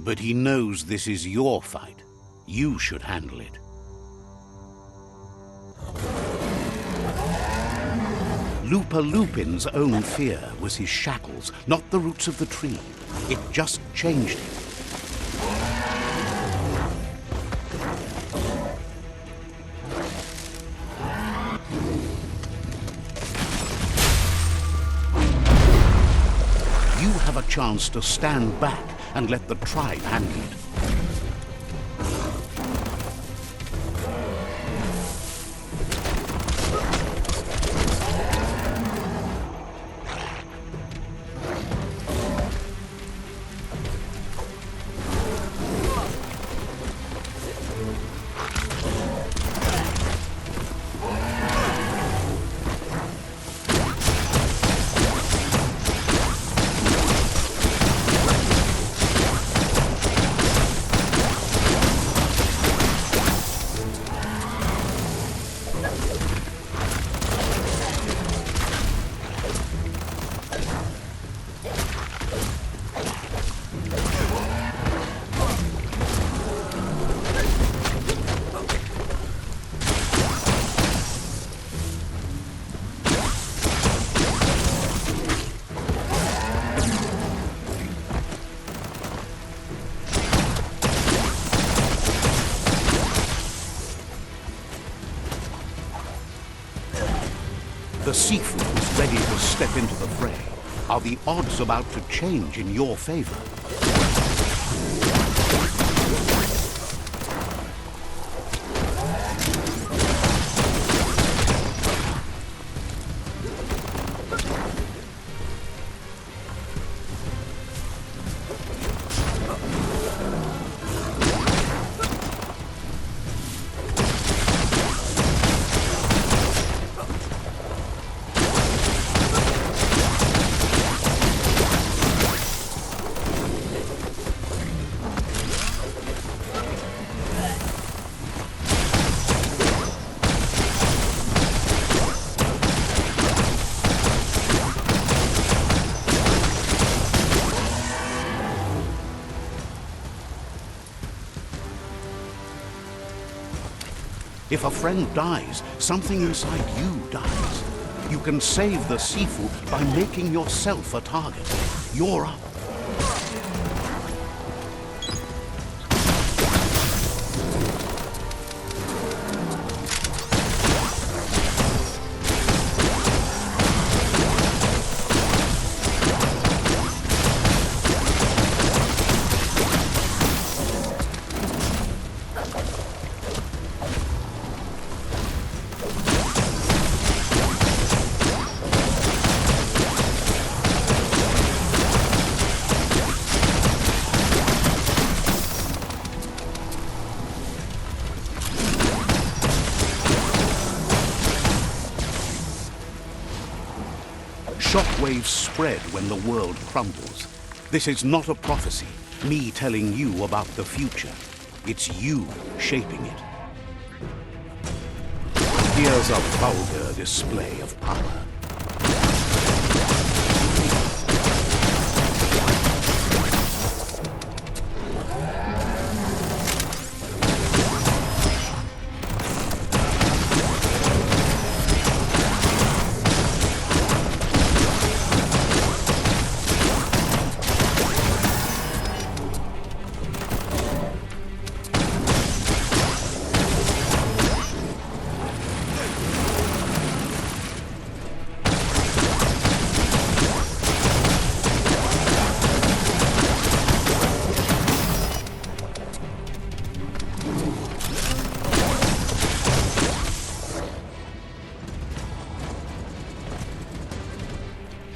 S1: But he knows this is your fight. You should handle it. Lupa Lupin's own fear was his shackles, not the roots of the tree. It just changed him. You have a chance to stand back and let the tribe handle it. The Sifu is ready to step into the fray. Are the odds about to change in your favor? If a friend dies, something inside you dies. You can save the Sifu by making yourself a target. You're up. Shockwaves spread when the world crumbles. This is not a prophecy, me telling you about the future. It's you shaping it. Here's a vulgar display of power.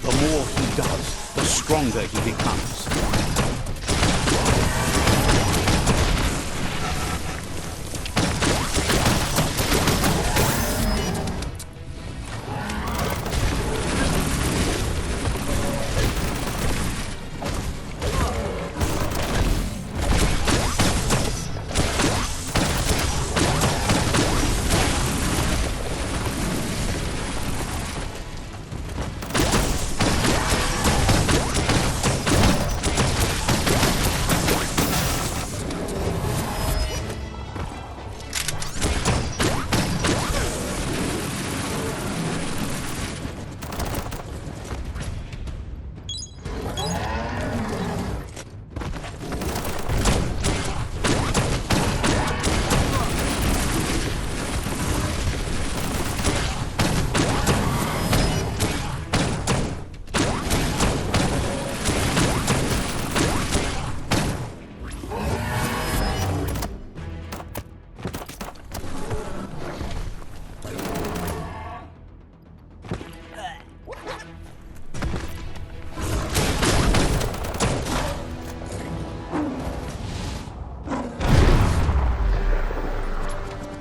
S1: The more he does, the stronger he becomes.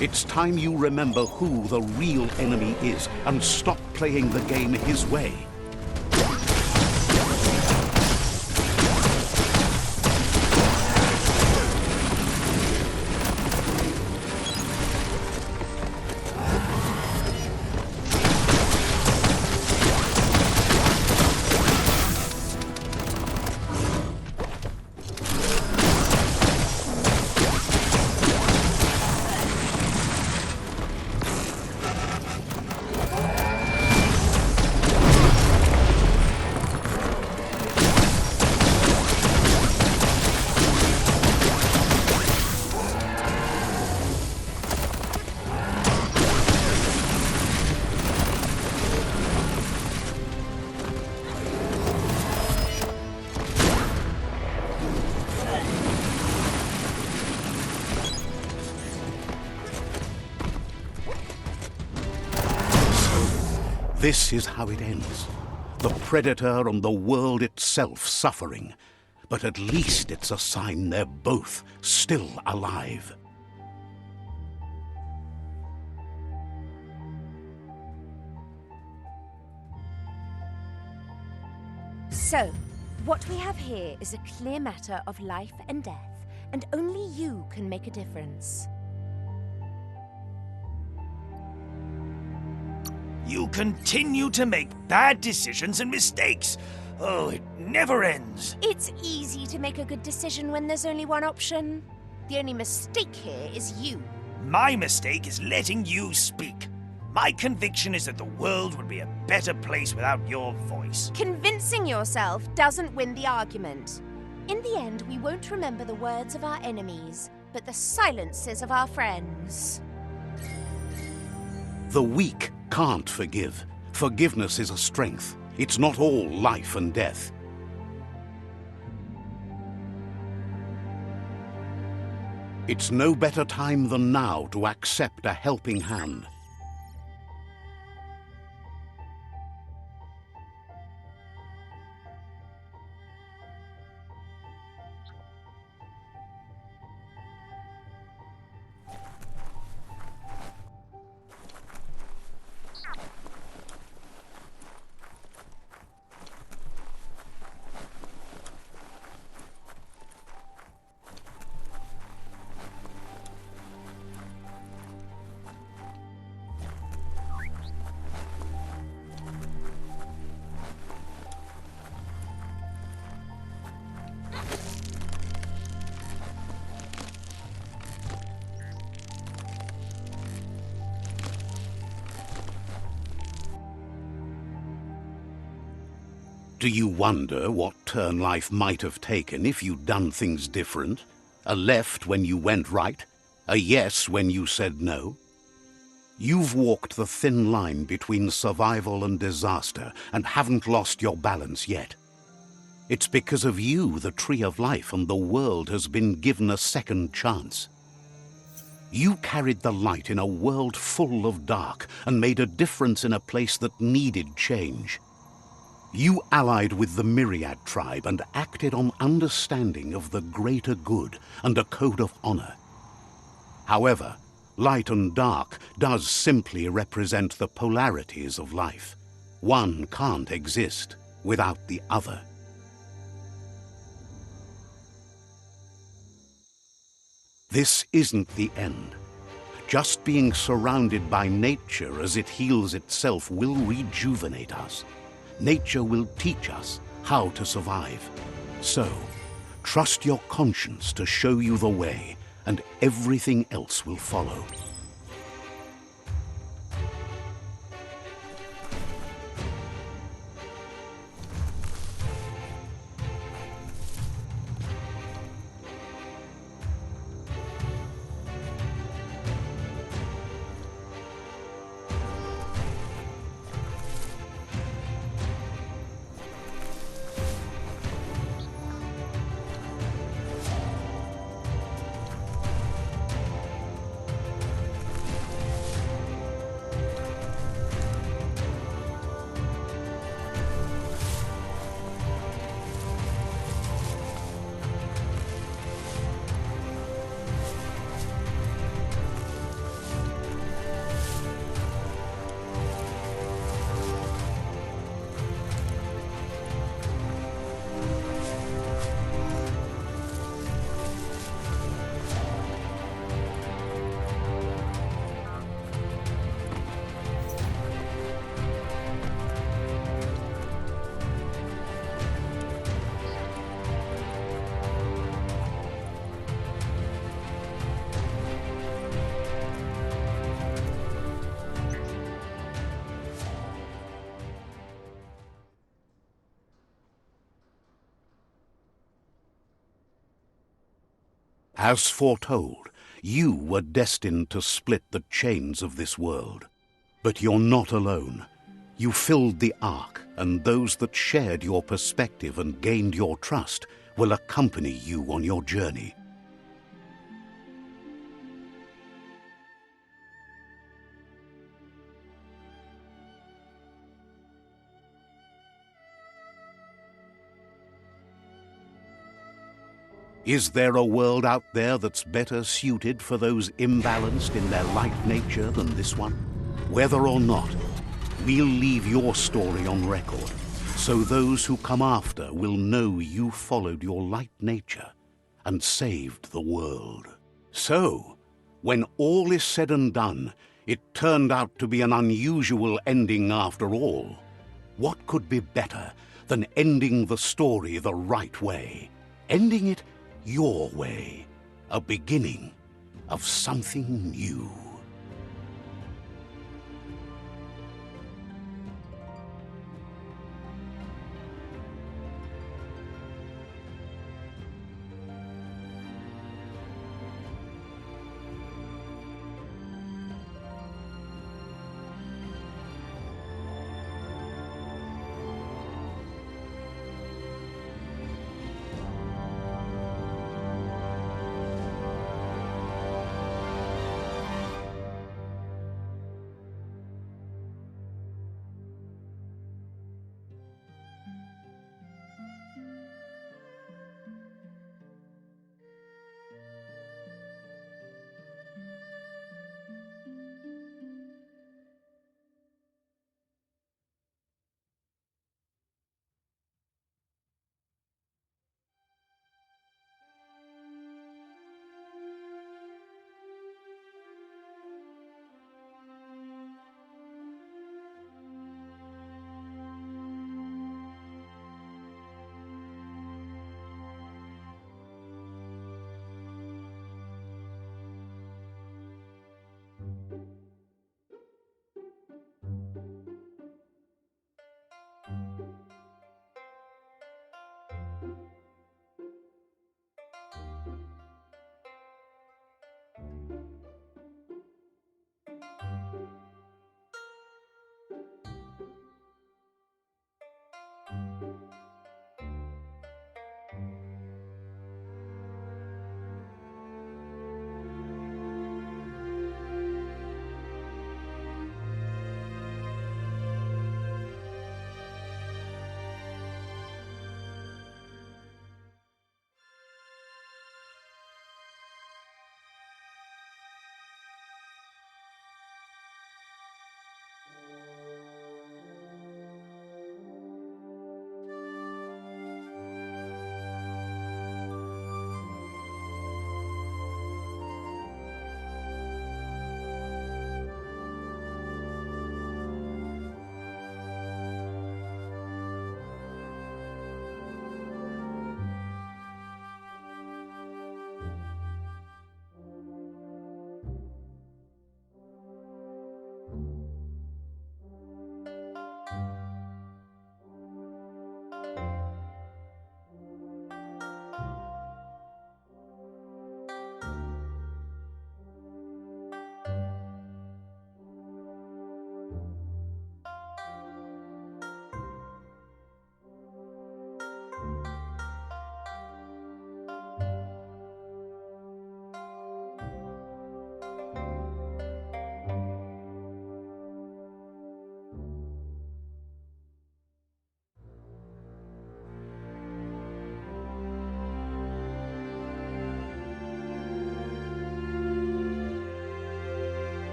S1: It's time you remember who the real enemy is and stop playing the game his way. This is how it ends. The Predator and the world itself suffering. But at least it's a sign they're both still alive.
S6: So, what we have here is a clear matter of life and death, and only you can make a difference.
S7: You continue to make bad decisions and mistakes. Oh, it never ends.
S6: It's easy to make a good decision when there's only one option. The only mistake here is you.
S7: My mistake is letting you speak. My conviction is that the world would be a better place without your voice.
S6: Convincing yourself doesn't win the argument. In the end, we won't remember the words of our enemies, but the silences of our friends.
S1: The weak can't forgive. Forgiveness is a strength. It's not all life and death. It's no better time than now to accept a helping hand. Do you wonder what turn life might have taken if you'd done things different? A left when you went right? A yes when you said no? You've walked the thin line between survival and disaster and haven't lost your balance yet. It's because of you the Tree of Life and the world has been given a second chance. You carried the light in a world full of dark and made a difference in a place that needed change. You allied with the Myriad tribe and acted on understanding of the greater good and a code of honor. However, light and dark does simply represent the polarities of life. One can't exist without the other. This isn't the end. Just being surrounded by nature as it heals itself will rejuvenate us. Nature will teach us how to survive. So, trust your conscience to show you the way, and everything else will follow. As foretold, you were destined to split the chains of this world. But you're not alone. You filled the ark, and those that shared your perspective and gained your trust will accompany you on your journey. Is there a world out there that's better suited for those imbalanced in their light nature than this one? Whether or not, we'll leave your story on record, so those who come after will know you followed your light nature and saved the world. So, when all is said and done, it turned out to be an unusual ending after all. What could be better than ending the story the right way? Ending it your way. A beginning of something new.